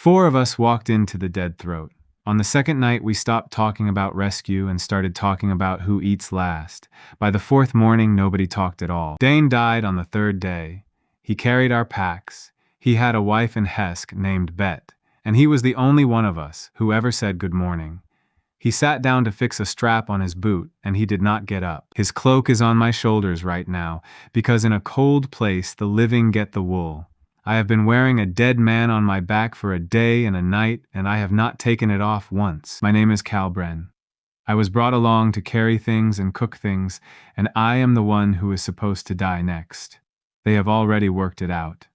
4 of us walked into the dead throat. On the second night, we stopped talking about rescue and started talking about who eats last. By the 4th morning, nobody talked at all. Dane died on the 3rd day. He carried our packs. He had a wife in Hesk named Bet, and he was the only one of us who ever said good morning. He sat down to fix a strap on his boot, and he did not get up. His cloak is on my shoulders right now, because in a cold place the living get the wool. I have been wearing a dead man on my back for a day and a night, and I have not taken it off once. My name is Calbren. I was brought along to carry things and cook things, and I am the one who is supposed to die next. They have already worked it out.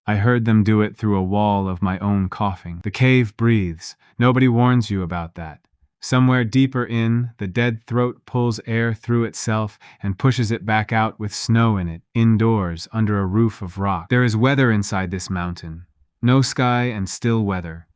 I heard them do it through a wall of my own coughing. The cave breathes. Nobody warns you about that. Somewhere deeper in, the dead throat pulls air through itself and pushes it back out with snow in it, indoors, under a roof of rock. There is weather inside this mountain. No sky and still weather.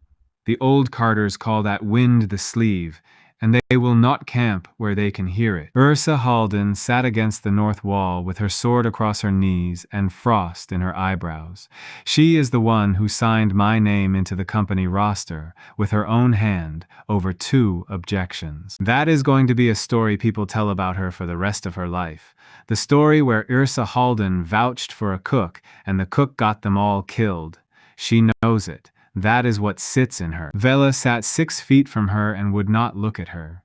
The old carters call that wind the sleeve, and they will not camp where they can hear it. Ursa Halden sat against the north wall with her sword across her knees and frost in her eyebrows. She is the one who signed my name into the company roster with her own hand over 2 objections. That is going to be a story people tell about her for the rest of her life. The story where Ursa Halden vouched for a cook and the cook got them all killed. She knows it. That is what sits in her. Vela sat 6 feet from her and would not look at her.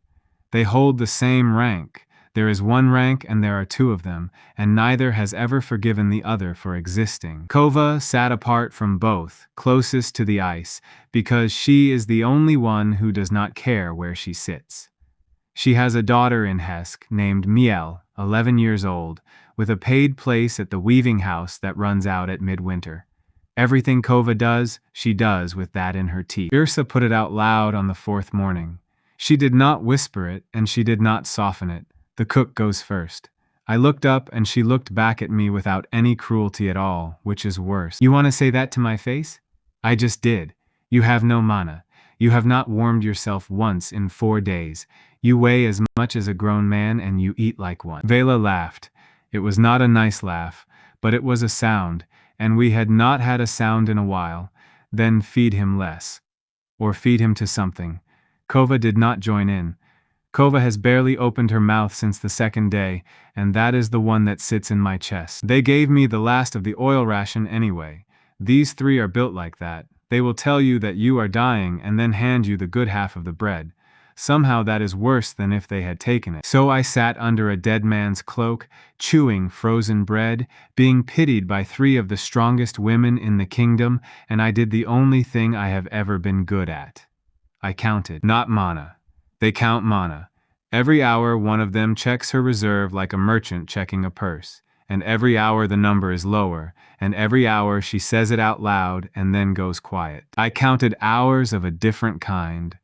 They hold the same rank. There is 1 rank and there are 2 of them, and neither has ever forgiven the other for existing. Kova sat apart from both, closest to the ice, because she is the only one who does not care where she sits. She has a daughter in Hesk named Miel, 11 years old, with a paid place at the weaving house that runs out at midwinter. Everything Kova does, she does with that in her teeth. Ursa put it out loud on the 4th morning. She did not whisper it, and she did not soften it. The cook goes first. I looked up, and she looked back at me without any cruelty at all, which is worse. You want to say that to my face? I just did. You have no mana. You have not warmed yourself once in 4 days. You weigh as much as a grown man, and you eat like one. Vela laughed. It was not a nice laugh, but it was a sound, and we had not had a sound in a while. Then feed him less. Or feed him to something. Kova did not join in. Kova has barely opened her mouth since the 2nd day, and that is the one that sits in my chest. They gave me the last of the oil ration anyway. These 3 are built like that. They will tell you that you are dying and then hand you the good half of the bread. Somehow that is worse than if they had taken it. So I sat under a dead man's cloak, chewing frozen bread, being pitied by 3 of the strongest women in the kingdom, and I did the only thing I have ever been good at. I counted. Not mana. They count mana. Every hour one of them checks her reserve like a merchant checking a purse, and every hour the number is lower, and every hour she says it out loud and then goes quiet. I counted hours of a different kind.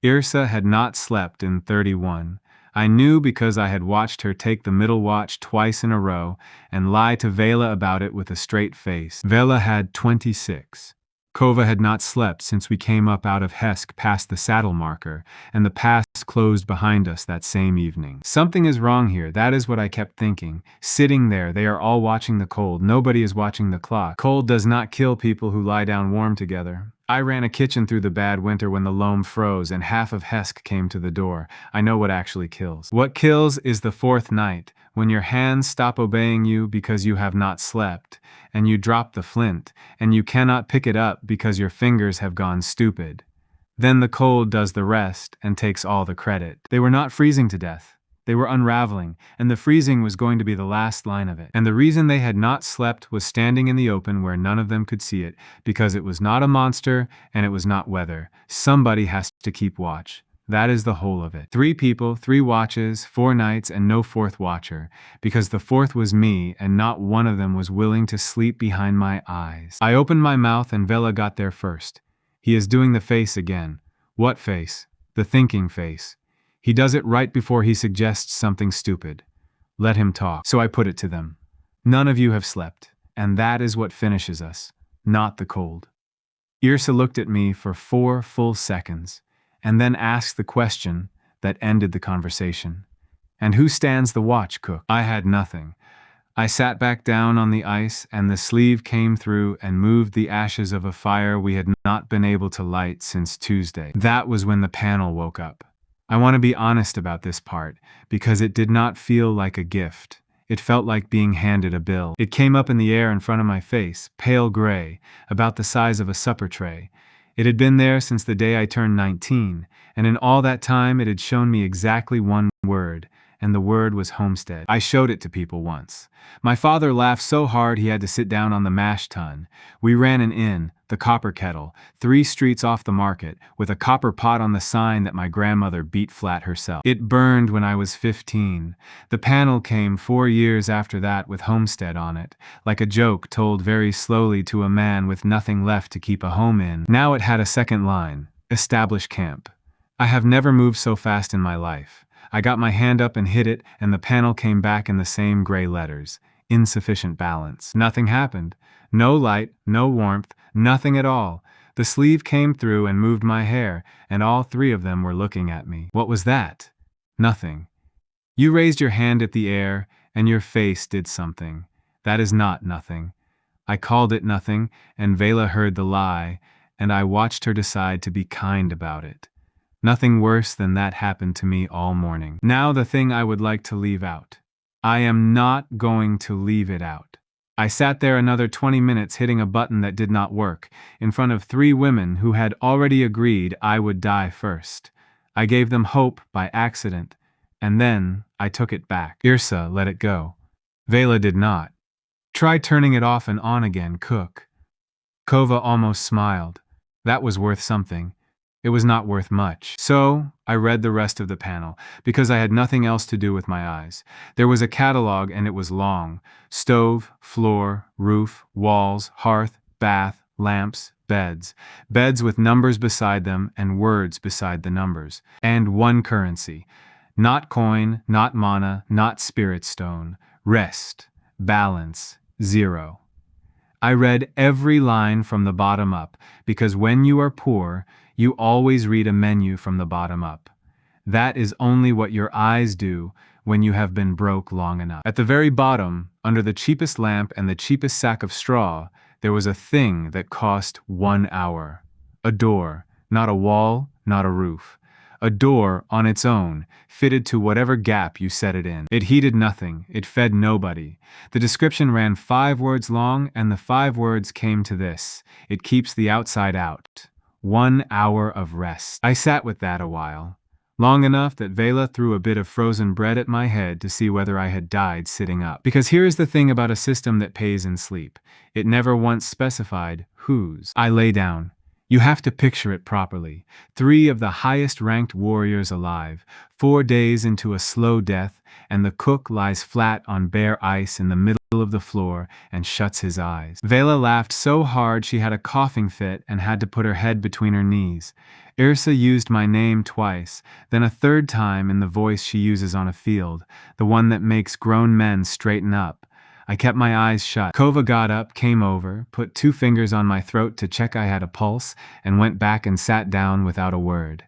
Ursa had not slept in 31. I knew because I had watched her take the middle watch twice in a row and lie to Vela about it with a straight face. Vela had 26. Kova had not slept since we came up out of Hesk past the saddle marker, and the pass closed behind us that same evening. Something is wrong here, that is what I kept thinking. Sitting there, they are all watching the cold. Nobody is watching the clock. Cold does not kill people who lie down warm together. I ran a kitchen through the bad winter when the loam froze and half of Hesk came to the door. I know what actually kills. What kills is the 4th night, when your hands stop obeying you because you have not slept, and you drop the flint, and you cannot pick it up because your fingers have gone stupid. Then the cold does the rest and takes all the credit. They were not freezing to death. They were unraveling, and the freezing was going to be the last line of it. And the reason they had not slept was standing in the open where none of them could see it, because it was not a monster and it was not weather. Somebody has to keep watch. That is the whole of it. 3 people, 3 watches, 4 nights, and no 4th watcher, because the 4th was me, and not one of them was willing to sleep behind my eyes. I opened my mouth and Vela got there first. He is doing the face again. What face? The thinking face. He does it right before he suggests something stupid. Let him talk. So I put it to them. None of you have slept, and that is what finishes us, not the cold. Ursa looked at me for 4 full seconds, and then asked the question that ended the conversation. And who stands the watch, cook? I had nothing. I sat back down on the ice, and the sleeve came through and moved the ashes of a fire we had not been able to light since Tuesday. That was when the panel woke up. I want to be honest about this part, because it did not feel like a gift. It felt like being handed a bill. It came up in the air in front of my face, pale gray, about the size of a supper tray. It had been there since the day I turned 19, and in all that time it had shown me exactly one word, and the word was homestead. I showed it to people once. My father laughed so hard he had to sit down on the mash tun. We ran an inn, the Copper Kettle, 3 streets off the market, with a copper pot on the sign that my grandmother beat flat herself. It burned when I was 15. The panel came 4 years after that with homestead on it, like a joke told very slowly to a man with nothing left to keep a home in. Now it had a second line, establish camp. I have never moved so fast in my life. I got my hand up and hit it, and the panel came back in the same gray letters. Insufficient balance. Nothing happened. No light, no warmth, nothing at all. The sleeve came through and moved my hair, and all 3 of them were looking at me. What was that? Nothing. You raised your hand at the air, and your face did something. That is not nothing. I called it nothing, and Vela heard the lie, and I watched her decide to be kind about it. Nothing worse than that happened to me all morning. Now the thing I would like to leave out. I am not going to leave it out. I sat there another 20 minutes hitting a button that did not work, in front of 3 women who had already agreed I would die first. I gave them hope by accident, and then I took it back. Irsa let it go. Vela did not. Try turning it off and on again, Cook. Kova almost smiled. That was worth something. It was not worth much. So, I read the rest of the panel, because I had nothing else to do with my eyes. There was a catalog, and it was long. Stove, floor, roof, walls, hearth, bath, lamps, beds. Beds with numbers beside them and words beside the numbers. And 1 currency. Not coin, not mana, not spirit stone. Rest. Balance. 0. I read every line from the bottom up, because when you are poor, you always read a menu from the bottom up. That is only what your eyes do when you have been broke long enough. At the very bottom, under the cheapest lamp and the cheapest sack of straw, there was a thing that cost 1 hour. A door, not a wall, not a roof. A door on its own, fitted to whatever gap you set it in. It heated nothing, it fed nobody. The description ran 5 words long, and the 5 words came to this: it keeps the outside out. 1 hour of rest. I sat with that a while. Long enough that Vela threw a bit of frozen bread at my head to see whether I had died sitting up. Because here is the thing about a system that pays in sleep. It never once specified whose. I lay down. You have to picture it properly. 3 of the highest-ranked warriors alive, 4 days into a slow death, and the cook lies flat on bare ice in the middle of the floor and shuts his eyes. Vela laughed so hard she had a coughing fit and had to put her head between her knees. Irsa used my name twice, then a 3rd time in the voice she uses on a field, the one that makes grown men straighten up. I kept my eyes shut. Kova got up, came over, put 2 fingers on my throat to check I had a pulse, and went back and sat down without a word.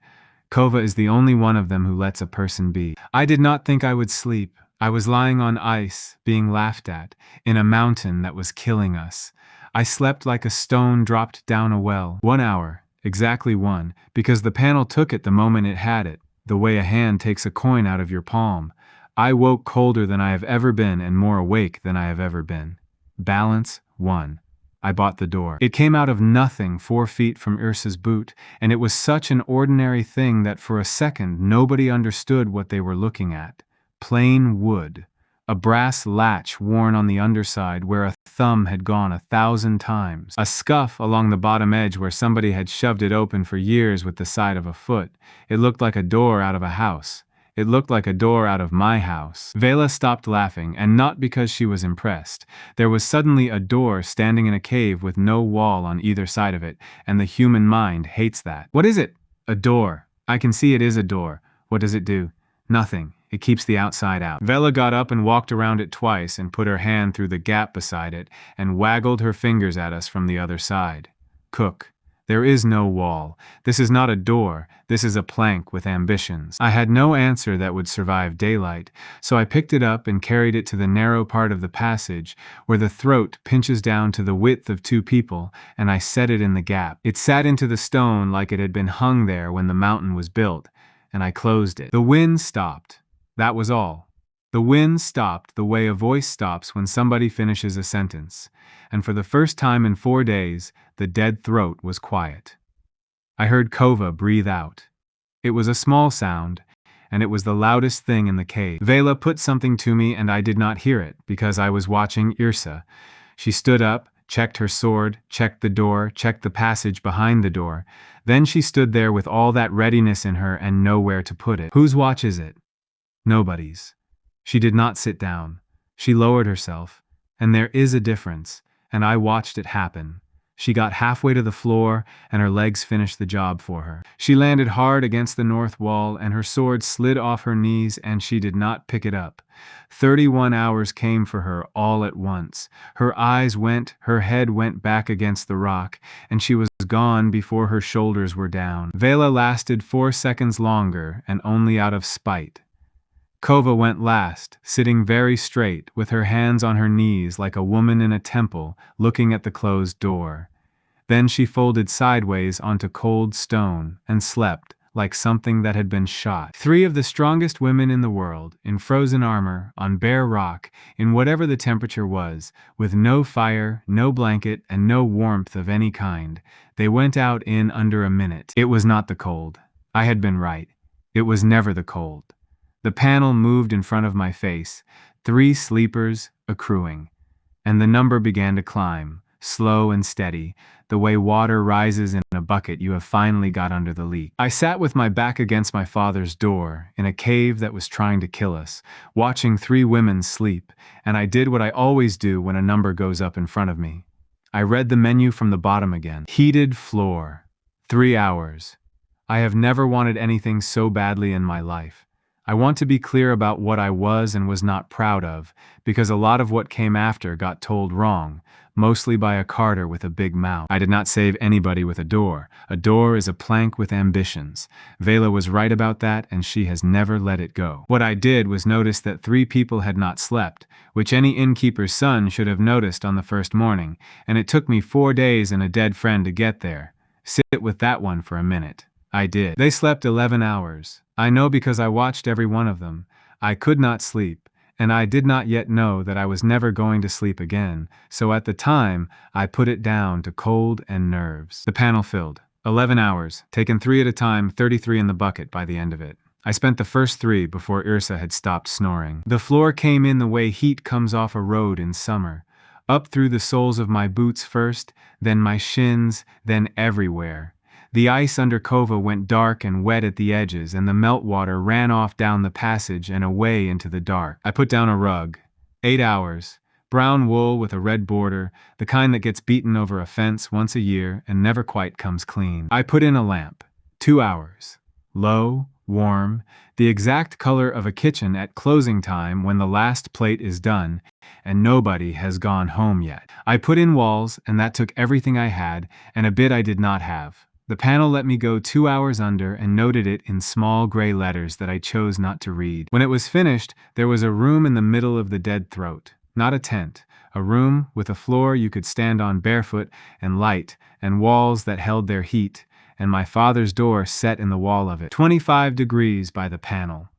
Kova is the only one of them who lets a person be. I did not think I would sleep. I was lying on ice, being laughed at, in a mountain that was killing us. I slept like a stone dropped down a well. 1 hour, exactly 1, because the panel took it the moment it had it, the way a hand takes a coin out of your palm. I woke colder than I have ever been and more awake than I have ever been. Balance, 1. I bought the door. It came out of nothing 4 feet from Ursa's boot, and it was such an ordinary thing that for a second nobody understood what they were looking at. Plain wood. A brass latch worn on the underside where a thumb had gone 1,000 times. A scuff along the bottom edge where somebody had shoved it open for years with the side of a foot. It looked like a door out of a house. It looked like a door out of my house. Vela stopped laughing, and not because she was impressed. There was suddenly a door standing in a cave with no wall on either side of it, and the human mind hates that. What is it? A door. I can see it is a door. What does it do? Nothing. It keeps the outside out. Vela got up and walked around it twice and put her hand through the gap beside it and waggled her fingers at us from the other side. Cook. There is no wall. This is not a door. This is a plank with ambitions. I had no answer that would survive daylight, so I picked it up and carried it to the narrow part of the passage where the throat pinches down to the width of two people, and I set it in the gap. It sat into the stone like it had been hung there when the mountain was built, and I closed it. The wind stopped. That was all. The wind stopped the way a voice stops when somebody finishes a sentence, and for the first time in 4 days, the dead throat was quiet. I heard Kova breathe out. It was a small sound, and it was the loudest thing in the cave. Vela put something to me and I did not hear it, because I was watching Irsa. She stood up, checked her sword, checked the door, checked the passage behind the door. Then she stood there with all that readiness in her and nowhere to put it. Whose watch is it? Nobody's. She did not sit down. She lowered herself, and there is a difference, and I watched it happen. She got halfway to the floor, and her legs finished the job for her. She landed hard against the north wall, and her sword slid off her knees, and she did not pick it up. 31 hours came for her all at once. Her eyes went, her head went back against the rock, and she was gone before her shoulders were down. Vela lasted 4 seconds longer, and only out of spite. Kova went last, sitting very straight, with her hands on her knees like a woman in a temple, looking at the closed door. Then she folded sideways onto cold stone and slept, like something that had been shot. 3 of the strongest women in the world, in frozen armor, on bare rock, in whatever the temperature was, with no fire, no blanket, and no warmth of any kind. They went out in under a minute. It was not the cold. I had been right. It was never the cold. The panel moved in front of my face, 3 sleepers accruing, and the number began to climb, slow and steady, the way water rises in a bucket you have finally got under the leak. I sat with my back against my father's door, in a cave that was trying to kill us, watching 3 women sleep, and I did what I always do when a number goes up in front of me. I read the menu from the bottom again. Heated floor. 3 hours. I have never wanted anything so badly in my life. I want to be clear about what I was and was not proud of, because a lot of what came after got told wrong, mostly by a carter with a big mouth. I did not save anybody with a door. A door is a plank with ambitions. Vela was right about that, and she has never let it go. What I did was notice that 3 people had not slept, which any innkeeper's son should have noticed on the first morning, and it took me 4 days and a dead friend to get there. Sit with that one for a minute. I did. They slept 11 hours. I know because I watched every one of them. I could not sleep, and I did not yet know that I was never going to sleep again, so at the time, I put it down to cold and nerves. The panel filled. 11 hours, taken 3 at a time, 33 in the bucket by the end of it. I spent the first 3 before Irsa had stopped snoring. The floor came in the way heat comes off a road in summer. Up through the soles of my boots first, then my shins, then everywhere. The ice under Kova went dark and wet at the edges, and the meltwater ran off down the passage and away into the dark. I put down a rug. 8 hours. Brown wool with a red border, the kind that gets beaten over a fence once a year and never quite comes clean. I put in a lamp. 2 hours. Low, warm, the exact color of a kitchen at closing time when the last plate is done, and nobody has gone home yet. I put in walls, and that took everything I had, and a bit I did not have. The panel let me go 2 hours under and noted it in small gray letters that I chose not to read. When it was finished, there was a room in the middle of the dead throat. Not a tent. A room with a floor you could stand on barefoot, and light, and walls that held their heat, and my father's door set in the wall of it. 25 degrees by the panel.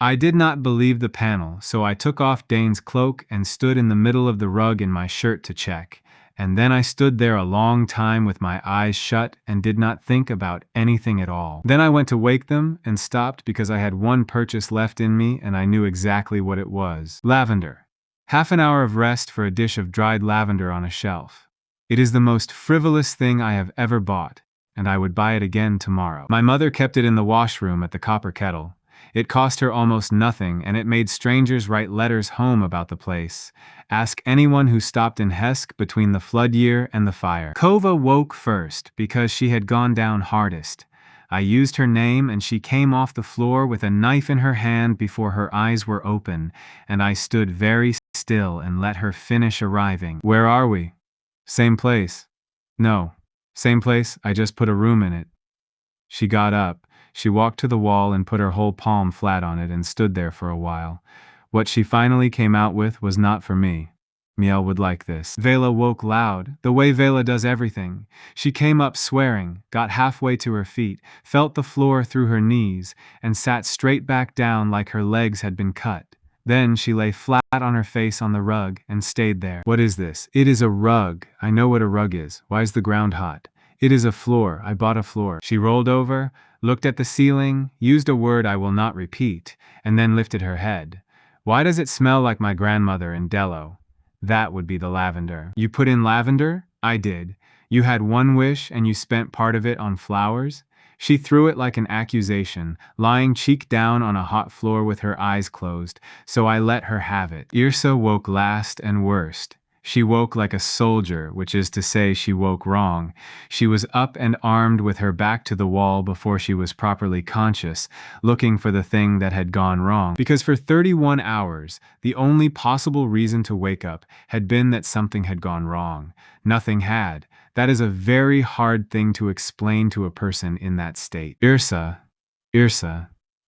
I did not believe the panel, so I took off Dane's cloak and stood in the middle of the rug in my shirt to check. And then I stood there a long time with my eyes shut and did not think about anything at all. Then I went to wake them and stopped because I had 1 purchase left in me and I knew exactly what it was. Lavender. Half an hour of rest for a dish of dried lavender on a shelf. It is the most frivolous thing I have ever bought, and I would buy it again tomorrow. My mother kept it in the washroom at the copper kettle. It cost her almost nothing, and it made strangers write letters home about the place. Ask anyone who stopped in Hesk between the flood year and the fire. Kova woke first, because she had gone down hardest. I used her name, and she came off the floor with a knife in her hand before her eyes were open, and I stood very still and let her finish arriving. Where are we? Same place. No. Same place, I just put a room in it. She got up, she walked to the wall and put her whole palm flat on it and stood there for a while. What she finally came out with was not for me. Miel would like this. Vela woke loud, the way Vela does everything. She came up swearing, got halfway to her feet, felt the floor through her knees, and sat straight back down like her legs had been cut. Then she lay flat on her face on the rug and stayed there. What is this? It is a rug. I know what a rug is. Why is the ground hot? It is a floor. I bought a floor. She rolled over, looked at the ceiling, used a word I will not repeat, and then lifted her head. Why does it smell like my grandmother in Dello? That would be the lavender. You put in lavender? I did. You had one wish and you spent part of it on flowers? She threw it like an accusation, lying cheek down on a hot floor with her eyes closed, so I let her have it. Irsa woke last and worst. She woke like a soldier, which is to say she woke wrong. She was up and armed with her back to the wall before she was properly conscious, looking for the thing that had gone wrong. Because for 31 hours, the only possible reason to wake up had been that something had gone wrong. Nothing had. That is a very hard thing to explain to a person in that state. Irsa,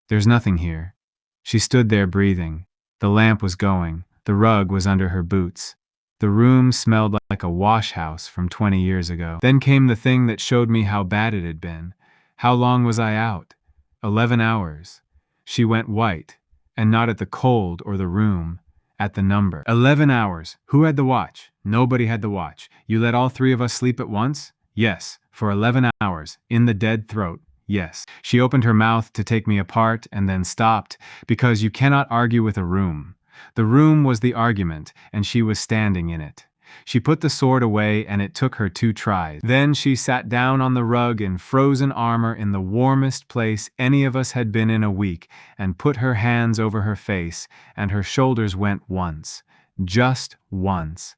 there's nothing here. She stood there breathing. The lamp was going. The rug was under her boots. The room smelled like a wash house from 20 years ago. Then came the thing that showed me how bad it had been. How long was I out? 11 hours. She went white, and not at the cold or the room, at the number. 11 hours. Who had the watch? Nobody had the watch. You let all three of us sleep at once? Yes, for 11 hours, in the dead throat. Yes. She opened her mouth to take me apart and then stopped, because you cannot argue with a room. The room was the argument, and she was standing in it. She put the sword away, and it took her 2 tries. Then she sat down on the rug in frozen armor in the warmest place any of us had been in a week, and put her hands over her face, and her shoulders went once. Just once.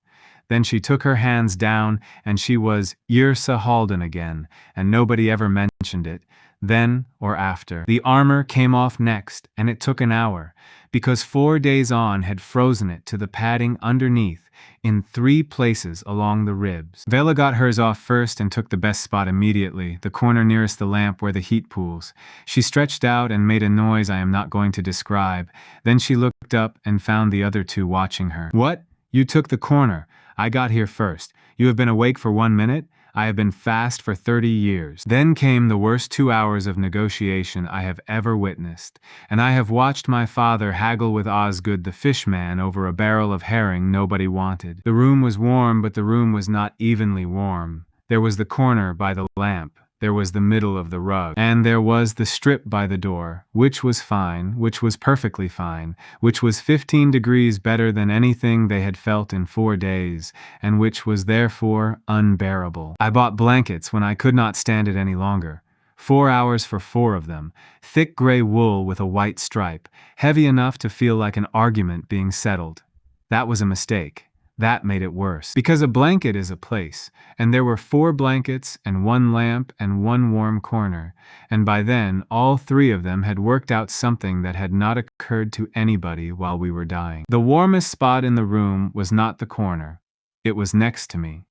Then she took her hands down, and she was Yrsa Halden again, and nobody ever mentioned it, then or after. The armor came off next, and it took an hour, because 4 days on had frozen it to the padding underneath, in 3 places along the ribs. Vela got hers off first and took the best spot immediately, the corner nearest the lamp where the heat pools. She stretched out and made a noise I am not going to describe. Then she looked up and found the other 2 watching her. What? You took the corner. I got here first. You have been awake for 1 minute? I have been fast for 30 years. Then came the worst 2 hours of negotiation I have ever witnessed, and I have watched my father haggle with Osgood the fishman over a barrel of herring nobody wanted. The room was warm, but the room was not evenly warm. There was the corner by the lamp. There was the middle of the rug. And there was the strip by the door, which was fine, which was perfectly fine, which was 15 degrees better than anything they had felt in 4 days, and which was therefore unbearable. I bought blankets when I could not stand it any longer. 4 hours for 4 of them, thick gray wool with a white stripe, heavy enough to feel like an argument being settled. That was a mistake. That made it worse. Because a blanket is a place, and there were 4 blankets and 1 lamp and 1 warm corner, and by then all 3 of them had worked out something that had not occurred to anybody while we were dying. The warmest spot in the room was not the corner. It was next to me.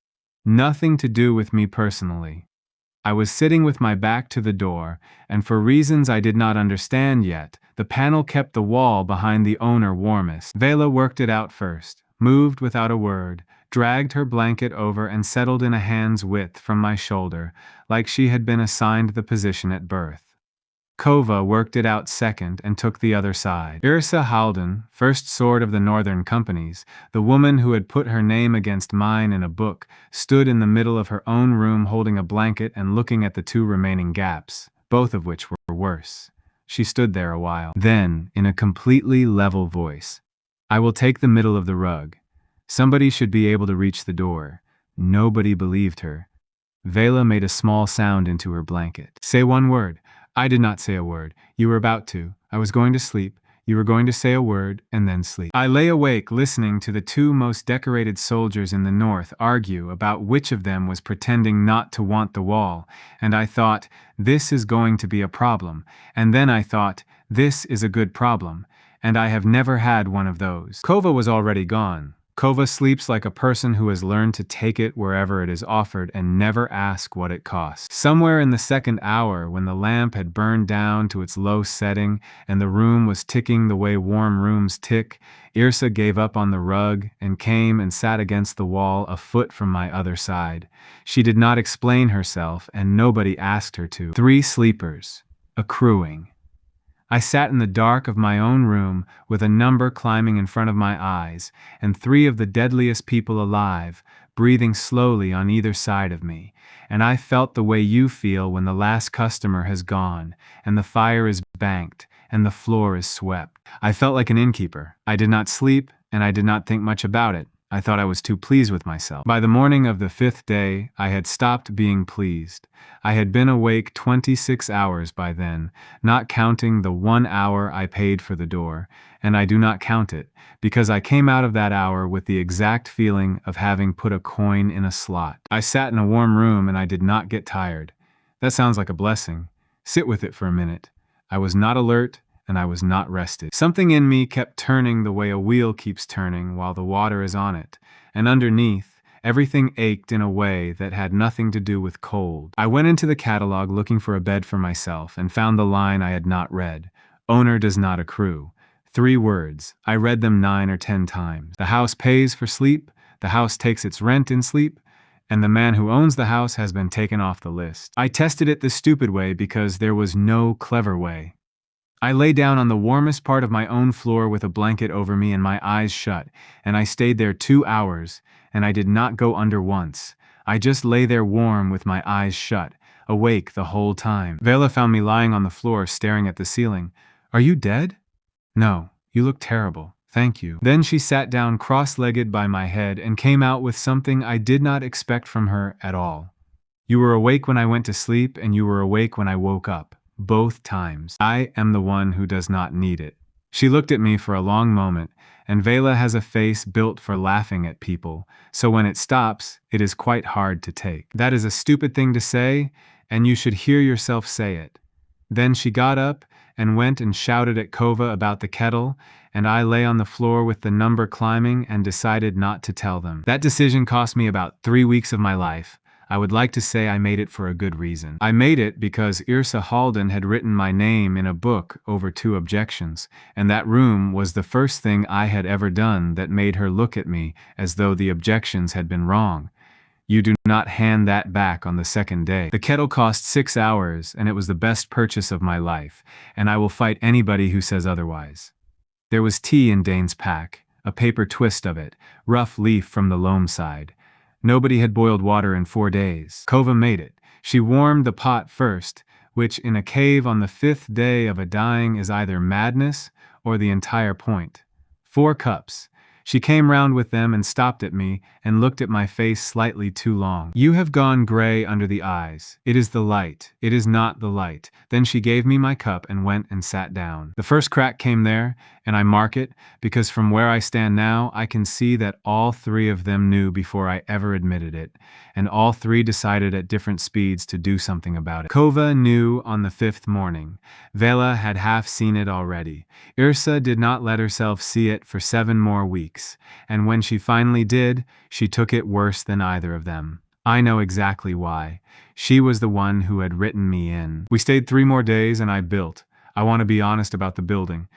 Nothing to do with me personally. I was sitting with my back to the door, and for reasons I did not understand yet, the panel kept the wall behind the owner warmest. Vela worked it out first. Moved without a word, dragged her blanket over and settled in a hand's width from my shoulder, like she had been assigned the position at birth. Kova worked it out second and took the other side. Yrsa Halden, first sword of the Northern Companies, the woman who had put her name against mine in a book, stood in the middle of her own room holding a blanket and looking at the 2 remaining gaps, both of which were worse. She stood there a while. Then, in a completely level voice, I will take the middle of the rug. Somebody should be able to reach the door. Nobody believed her. Vela made a small sound into her blanket. Say 1 word. I did not say a word. You were about to. I was going to sleep. You were going to say a word and then sleep. I lay awake listening to the 2 most decorated soldiers in the north argue about which of them was pretending not to want the wall, and I thought, this is going to be a problem, and then I thought, this is a good problem. And I have never had one of those. Kova was already gone. Kova sleeps like a person who has learned to take it wherever it is offered and never ask what it costs. Somewhere in the second hour, when the lamp had burned down to its low setting and the room was ticking the way warm rooms tick, Irsa gave up on the rug and came and sat against the wall a foot from my other side. She did not explain herself, and nobody asked her to. 3 sleepers, accruing. I sat in the dark of my own room with a number climbing in front of my eyes, and 3 of the deadliest people alive, breathing slowly on either side of me, and I felt the way you feel when the last customer has gone, and the fire is banked, and the floor is swept. I felt like an innkeeper. I did not sleep, and I did not think much about it. I thought I was too pleased with myself. By the morning of the 5th day, I had stopped being pleased. I had been awake 26 hours by then, not counting the 1 hour I paid for the door, and I do not count it, because I came out of that hour with the exact feeling of having put a coin in a slot. I sat in a warm room and I did not get tired. That sounds like a blessing. Sit with it for a minute. I was not alert, and I was not rested. Something in me kept turning the way a wheel keeps turning while the water is on it, and underneath, everything ached in a way that had nothing to do with cold. I went into the catalog looking for a bed for myself and found the line I had not read. Owner does not accrue. 3 words. I read them 9 or 10 times. The house pays for sleep, the house takes its rent in sleep, and the man who owns the house has been taken off the list. I tested it the stupid way because there was no clever way. I lay down on the warmest part of my own floor with a blanket over me and my eyes shut, and I stayed there 2 hours, and I did not go under once. I just lay there warm with my eyes shut, awake the whole time. Vela found me lying on the floor staring at the ceiling. "Are you dead?" "No, you look terrible. Thank you." Then she sat down cross-legged by my head and came out with something I did not expect from her at all. "You were awake when I went to sleep, and you were awake when I woke up. Both times. I am the one who does not need it." She looked at me for a long moment, and Vela has a face built for laughing at people, so when it stops, it is quite hard to take. "That is a stupid thing to say, and you should hear yourself say it." Then she got up and went and shouted at Kova about the kettle, and I lay on the floor with the number climbing and decided not to tell them. That decision cost me about 3 weeks of my life. I would like to say I made it for a good reason. I made it because Irsa Halden had written my name in a book over 2 objections, and that room was the first thing I had ever done that made her look at me as though the objections had been wrong. You do not hand that back on the 2nd day. The kettle cost 6 hours, and it was the best purchase of my life, and I will fight anybody who says otherwise. There was tea in Dane's pack, a paper twist of it, rough leaf from the loam side. Nobody had boiled water in 4 days. Kova made it. She warmed the pot first, which in a cave on the 5th day of a dying is either madness or the entire point. 4 cups. She came round with them and stopped at me and looked at my face slightly too long. "You have gone gray under the eyes. It is the light. It is not the light." Then she gave me my cup and went and sat down. The first crack came there, and I mark it, because from where I stand now, I can see that all 3 of them knew before I ever admitted it, and all 3 decided at different speeds to do something about it. Kova knew on the 5th morning. Vela had half seen it already. Irsa did not let herself see it for 7 more weeks, and when she finally did, she took it worse than either of them. I know exactly why. She was the one who had written me in. We stayed 3 more days and I built. I want to be honest about the building.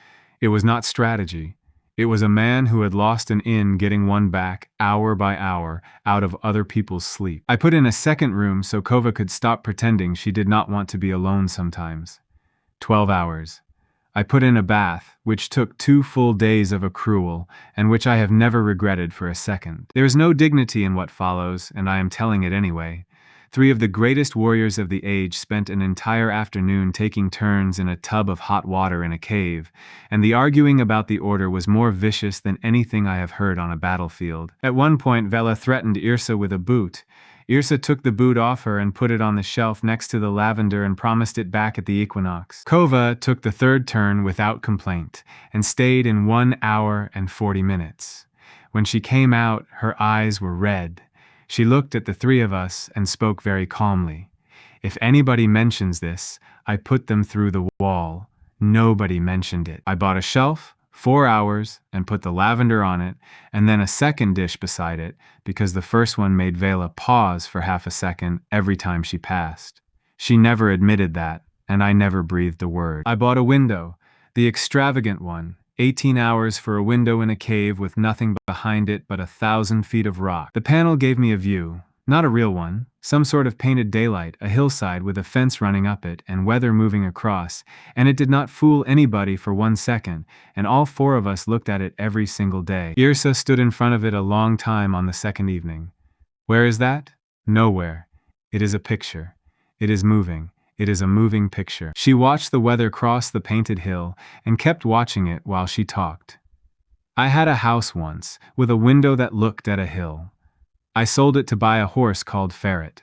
It was not strategy. It was a man who had lost an inn getting one back, hour by hour, out of other people's sleep. I put in a 2nd room so Kova could stop pretending she did not want to be alone sometimes. 12 hours. I put in a bath, which took 2 full days of accrual, and which I have never regretted for a second. There is no dignity in what follows, and I am telling it anyway. 3 of the greatest warriors of the age spent an entire afternoon taking turns in a tub of hot water in a cave, and the arguing about the order was more vicious than anything I have heard on a battlefield. At one point, Vela threatened Irsa with a boot. Irsa took the boot off her and put it on the shelf next to the lavender and promised it back at the equinox. Kova took the 3rd turn without complaint and stayed in 1 hour and 40 minutes. When she came out, her eyes were red. She looked at the 3 of us and spoke very calmly. "If anybody mentions this, I put them through the wall." Nobody mentioned it. I bought a shelf, 4 hours, and put the lavender on it, and then a second dish beside it, because the first one made Vela pause for half a second every time she passed. She never admitted that, and I never breathed a word. I bought a window, the extravagant one, 18 hours for a window in a cave with nothing behind it but 1,000 feet of rock. The panel gave me a view, not a real one, some sort of painted daylight, a hillside with a fence running up it and weather moving across, and it did not fool anybody for 1 second, and all 4 of us looked at it every single day. Irsa stood in front of it a long time on the second evening. Where is that? Nowhere. It is a picture. It is moving. It is a moving picture. She watched the weather cross the painted hill and kept watching it while she talked. I had a house once, with a window that looked at a hill. I sold it to buy a horse called Ferret.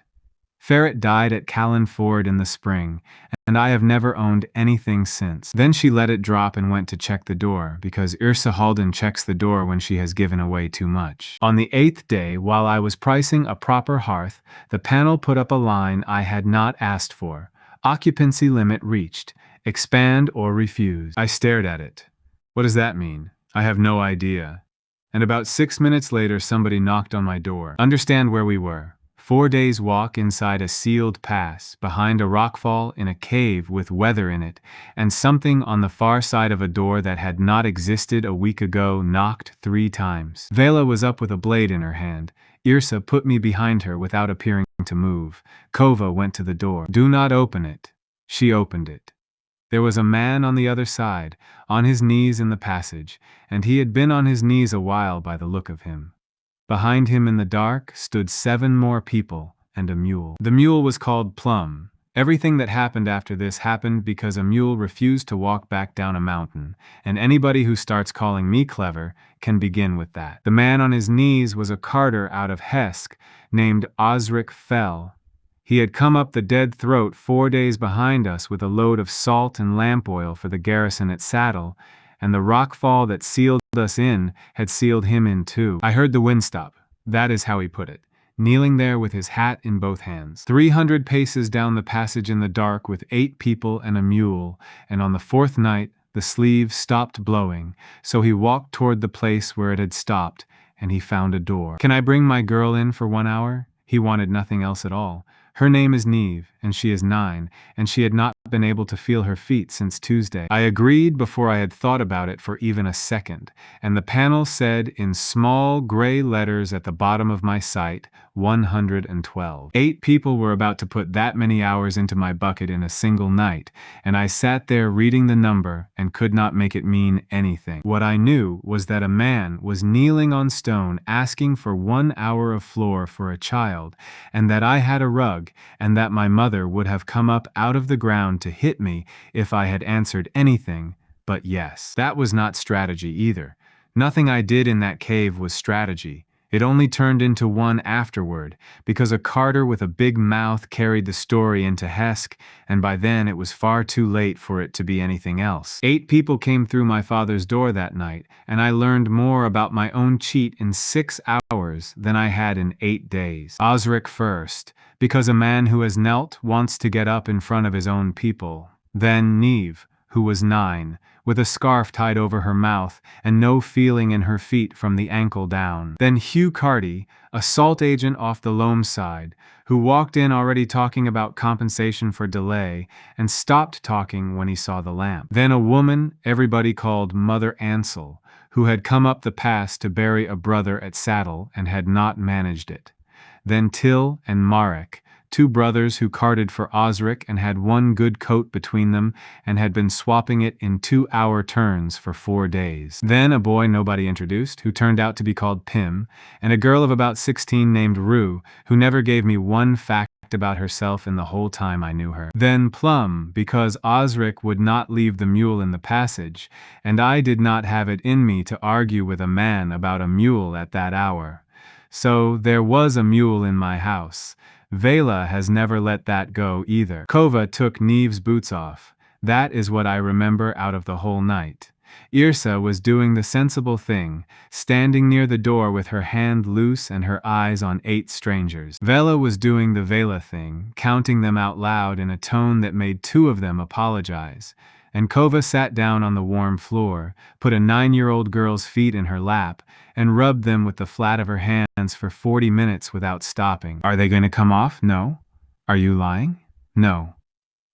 Ferret died at Callan Ford in the spring, and I have never owned anything since. Then she let it drop and went to check the door, because Irsa Halden checks the door when she has given away too much. On the 8th day, while I was pricing a proper hearth, the panel put up a line I had not asked for. Occupancy limit reached. Expand or refuse. I stared at it. What does that mean? I have no idea. And about 6 minutes later, somebody knocked on my door. Understand where we were. 4 days' walk inside a sealed pass, behind a rockfall in a cave with weather in it, and something on the far side of a door that had not existed a week ago knocked 3 times. Vela was up with a blade in her hand. Irsa put me behind her without appearing to move. Kova went to the door. Do not open it. She opened it. There was a man on the other side, on his knees in the passage, and he had been on his knees a while by the look of him. Behind him in the dark stood 7 more people and a mule. The mule was called Plum. Everything that happened after this happened because a mule refused to walk back down a mountain, and anybody who starts calling me clever can begin with that. The man on his knees was a carter out of Hesk named Osric Fell. He had come up the dead throat 4 days behind us with a load of salt and lamp oil for the garrison at Saddle, and the rockfall that sealed us in had sealed him in too. I heard the wind stop. That is how he put it. Kneeling there with his hat in both hands. 300 paces down the passage in the dark with 8 people and a mule, and on the 4th night the sleeve stopped blowing, so he walked toward the place where it had stopped, and he found a door. Can I bring my girl in for 1 hour? He wanted nothing else at all. Her name is Neve, and she is 9, and she had not been able to feel her feet since Tuesday. I agreed before I had thought about it for even a second, and the panel said in small gray letters at the bottom of my site, 112. 8 people were about to put that many hours into my bucket in a single night, and I sat there reading the number and could not make it mean anything. What I knew was that a man was kneeling on stone asking for 1 hour of floor for a child, and that I had a rug, and that my mother would have come up out of the ground to hit me if I had answered anything but yes. That was not strategy either. Nothing I did in that cave was strategy. It only turned into one afterward, because a carter with a big mouth carried the story into Hesk, and by then it was far too late for it to be anything else. 8 people came through my father's door that night, and I learned more about my own cheat in 6 hours than I had in 8 days. Osric first, because a man who has knelt wants to get up in front of his own people. Then Neve, who was 9, with a scarf tied over her mouth and no feeling in her feet from the ankle down. Then Hugh Carty, a salt agent off the Loam side, who walked in already talking about compensation for delay and stopped talking when he saw the lamp. Then a woman everybody called Mother Ansel, who had come up the pass to bury a brother at Saddle and had not managed it. Then Till and Marek, 2 brothers who carted for Osric and had 1 good coat between them and had been swapping it in 2-hour turns for 4 days. Then a boy nobody introduced, who turned out to be called Pim, and a girl of about 16 named Rue, who never gave me 1 fact about herself in the whole time I knew her. Then Plum, because Osric would not leave the mule in the passage, and I did not have it in me to argue with a man about a mule at that hour. So there was a mule in my house. Vela has never let that go either. Kova took Neve's boots off. That is what I remember out of the whole night. Irsa was doing the sensible thing, standing near the door with her hand loose and her eyes on 8 strangers. Vela was doing the Vela thing, counting them out loud in a tone that made 2 of them apologize. and Kova sat down on the warm floor, put a 9-year-old girl's feet in her lap, and rubbed them with the flat of her hands for 40 minutes without stopping. Are they going to come off? No. Are you lying? No.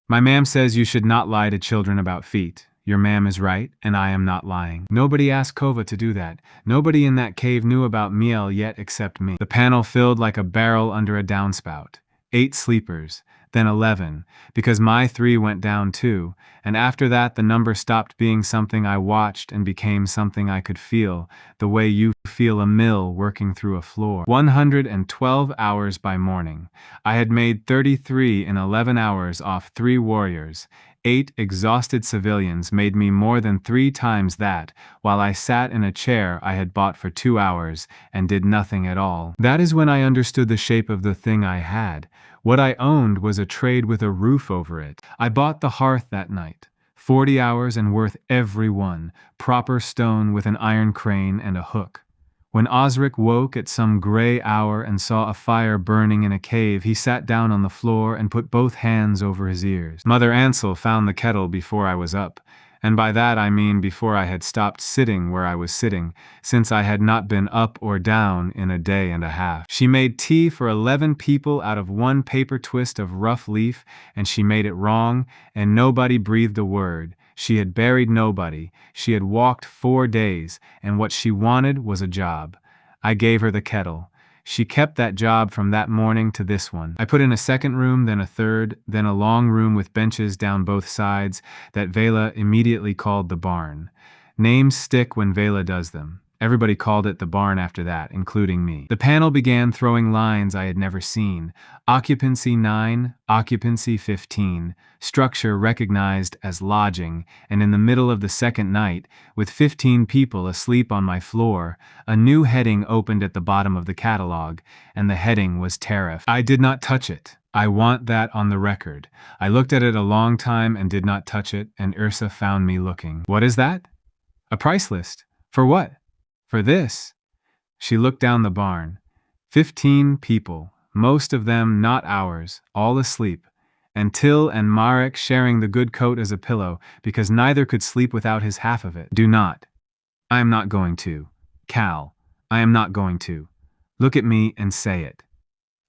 My ma'am says you should not lie to children about feet. Your ma'am is right, and I am not lying. Nobody asked Kova to do that. Nobody in that cave knew about Miel yet except me. The panel filled like a barrel under a downspout. 8 sleepers, then 11, because my 3 went down too, and after that the number stopped being something I watched and became something I could feel, the way you feel a mill working through a floor. 112 hours by morning. I had made 33 in 11 hours off 3 warriors. 8 exhausted civilians made me more than 3 times that, while I sat in a chair I had bought for 2 hours and did nothing at all. That is when I understood the shape of the thing I had. What I owned was a trade with a roof over it. I bought the hearth that night. 40 hours and worth every one. Proper stone with an iron crane and a hook. When Osric woke at some gray hour and saw a fire burning in a cave, he sat down on the floor and put both hands over his ears. Mother Ansel found the kettle before I was up, and by that I mean before I had stopped sitting where I was sitting, since I had not been up or down in a day and a half. She made tea for 11 people out of 1 paper twist of rough leaf, and she made it wrong, and nobody breathed a word. She had buried nobody. She had walked 4 days, and what she wanted was a job. I gave her the kettle. She kept that job from that morning to this one. I put in a second room, then a third, then a long room with benches down both sides that Vela immediately called the barn. Names stick when Vela does them. Everybody called it the barn after that, including me. The panel began throwing lines I had never seen. Occupancy 9, occupancy 15, structure recognized as lodging, and in the middle of the second night, with 15 people asleep on my floor, a new heading opened at the bottom of the catalog, and the heading was tariff. I did not touch it. I want that on the record. I looked at it a long time and did not touch it, and Ursa found me looking. What is that? A price list. For what? For this. She looked down the barn. 15 people, most of them not ours, all asleep, and Till and Marek sharing the good coat as a pillow, because neither could sleep without his half of it. Do not. I am not going to. Cal, I am not going to. Look at me and say it.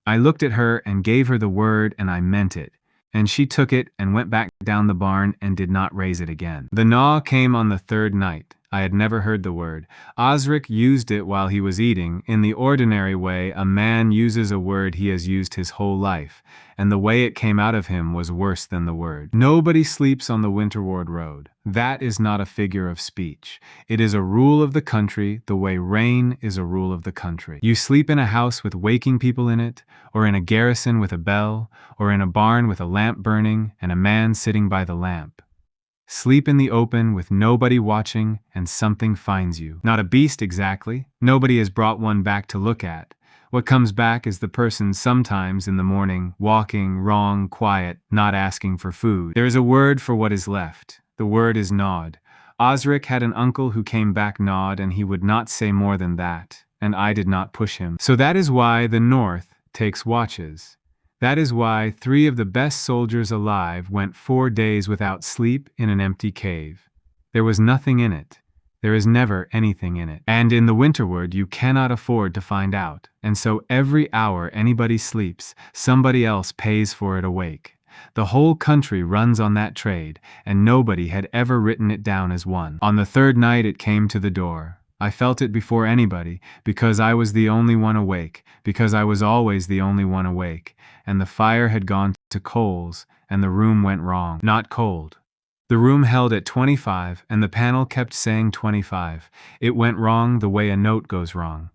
I looked at her and gave her the word, and I meant it. And she took it and went back down the barn and did not raise it again. The gnaw came on the 3rd night. I had never heard the word. Osric used it while he was eating, in the ordinary way a man uses a word he has used his whole life, and the way it came out of him was worse than the word. Nobody sleeps on the Winterward Road. That is not a figure of speech. It is a rule of the country, the way rain is a rule of the country. You sleep in a house with waking people in it, or in a garrison with a bell, or in a barn with a lamp burning and a man sitting by the lamp. Sleep in the open with nobody watching and something finds you. Not a beast exactly. Nobody has brought one back to look at. What comes back is the person sometimes in the morning, walking, wrong, quiet, not asking for food. There is a word for what is left. The word is gnawed. Osric had an uncle who came back gnawed, and he would not say more than that, and I did not push him. So that is why the North takes watches. That is why 3 of the best soldiers alive went 4 days without sleep in an empty cave. There was nothing in it. There is never anything in it. And in the Winterward you cannot afford to find out. And so every hour anybody sleeps, somebody else pays for it awake. The whole country runs on that trade, and nobody had ever written it down as one. On the 3rd night it came to the door. I felt it before anybody, because I was the only one awake, because I was always the only one awake, and the fire had gone to coals, and the room went wrong. Not cold. The room held at 25, and the panel kept saying 25. It went wrong the way a note goes wrong.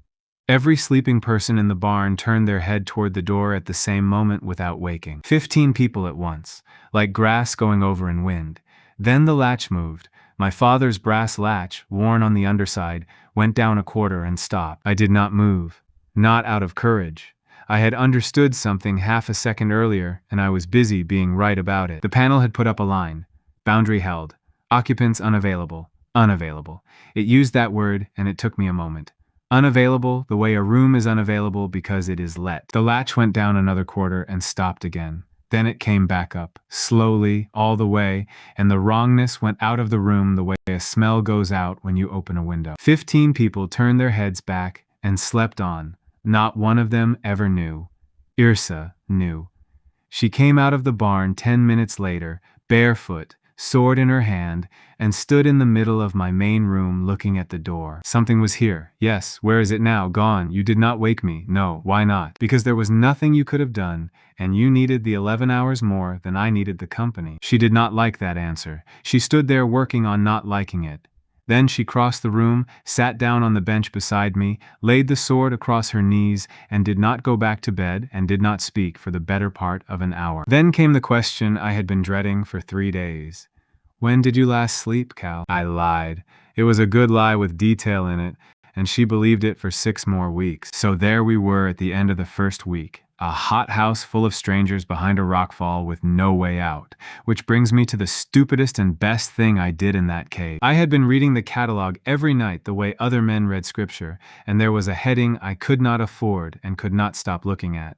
Every sleeping person in the barn turned their head toward the door at the same moment without waking. 15 people at once, like grass going over in wind. Then the latch moved. My father's brass latch, worn on the underside, went down a quarter and stopped. I did not move. Not out of courage. I had understood something half a second earlier, and I was busy being right about it. The panel had put up a line. Boundary held. Occupants unavailable. Unavailable. It used that word, and it took me a moment. Unavailable, the way a room is unavailable because it is let. The latch went down another quarter and stopped again. Then it came back up, slowly, all the way, and the wrongness went out of the room the way a smell goes out when you open a window. 15 people turned their heads back and slept on. Not one of them ever knew. Irsa knew. She came out of the barn 10 minutes later, barefoot, sword in her hand, and stood in the middle of my main room looking at the door. Something was here. Yes, where is it now? Gone. You did not wake me. No, why not? Because there was nothing you could have done, and you needed the 11 hours more than I needed the company. She did not like that answer. She stood there working on not liking it. Then she crossed the room, sat down on the bench beside me, laid the sword across her knees, and did not go back to bed and did not speak for the better part of an hour. Then came the question I had been dreading for 3 days. When did you last sleep, Cal? I lied. It was a good lie with detail in it, and she believed it for 6 more weeks. So there we were at the end of the first week. A hot house full of strangers behind a rockfall with no way out. Which brings me to the stupidest and best thing I did in that cave. I had been reading the catalog every night the way other men read scripture, and there was a heading I could not afford and could not stop looking at.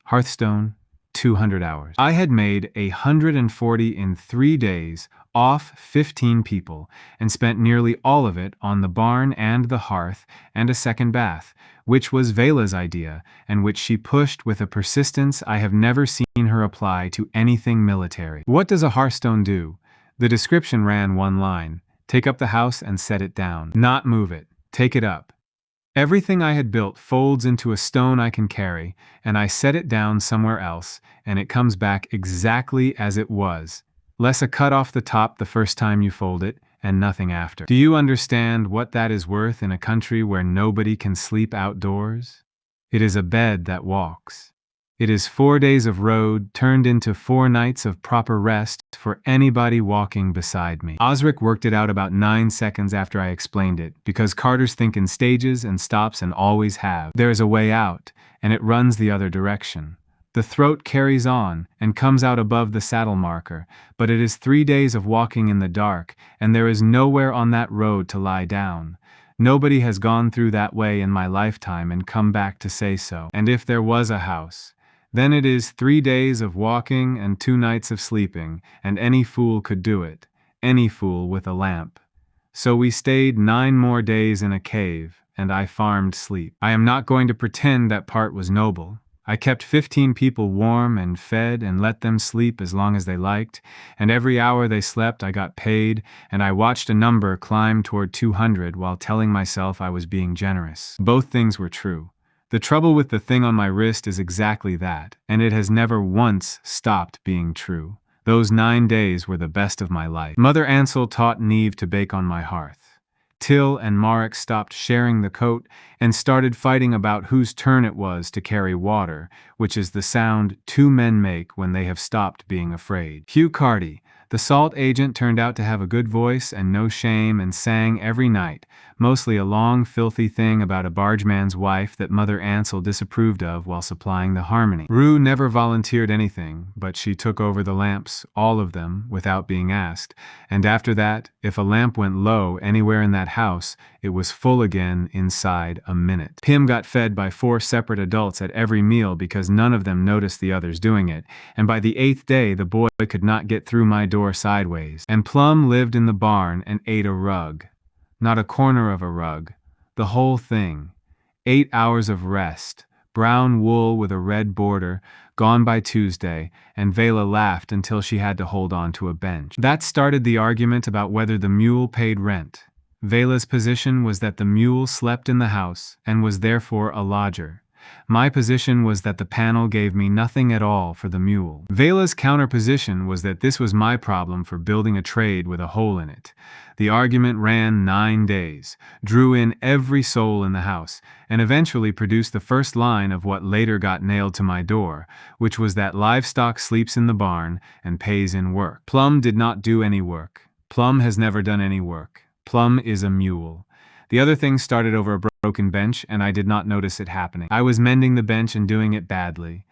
Hearthstone, 200 hours. I had made 140 in 3 days, off 15 people, and spent nearly all of it on the barn and the hearth and a second bath, which was Vela's idea, and which she pushed with a persistence I have never seen her apply to anything military. What does a hearthstone do? The description ran one line: take up the house and set it down. Not move it. Take it up. Everything I had built folds into a stone I can carry, and I set it down somewhere else, and it comes back exactly as it was. Less a cut off the top the first time you fold it, and nothing after. Do you understand what that is worth in a country where nobody can sleep outdoors? It is a bed that walks. It is 4 days of road turned into 4 nights of proper rest for anybody walking beside me. Osric worked it out about 9 seconds after I explained it, because Carters think in stages and stops and always have. There is a way out, and it runs the other direction. The throat carries on and comes out above the saddle marker, but it is 3 days of walking in the dark, and there is nowhere on that road to lie down. Nobody has gone through that way in my lifetime and come back to say so. And if there was a house, then it is 3 days of walking and 2 nights of sleeping, and any fool could do it, any fool with a lamp. So we stayed 9 more days in a cave, and I farmed sleep. I am not going to pretend that part was noble. I kept 15 people warm and fed and let them sleep as long as they liked, and every hour they slept I got paid, and I watched a number climb toward 200 while telling myself I was being generous. Both things were true. The trouble with the thing on my wrist is exactly that, and it has never once stopped being true. Those 9 days were the best of my life. Mother Ansel taught Neve to bake on my hearth. Till and Marek stopped sharing the coat and started fighting about whose turn it was to carry water, which is the sound 2 men make when they have stopped being afraid. Hugh Carty, the salt agent, turned out to have a good voice and no shame and sang every night, mostly a long, filthy thing about a bargeman's wife that Mother Ansel disapproved of while supplying the harmony. Rue never volunteered anything, but she took over the lamps, all of them, without being asked, and after that, if a lamp went low anywhere in that house, it was full again inside a minute. Pim got fed by 4 separate adults at every meal because none of them noticed the others doing it, and by the 8th day the boy could not get through my door sideways. And Plum lived in the barn and ate a rug. Not a corner of a rug. The whole thing. 8 hours of rest. Brown wool with a red border, gone by Tuesday, and Vela laughed until she had to hold on to a bench. That started the argument about whether the mule paid rent. Vela's position was that the mule slept in the house and was therefore a lodger. My position was that the panel gave me nothing at all for the mule. Vela's counterposition was that this was my problem for building a trade with a hole in it. The argument ran 9 days, drew in every soul in the house, and eventually produced the first line of what later got nailed to my door, which was that livestock sleeps in the barn and pays in work. Plum did not do any work. Plum has never done any work. Plum is a mule. The other thing started over a broken bench, and I did not notice it happening. I was mending the bench and doing it badly.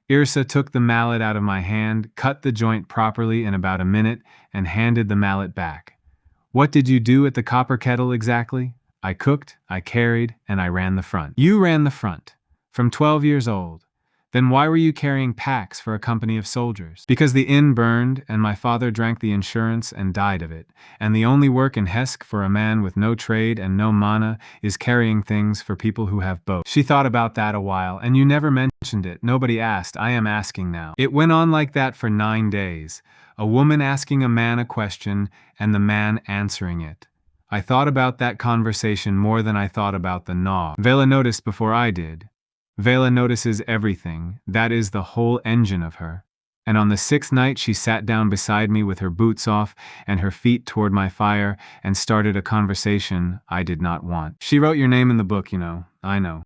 Irsa took the mallet out of my hand, cut the joint properly in about a minute, and handed the mallet back. What did you do at the copper kettle exactly? I cooked, I carried, and I ran the front. You ran the front. From 12 years old. Then why were you carrying packs for a company of soldiers? Because the inn burned, and my father drank the insurance and died of it, and the only work in Hesk for a man with no trade and no mana is carrying things for people who have both. She thought about that a while, and you never mentioned it. Nobody asked. I am asking now. It went on like that for 9 days. A woman asking a man a question, and the man answering it. I thought about that conversation more than I thought about the gnaw. Vela noticed before I did. Vela notices everything. That is the whole engine of her. And on the 6th night she sat down beside me with her boots off and her feet toward my fire and started a conversation I did not want. She wrote your name in the book, you know. I know.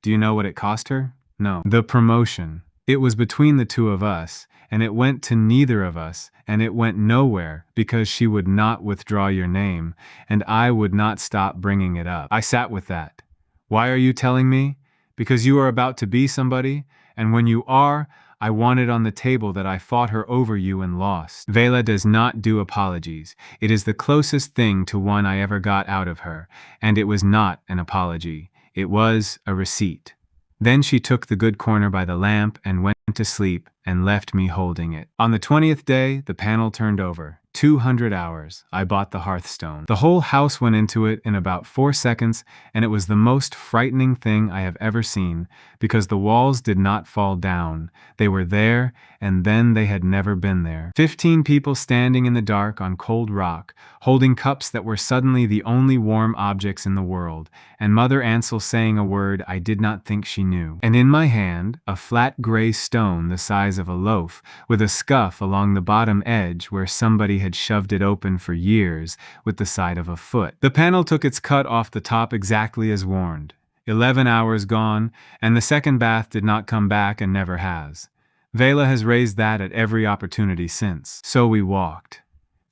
Do you know what it cost her? No. The promotion. It was between the two of us, and it went to neither of us, and it went nowhere because she would not withdraw your name, and I would not stop bringing it up. I sat with that. Why are you telling me? Because you are about to be somebody, and when you are, I want it on the table that I fought her over you and lost. Vela does not do apologies. It is the closest thing to one I ever got out of her, and it was not an apology. It was a receipt. Then she took the good corner by the lamp and went to sleep and left me holding it. On the 20th day, the panel turned over. 200 hours. I bought the hearthstone. The whole house went into it in about 4 seconds, and it was the most frightening thing I have ever seen, because the walls did not fall down. They were there, and then they had never been there. 15 people standing in the dark on cold rock, holding cups that were suddenly the only warm objects in the world, and Mother Ansel saying a word I did not think she knew. And in my hand, a flat gray stone the size of a loaf, with a scuff along the bottom edge where somebody had shoved it open for years with the side of a foot. The panel took its cut off the top exactly as warned. 11 hours gone, and the second bath did not come back and never has. Vela has raised that at every opportunity since. So we walked.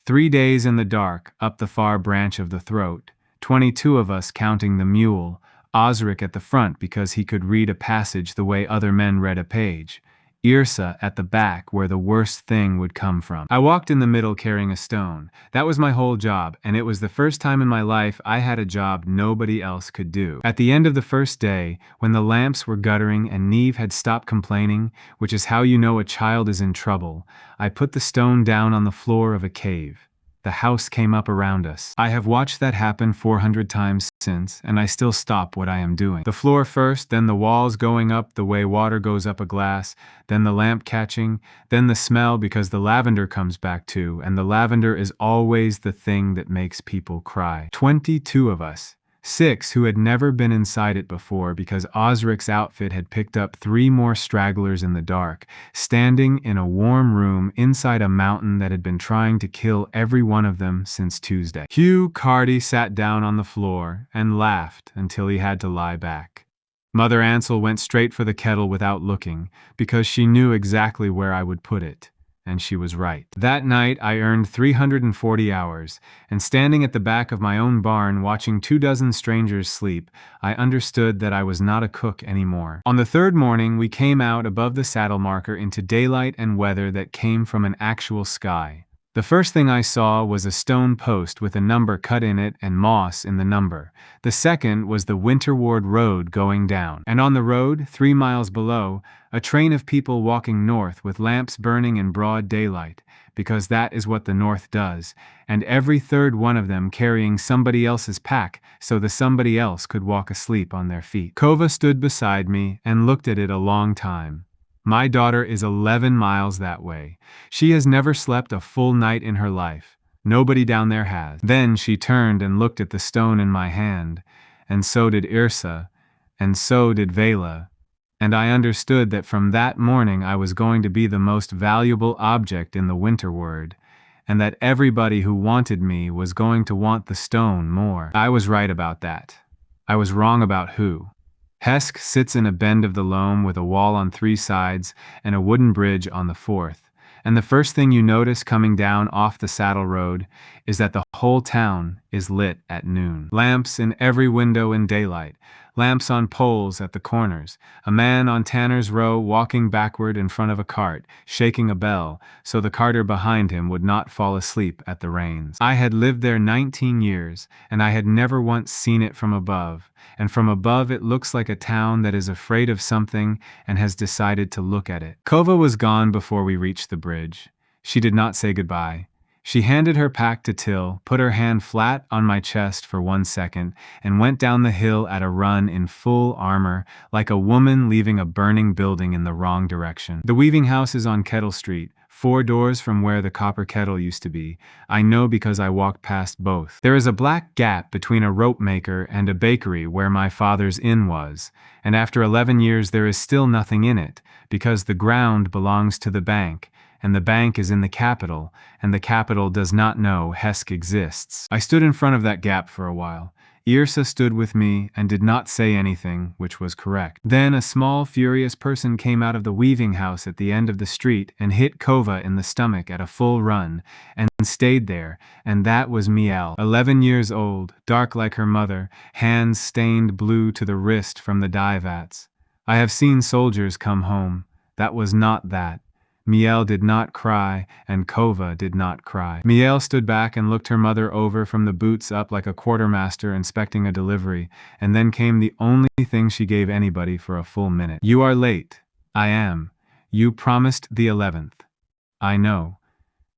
3 days in the dark, up the far branch of the throat, 22 of us counting the mule, Osric at the front because he could read a passage the way other men read a page, Yrsa at the back where the worst thing would come from. I walked in the middle carrying a stone. That was my whole job, and it was the first time in my life I had a job nobody else could do. At the end of the first day, when the lamps were guttering and Neve had stopped complaining, which is how you know a child is in trouble, I put the stone down on the floor of a cave. The house came up around us. I have watched that happen 400 times since, and I still stop what I am doing. The floor first, then the walls going up the way water goes up a glass, then the lamp catching, then the smell because the lavender comes back too, and the lavender is always the thing that makes people cry. 22 of us. 6 who had never been inside it before because Osric's outfit had picked up 3 more stragglers in the dark, standing in a warm room inside a mountain that had been trying to kill every one of them since Tuesday. Hugh Carty sat down on the floor and laughed until he had to lie back. Mother Ansel went straight for the kettle without looking because she knew exactly where I would put it. And she was right. That night I earned 340 hours, and standing at the back of my own barn watching 24 strangers sleep, I understood that I was not a cook anymore. On the 3rd morning we came out above the saddle marker into daylight and weather that came from an actual sky. The first thing I saw was a stone post with a number cut in it and moss in the number. The second was the Winterward Road going down. And on the road, 3 miles below, a train of people walking north with lamps burning in broad daylight, because that is what the North does, and every 3rd one of them carrying somebody else's pack so the somebody else could walk asleep on their feet. Kova stood beside me and looked at it a long time. My daughter is 11 miles that way. She has never slept a full night in her life. Nobody down there has. Then she turned and looked at the stone in my hand, and so did Yrsa, and so did Vela, and I understood that from that morning I was going to be the most valuable object in the Winterward, and that everybody who wanted me was going to want the stone more. I was right about that. I was wrong about who. Hesk sits in a bend of the loam with a wall on 3 sides and a wooden bridge on the 4th, and the first thing you notice coming down off the saddle road is that the whole town is lit at noon. Lamps in every window in daylight, lamps on poles at the corners, a man on Tanner's Row walking backward in front of a cart, shaking a bell, so the carter behind him would not fall asleep at the reins. I had lived there 19 years, and I had never once seen it from above, and from above it looks like a town that is afraid of something and has decided to look at it. Kova was gone before we reached the bridge. She did not say goodbye. She handed her pack to Till, put her hand flat on my chest for 1 second, and went down the hill at a run in full armor, like a woman leaving a burning building in the wrong direction. The weaving house is on Kettle Street, 4 doors from where the copper kettle used to be. I know because I walked past both. There is a black gap between a rope maker and a bakery where my father's inn was, and after 11 years there is still nothing in it, because the ground belongs to the bank, and the bank is in the capital, and the capital does not know Hesk exists. I stood in front of that gap for a while. Yrsa stood with me and did not say anything, which was correct. Then a small, furious person came out of the weaving house at the end of the street and hit Kova in the stomach at a full run, and stayed there, and that was Miel, 11 years old, dark like her mother, hands stained blue to the wrist from the dye vats. I have seen soldiers come home. That was not that. Miel did not cry, and Kova did not cry. Miel stood back and looked her mother over from the boots up like a quartermaster inspecting a delivery, and then came the only thing she gave anybody for a full minute. "You are late." "I am." "You promised the 11th." "I know."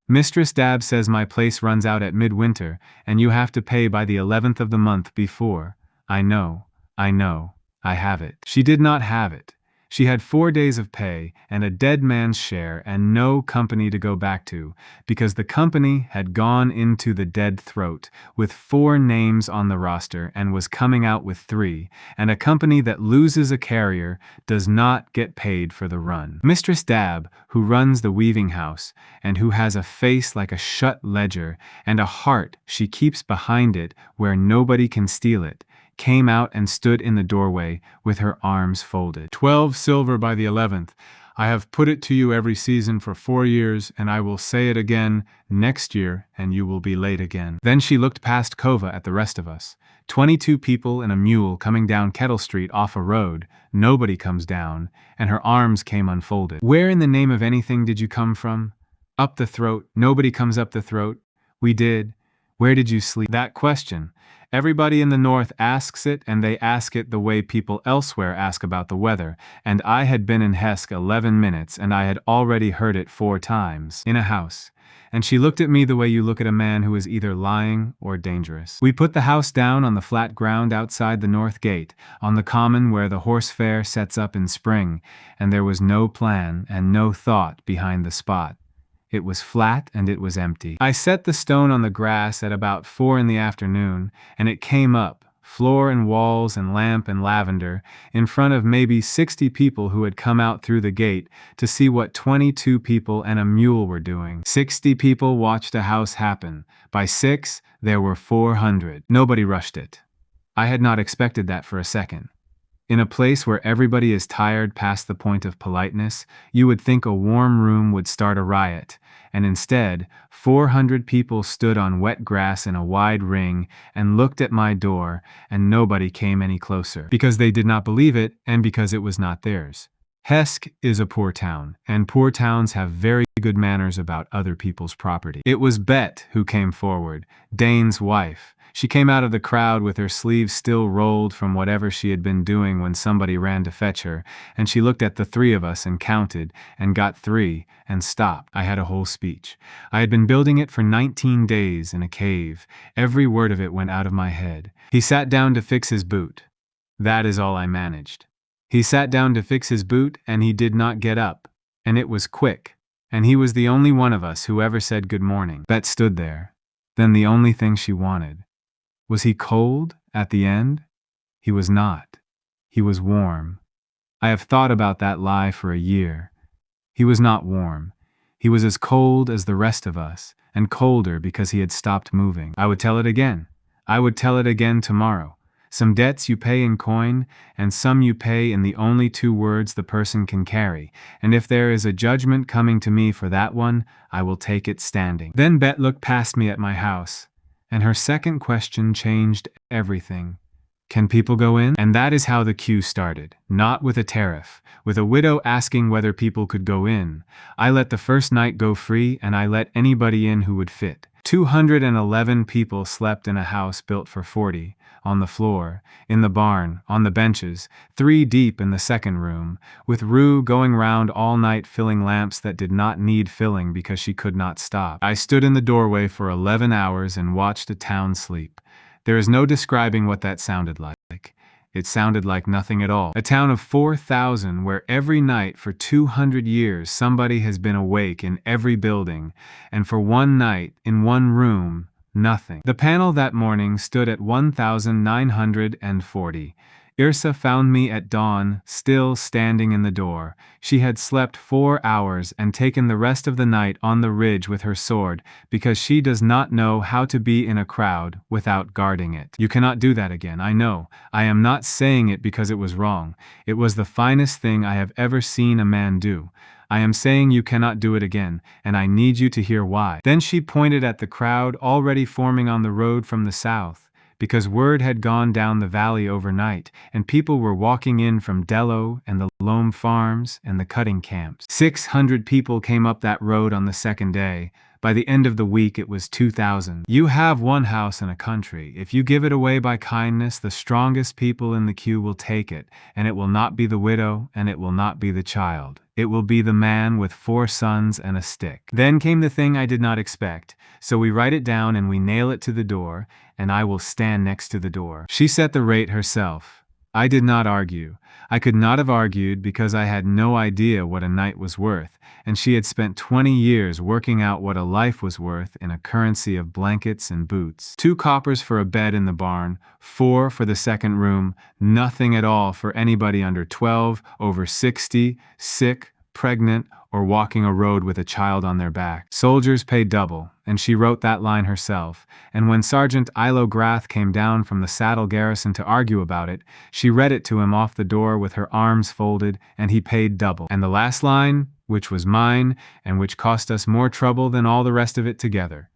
"Mistress Dab says my place runs out at midwinter, and you have to pay by the 11th of the month before." "I know. I know. I have it." She did not have it. She had 4 days of pay and a dead man's share and no company to go back to, because the company had gone into the dead throat with 4 names on the roster and was coming out with 3, and a company that loses a carrier does not get paid for the run. Mistress Dab, who runs the weaving house, and who has a face like a shut ledger and a heart she keeps behind it where nobody can steal it, came out and stood in the doorway with her arms folded. 12 silver by the 11th. I have put it to you every season for 4 years, and I will say it again next year, and you will be late again." Then she looked past Kova at the rest of us. 22 people and a mule coming down Kettle Street off a road. Nobody comes down, and her arms came unfolded. "Where in the name of anything did you come from?" "Up the throat." "Nobody comes up the throat." "We did." "Where did you sleep?" That question. Everybody in the north asks it, and they ask it the way people elsewhere ask about the weather, and I had been in Hesk 11 minutes, and I had already heard it 4 times. "In a house." And she looked at me the way you look at a man who is either lying or dangerous. We put the house down on the flat ground outside the north gate, on the common where the horse fair sets up in spring, and there was no plan and no thought behind the spot. It was flat and it was empty. I set the stone on the grass at about 4 in the afternoon, and it came up, floor and walls and lamp and lavender, in front of maybe 60 people who had come out through the gate to see what 22 people and a mule were doing. 60 people watched a house happen. By 6, there were 400. Nobody rushed it. I had not expected that for a second. In a place where everybody is tired past the point of politeness, you would think a warm room would start a riot, and instead, 400 people stood on wet grass in a wide ring and looked at my door, and nobody came any closer, because they did not believe it and because it was not theirs. Hesk is a poor town, and poor towns have very good manners about other people's property. It was Bet who came forward, Dane's wife. She came out of the crowd with her sleeves still rolled from whatever she had been doing when somebody ran to fetch her, and she looked at the 3 of us and counted, and got 3, and stopped. I had a whole speech. I had been building it for 19 days in a cave. Every word of it went out of my head. He sat down to fix his boot. That is all I managed. He sat down to fix his boot, and he did not get up, and it was quick, and he was the only one of us who ever said good morning. Bet stood there. Then the only thing she wanted. Was he cold at the end? He was not. He was warm. I have thought about that lie for a year. He was not warm. He was as cold as the rest of us, and colder because he had stopped moving. I would tell it again. I would tell it again tomorrow. Some debts you pay in coin, and some you pay in the only 2 words the person can carry, and if there is a judgment coming to me for that one, I will take it standing. Then Bet looked past me at my house. And her second question changed everything. Can people go in? And that is how the queue started. Not with a tariff, with a widow asking whether people could go in. I let the first night go free, and I let anybody in who would fit. 211 people slept in a house built for 40, on the floor, in the barn, on the benches, 3 deep in the second room, with Rue going round all night filling lamps that did not need filling because she could not stop. I stood in the doorway for 11 hours and watched a town sleep. There is no describing what that sounded like. It sounded like nothing at all. A town of 4,000 where every night for 200 years somebody has been awake in every building, and for one night, in one room, nothing. The panel that morning stood at 1,940. Irsa found me at dawn, still standing in the door. She had slept 4 hours and taken the rest of the night on the ridge with her sword, because she does not know how to be in a crowd without guarding it. You cannot do that again, I know. I am not saying it because it was wrong. It was the finest thing I have ever seen a man do. I am saying you cannot do it again, and I need you to hear why. Then she pointed at the crowd already forming on the road from the south, because word had gone down the valley overnight, and people were walking in from Dello and the loam farms and the cutting camps. 600 people came up that road on the second day. By the end of the week it was 2,000. You have one house in a country. If you give it away by kindness, the strongest people in the queue will take it, and it will not be the widow, and it will not be the child. It will be the man with 4 sons and a stick. Then came the thing I did not expect. So we write it down and we nail it to the door, and I will stand next to the door. She set the rate herself. I did not argue. I could not have argued because I had no idea what a night was worth, and she had spent 20 years working out what a life was worth in a currency of blankets and boots. 2 coppers for a bed in the barn, 4 for the second room, nothing at all for anybody under 12, over 60, sick, pregnant, or walking a road with a child on their back. Soldiers pay double, and she wrote that line herself, and when Sergeant Ilo Grath came down from the saddle garrison to argue about it, she read it to him off the door with her arms folded, and he paid double. And the last line, which was mine, and which cost us more trouble than all the rest of it together.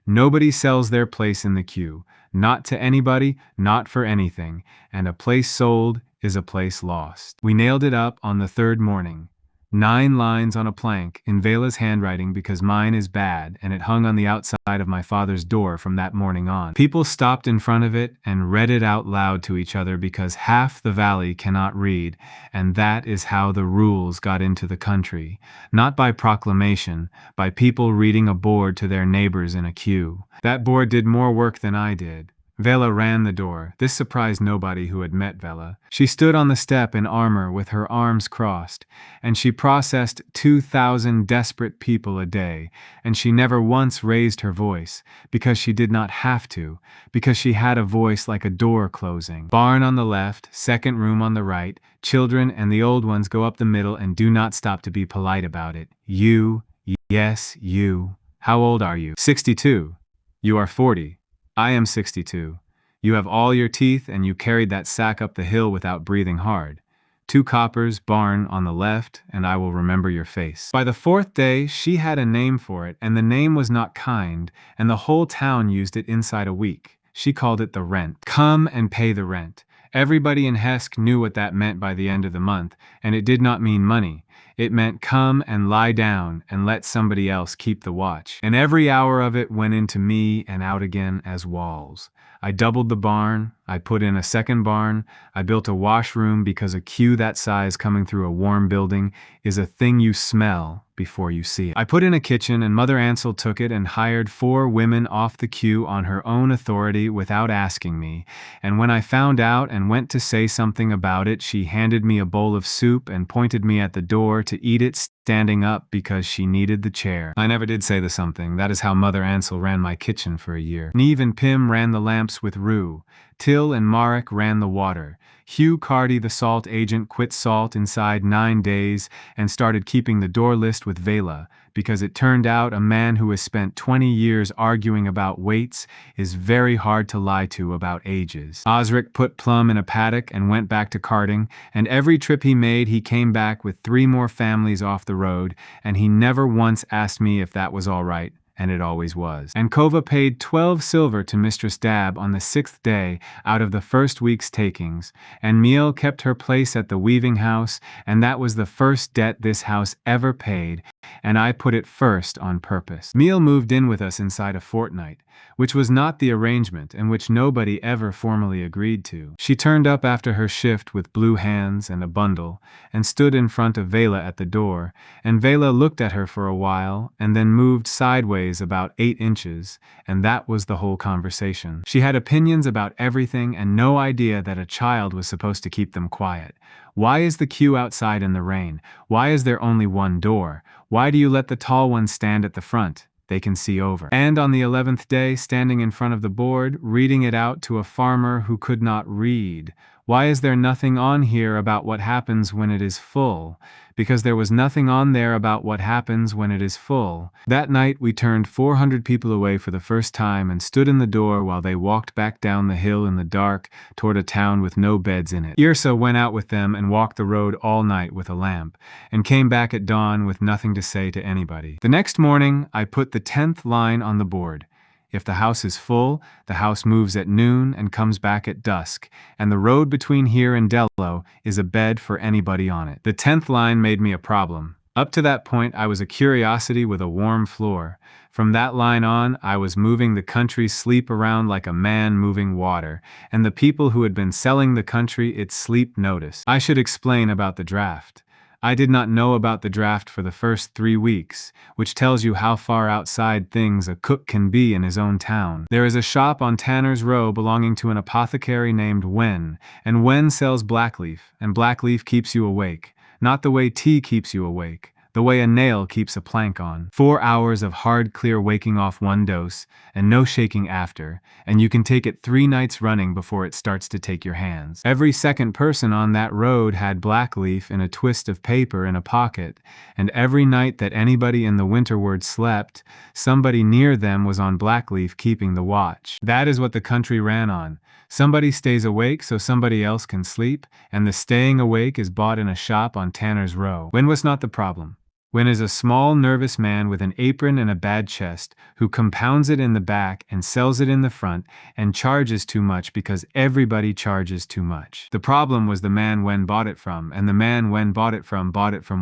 Nobody sells their place in the queue, not to anybody, not for anything, and a place sold is a place lost. We nailed it up on the 3rd morning. 9 lines on a plank, in Vela's handwriting because mine is bad, and it hung on the outside of my father's door from that morning on. People stopped in front of it and read it out loud to each other because half the valley cannot read, and that is how the rules got into the country. Not by proclamation, by people reading a board to their neighbors in a queue. That board did more work than I did. Vela ran the door. This surprised nobody who had met Vela. She stood on the step in armor with her arms crossed, and she processed 2,000 desperate people a day, and she never once raised her voice, because she did not have to, because she had a voice like a door closing. Barn on the left, second room on the right, children and the old ones go up the middle and do not stop to be polite about it. You, yes, you. How old are you? 62. You are 40. I am 62. You have all your teeth and you carried that sack up the hill without breathing hard. 2 coppers, barn on the left, and I will remember your face. By the 4th day, she had a name for it, and the name was not kind, and the whole town used it inside a week. She called it the rent. Come and pay the rent. Everybody in Hesk knew what that meant by the end of the month, and it did not mean money. It meant come and lie down and let somebody else keep the watch. And every hour of it went into me and out again as walls. I doubled the barn, I put in a second barn, I built a washroom because a queue that size coming through a warm building is a thing you smell before you see it. I put in a kitchen and Mother Ansel took it and hired 4 women off the queue on her own authority without asking me, and when I found out and went to say something about it, she handed me a bowl of soup and pointed me at the door to eat it standing up because she needed the chair. I never did say the something. That is how Mother Ansel ran my kitchen for a year. Neve and Pim ran the lamps with Rue. Till and Marek ran the water. Hugh Carty, the salt agent, quit salt inside 9 days and started keeping the door list with Vela, because it turned out a man who has spent 20 years arguing about weights is very hard to lie to about ages. Osric put Plum in a paddock and went back to carting, and every trip he made he came back with 3 more families off the road, and he never once asked me if that was all right. and it always was. And Kova paid 12 silver to Mistress Dab on the 6th day out of the first week's takings, and Miel kept her place at the weaving house, and that was the first debt this house ever paid, and I put it first on purpose. Miel moved in with us inside a fortnight, which was not the arrangement and which nobody ever formally agreed to. She turned up after her shift with blue hands and a bundle, and stood in front of Vela at the door, and Vela looked at her for a while, and then moved sideways about 8 inches, and that was the whole conversation. She had opinions about everything and no idea that a child was supposed to keep them quiet. Why is the queue outside in the rain? Why is there only one door? Why do you let the tall ones stand at the front? They can see over. And on the 11th day, standing in front of the board, reading it out to a farmer who could not read. Why is there nothing on here about what happens when it is full? Because there was nothing on there about what happens when it is full. That night we turned 400 people away for the first time and stood in the door while they walked back down the hill in the dark toward a town with no beds in it. Irsa went out with them and walked the road all night with a lamp, and came back at dawn with nothing to say to anybody. The next morning I put the 10th line on the board. If the house is full, the house moves at noon and comes back at dusk, and the road between here and Dello is a bed for anybody on it. The 10th line made me a problem. Up to that point, I was a curiosity with a warm floor. From that line on, I was moving the country's sleep around like a man moving water, and the people who had been selling the country its sleep noticed. I should explain about the draft. I did not know about the draft for the first 3 weeks, which tells you how far outside things a cook can be in his own town. There is a shop on Tanner's Row belonging to an apothecary named Wen, and Wen sells blackleaf, and blackleaf keeps you awake. Not the way tea keeps you awake, the way a nail keeps a plank on. 4 hours of hard clear waking off one dose, and no shaking after, and you can take it 3 nights running before it starts to take your hands. Every second person on that road had blackleaf in a twist of paper in a pocket, and every night that anybody in the winterward slept, somebody near them was on blackleaf keeping the watch. That is what the country ran on. Somebody stays awake so somebody else can sleep, and the staying awake is bought in a shop on Tanner's Row. When was not the problem? When is a small, nervous man with an apron and a bad chest, who compounds it in the back and sells it in the front, and charges too much because everybody charges too much. The problem was the man Wen bought it from, and the man Wen bought it from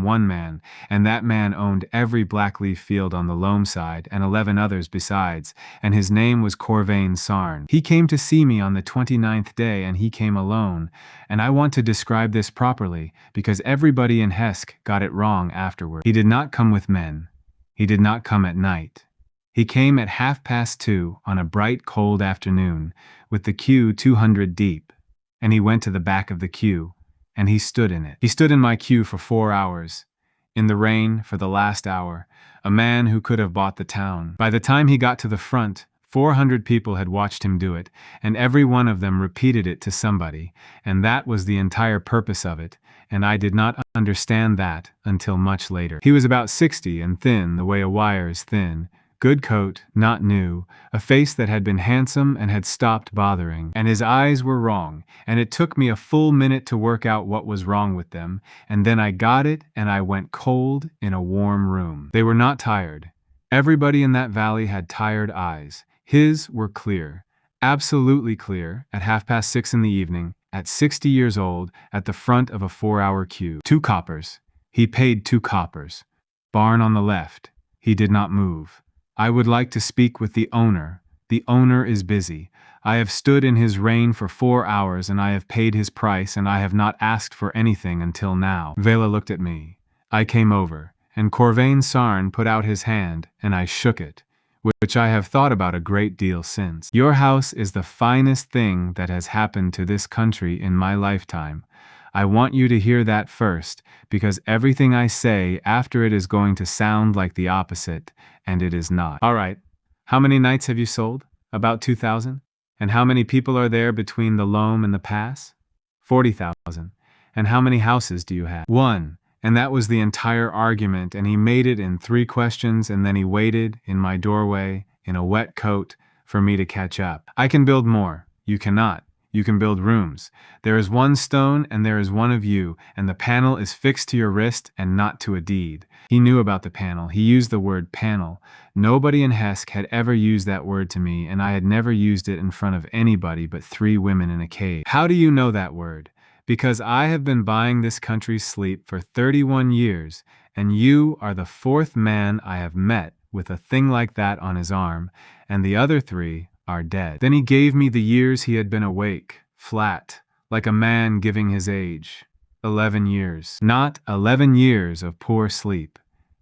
one man, and that man owned every blackleaf field on the Loam side, and 11 others besides, and his name was Corvain Sarn. He came to see me on the 29th day, and he came alone, and I want to describe this properly, because everybody in Hesk got it wrong afterward. He did not come with men. He did not come at night. He came at 2:30 on a bright, cold afternoon, with the queue 200 deep, and he went to the back of the queue, and he stood in it. He stood in my queue for 4 hours, in the rain for the last hour, a man who could have bought the town. By the time he got to the front, 400 people had watched him do it, and every one of them repeated it to somebody, and that was the entire purpose of it, and I did not understand that until much later. He was about 60 and thin, the way a wire is thin, good coat, not new, a face that had been handsome and had stopped bothering, and his eyes were wrong, and it took me a full minute to work out what was wrong with them, and then I got it, and I went cold in a warm room. They were not tired. Everybody in that valley had tired eyes. His were clear, absolutely clear, at 6:30 in the evening, at 60 years old, at the front of a 4-hour queue. 2 coppers. He paid 2 coppers. Barn on the left. He did not move. I would like to speak with the owner. The owner is busy. I have stood in his rain for 4 hours, and I have paid his price, and I have not asked for anything until now. Vela looked at me. I came over, and Corvain Sarn put out his hand, and I shook it, which I have thought about a great deal since. Your house is the finest thing that has happened to this country in my lifetime. I want you to hear that first, because everything I say after it is going to sound like the opposite, and it is not. All right, how many nights have you sold? About 2,000? And how many people are there between the Loam and the Pass? 40,000. And how many houses do you have? 1. And that was the entire argument, and he made it in 3 questions, and then he waited in my doorway, in a wet coat, for me to catch up. I can build more. You cannot. You can build rooms. There is one stone and there is one of you, and the panel is fixed to your wrist and not to a deed. He knew about the panel. He used the word panel. Nobody in Hesk had ever used that word to me, and I had never used it in front of anybody but 3 women in a cave. How do you know that word? Because I have been buying this country's sleep for 31 years, and you are the 4th man I have met with a thing like that on his arm, and the other 3 are dead. Then he gave me the years he had been awake, flat, like a man giving his age. 11 years. Not 11 years of poor sleep.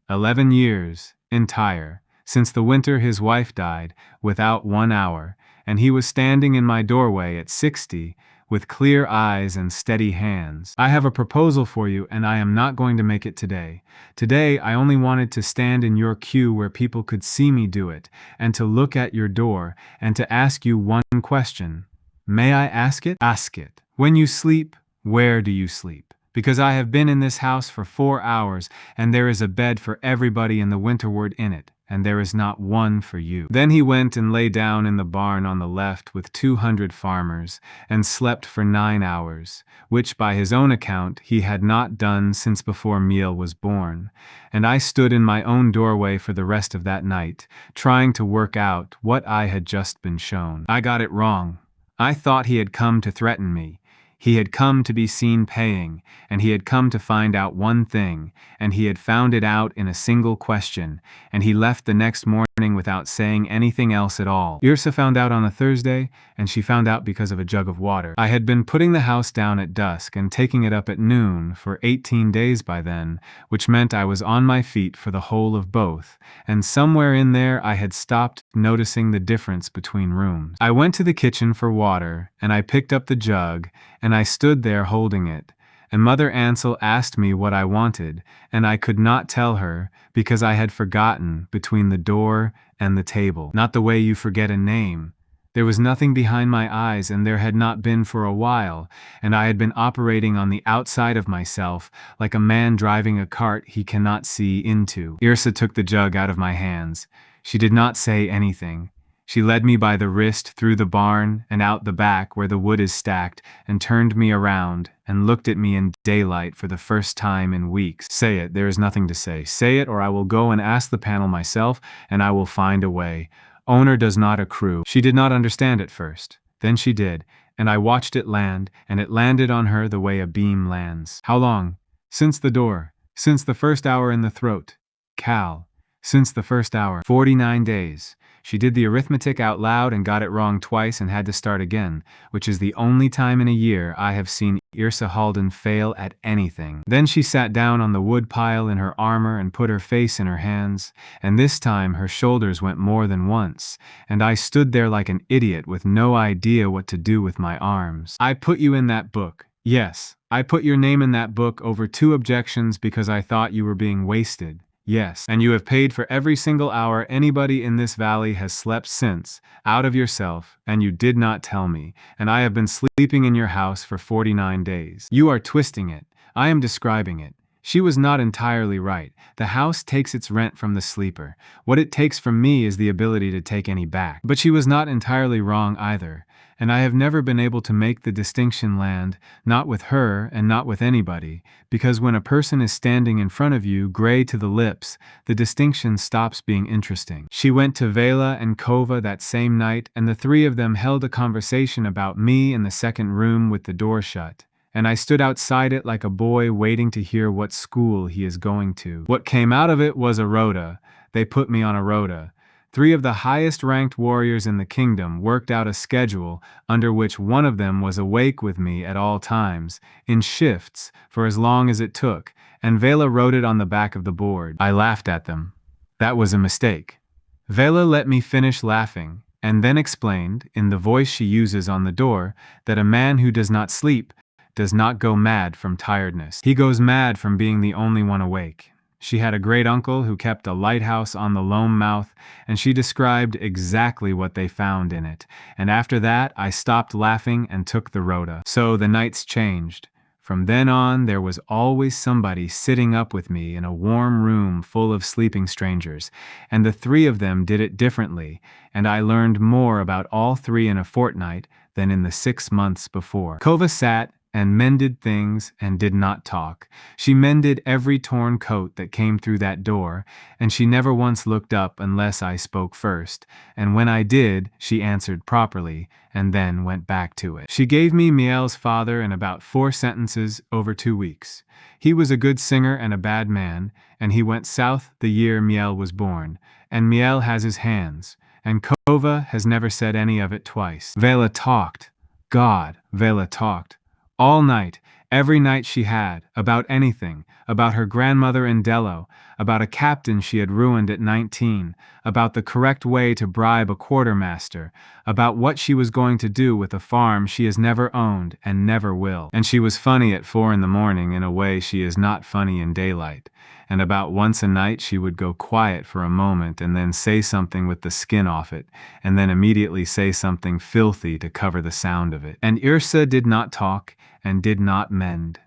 11 years, entire, since the winter his wife died, without 1 hour, and he was standing in my doorway at 60, with clear eyes and steady hands. I have a proposal for you, and I am not going to make it today. Today, I only wanted to stand in your queue where people could see me do it, and to look at your door, and to ask you one question. May I ask it? Ask it. When you sleep, where do you sleep? Because I have been in this house for 4 hours, and there is a bed for everybody in the winterward in it, and there is not one for you. Then he went and lay down in the barn on the left with 200 farmers, and slept for 9 hours, which by his own account he had not done since before Miel was born. And I stood in my own doorway for the rest of that night, trying to work out what I had just been shown. I got it wrong. I thought he had come to threaten me. He had come to be seen paying, and he had come to find out one thing, and he had found it out in a single question, and he left the next morning without saying anything else at all. Yrsa found out on a Thursday, and she found out because of a jug of water. I had been putting the house down at dusk and taking it up at noon for 18 days by then, which meant I was on my feet for the whole of both, and somewhere in there I had stopped noticing the difference between rooms. I went to the kitchen for water, and I picked up the jug, and I stood there holding it, and Mother Ansel asked me what I wanted, and I could not tell her because I had forgotten between the door and the table. Not the way you forget a name. There was nothing behind my eyes, and there had not been for a while, and I had been operating on the outside of myself like a man driving a cart he cannot see into. Yrsa took the jug out of my hands. She did not say anything. She led me by the wrist through the barn and out the back where the wood is stacked, and turned me around and looked at me in daylight for the first time in weeks. Say it, there is nothing to say. Say it, or I will go and ask the panel myself, and I will find a way. Owner does not accrue. She did not understand at first. Then she did, and I watched it land, and it landed on her the way a beam lands. How long? Since the door. Since the first hour in the throat. Cal. Since the first hour. 49 days. She did the arithmetic out loud and got it wrong twice and had to start again, which is the only time in a year I have seen Yrsa Halden fail at anything. Then she sat down on the wood pile in her armor and put her face in her hands, and this time her shoulders went more than once, and I stood there like an idiot with no idea what to do with my arms. I put you in that book. Yes, I put your name in that book over 2 objections because I thought you were being wasted. Yes, and you have paid for every single hour anybody in this valley has slept since, out of yourself, and you did not tell me, and I have been sleeping in your house for 49 days. You are twisting it. I am describing it. She was not entirely right. The house takes its rent from the sleeper. What it takes from me is the ability to take any back. But she was not entirely wrong either, and I have never been able to make the distinction land, not with her and not with anybody, because when a person is standing in front of you, gray to the lips, the distinction stops being interesting. She went to Vela and Kova that same night, and the 3 of them held a conversation about me in the second room with the door shut. And I stood outside it like a boy waiting to hear what school he is going to. What came out of it was a rota. They put me on a rota. 3 of the highest-ranked warriors in the kingdom worked out a schedule under which one of them was awake with me at all times, in shifts, for as long as it took, and Vela wrote it on the back of the board. I laughed at them. That was a mistake. Vela let me finish laughing, and then explained, in the voice she uses on the door, that a man who does not sleep does not go mad from tiredness. He goes mad from being the only one awake. She had a great uncle who kept a lighthouse on the Loam Mouth, and she described exactly what they found in it. And after that, I stopped laughing and took the rota. So the nights changed. From then on, there was always somebody sitting up with me in a warm room full of sleeping strangers, and the three of them did it differently, and I learned more about all three in a fortnight than in the 6 months before. Kova sat and mended things and did not talk. She mended every torn coat that came through that door, and she never once looked up unless I spoke first, and when I did, she answered properly, and then went back to it. She gave me Miel's father in about 4 sentences over 2 weeks. He was a good singer and a bad man, and he went south the year Miel was born, and Miel has his hands, and Kova has never said any of it twice. Vela talked. God, Vela talked. All night, every night she had, about anything, about her grandmother in Dello, about a captain she had ruined at 19, about the correct way to bribe a quartermaster, about what she was going to do with a farm she has never owned and never will. And she was funny at 4 in the morning in a way she is not funny in daylight. And about once a night she would go quiet for a moment and then say something with the skin off it, and then immediately say something filthy to cover the sound of it. And Irsa did not talk and did not mend.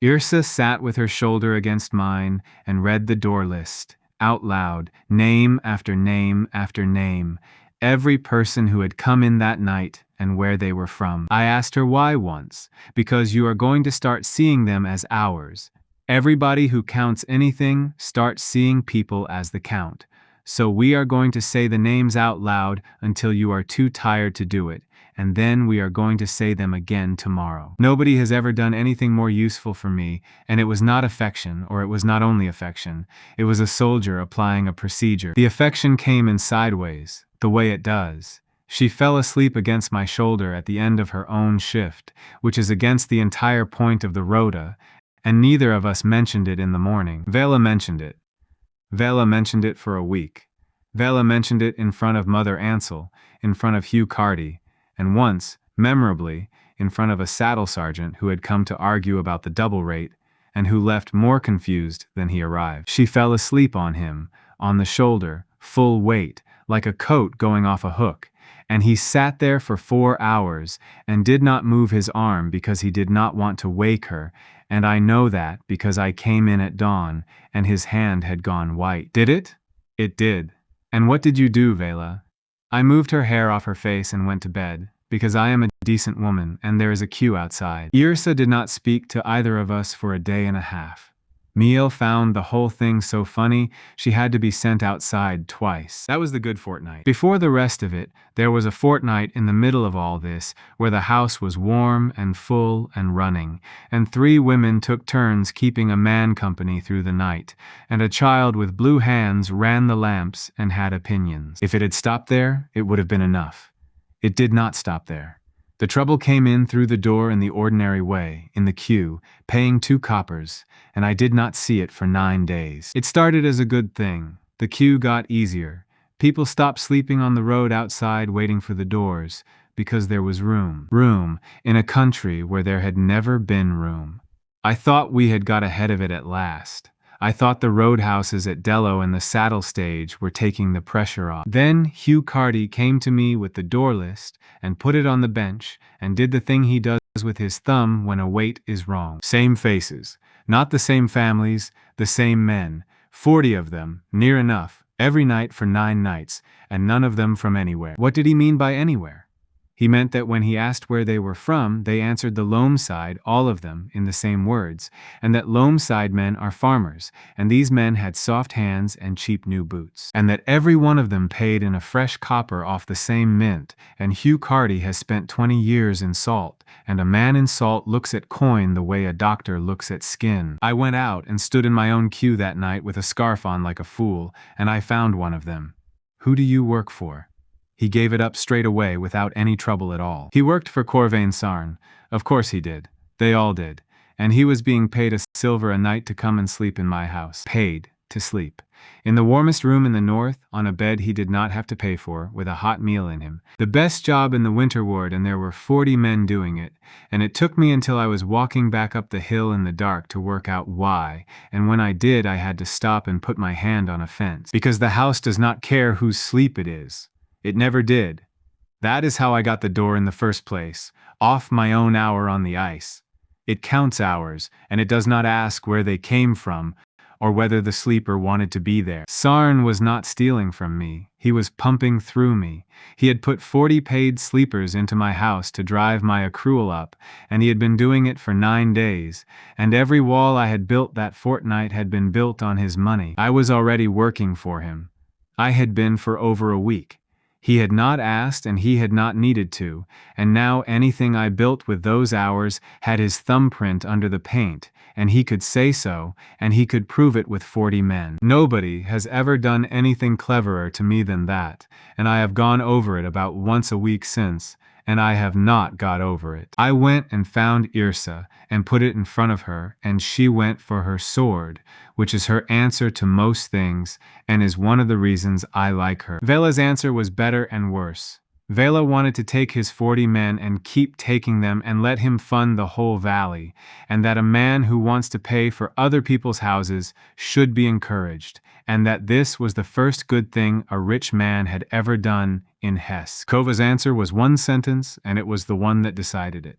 Irsa sat with her shoulder against mine and read the door list, out loud, name after name after name, every person who had come in that night and where they were from. I asked her why once, because you are going to start seeing them as ours. Everybody who counts anything starts seeing people as the count. So we are going to say the names out loud until you are too tired to do it, and then we are going to say them again tomorrow. Nobody has ever done anything more useful for me, and it was not affection, or it was not only affection. It was a soldier applying a procedure. The affection came in sideways, the way it does. She fell asleep against my shoulder at the end of her own shift, which is against the entire point of the rota, and neither of us mentioned it in the morning. Vela mentioned it. Vela mentioned it for a week. Vela mentioned it in front of Mother Ansel, in front of Hugh Carty, and once, memorably, in front of a saddle sergeant who had come to argue about the double rate, and who left more confused than he arrived. She fell asleep on him, on the shoulder, full weight, like a coat going off a hook, and he sat there for 4 hours and did not move his arm because he did not want to wake her, and I know that because I came in at dawn and his hand had gone white. Did it? It did. And what did you do, Vela? I moved her hair off her face and went to bed, because I am a decent woman and there is a queue outside. Irsa did not speak to either of us for a day and a half. Miel found the whole thing so funny, she had to be sent outside twice. That was the good fortnight. Before the rest of it, there was a fortnight in the middle of all this, where the house was warm and full and running, and 3 women took turns keeping a man company through the night, and a child with blue hands ran the lamps and had opinions. If it had stopped there, it would have been enough. It did not stop there. The trouble came in through the door in the ordinary way, in the queue, paying 2 coppers, and I did not see it for 9 days. It started as a good thing. The queue got easier. People stopped sleeping on the road outside waiting for the doors, because there was room. Room, in a country where there had never been room. I thought we had got ahead of it at last. I thought the roadhouses at Dello and the saddle stage were taking the pressure off. Then Hugh Carty came to me with the door list and put it on the bench and did the thing he does with his thumb when a weight is wrong. Same faces, not the same families, the same men, 40 of them, near enough, every night for 9 nights, and none of them from anywhere. What did he mean by anywhere? He meant that when he asked where they were from, they answered the Loamside, all of them, in the same words, and that Loamside men are farmers, and these men had soft hands and cheap new boots, and that every one of them paid in a fresh copper off the same mint, and Hugh Carty has spent 20 years in salt, and a man in salt looks at coin the way a doctor looks at skin. I went out and stood in my own queue that night with a scarf on like a fool, and I found one of them. Who do you work for? He gave it up straight away without any trouble at all. He worked for Corvain Sarn. Of course he did. They all did. And he was being paid a silver a night to come and sleep in my house. Paid to sleep. In the warmest room in the north, on a bed he did not have to pay for, with a hot meal in him. The best job in the winter ward, and there were 40 men doing it. And it took me until I was walking back up the hill in the dark to work out why, and when I did I had to stop and put my hand on a fence. Because the house does not care whose sleep it is. It never did. That is how I got the door in the first place, off my own hour on the ice. It counts hours, and it does not ask where they came from, or whether the sleeper wanted to be there. Sarn was not stealing from me, he was pumping through me. He had put 40 paid sleepers into my house to drive my accrual up, and he had been doing it for 9 days, and every wall I had built that fortnight had been built on his money. I was already working for him. I had been for over a week. He had not asked and he had not needed to, and now anything I built with those hours had his thumbprint under the paint, and he could say so, and he could prove it with 40 men. Nobody has ever done anything cleverer to me than that, and I have gone over it about once a week since, and I have not got over it. I went and found Irsa and put it in front of her, and she went for her sword, which is her answer to most things and is one of the reasons I like her. Vela's answer was better and worse. Vela wanted to take his 40 men and keep taking them and let him fund the whole valley, and that a man who wants to pay for other people's houses should be encouraged, and that this was the first good thing a rich man had ever done in Hesse. Kova's answer was one sentence, and it was the one that decided it.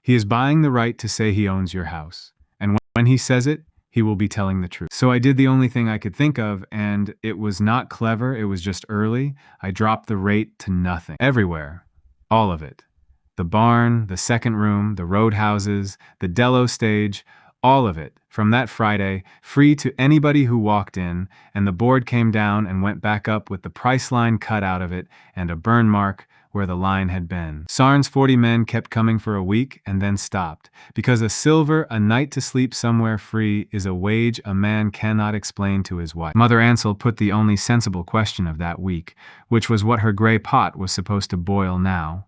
He is buying the right to say he owns your house, and when he says it, he will be telling the truth. So I did the only thing I could think of, and it was not clever, it was just early. I dropped the rate to nothing. Everywhere. All of it. The barn, the second room, the roadhouses, the Dello stage, all of it, from that Friday, free to anybody who walked in, and the board came down and went back up with the price line cut out of it and a burn mark where the line had been. Sarn's 40 men kept coming for a week and then stopped, because a silver a night to sleep somewhere free is a wage a man cannot explain to his wife. Mother Ansel put the only sensible question of that week, which was what her gray pot was supposed to boil now.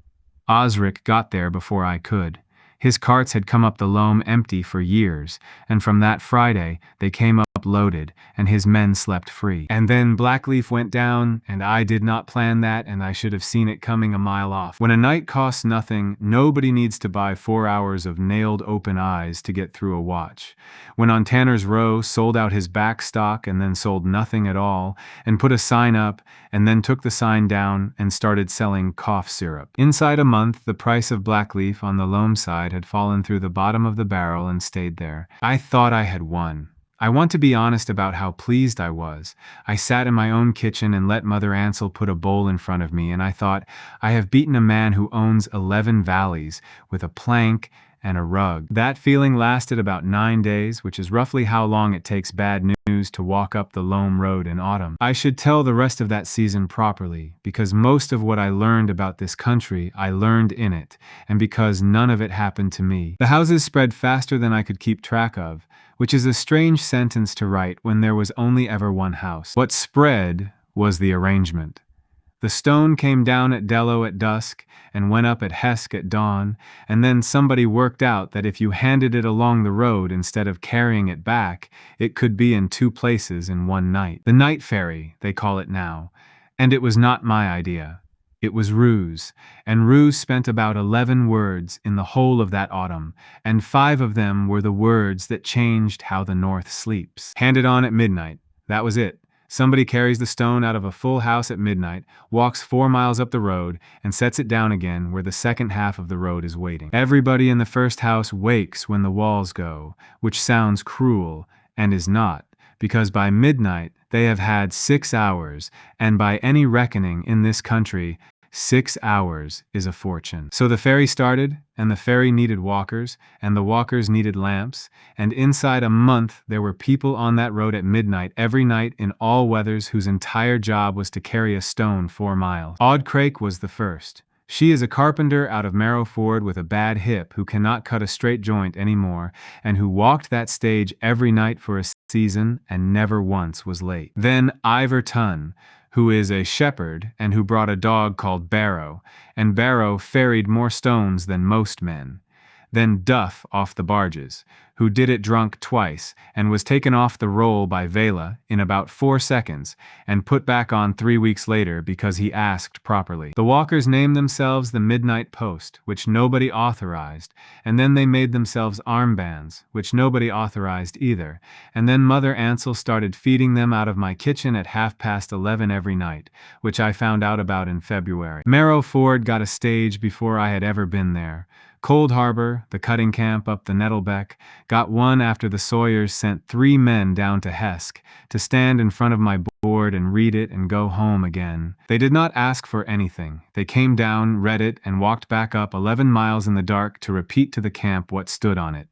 Osric got there before I could. His carts had come up the loam empty for years, and from that Friday they came up loaded, and his men slept free. And then Blackleaf went down, and I did not plan that, and I should have seen it coming a mile off. When a night costs nothing, nobody needs to buy 4 hours of nailed open eyes to get through a watch. When on Tanner's Row sold out his back stock and then sold nothing at all, and put a sign up, and then took the sign down and started selling cough syrup. Inside a month, the price of Blackleaf on the loam side had fallen through the bottom of the barrel and stayed there. I thought I had won. I want to be honest about how pleased I was. I sat in my own kitchen and let Mother Ansel put a bowl in front of me, and I thought, I have beaten a man who owns 11 valleys with a plank and a rug. That feeling lasted about 9 days, which is roughly how long it takes bad news to walk up the Loam Road in autumn. I should tell the rest of that season properly, because most of what I learned about this country I learned in it, and because none of it happened to me. The houses spread faster than I could keep track of, which is a strange sentence to write when there was only ever one house. What spread was the arrangement. The stone came down at Dello at dusk and went up at Hesk at dawn, and then somebody worked out that if you handed it along the road instead of carrying it back, it could be in 2 places in one night. The night ferry, they call it now, and it was not my idea. It was Rue's, and Rue spent about 11 words in the whole of that autumn, and 5 of them were the words that changed how the North sleeps. Handed on at midnight. That was it. Somebody carries the stone out of a full house at midnight, walks 4 miles up the road, and sets it down again where the second half of the road is waiting. Everybody in the first house wakes when the walls go, which sounds cruel, and is not, because by midnight they have had 6 hours, and by any reckoning in this country, 6 hours is a fortune. So the ferry started, and the ferry needed walkers, and the walkers needed lamps, and inside a month there were people on that road at midnight every night in all weathers whose entire job was to carry a stone 4 miles. Aud Crake was the first. She is a carpenter out of Marrowford with a bad hip who cannot cut a straight joint anymore, and who walked that stage every night for a season and never once was late. Then Ivor Tunn, who is a shepherd and who brought a dog called Barrow, and Barrow ferried more stones than most men. Then Duff off the barges, who did it drunk twice, and was taken off the roll by Vela in about 4 seconds, and put back on 3 weeks later because he asked properly. The walkers named themselves the Midnight Post, which nobody authorized, and then they made themselves armbands, which nobody authorized either, and then Mother Ansel started feeding them out of my kitchen at 11:30 every night, which I found out about in February. Marrow Ford got a stage before I had ever been there. Cold Harbor, the cutting camp up the Nettlebeck, got one after the Sawyers sent 3 men down to Hesk to stand in front of my board and read it and go home again. They did not ask for anything. They came down, read it, and walked back up 11 miles in the dark to repeat to the camp what stood on it.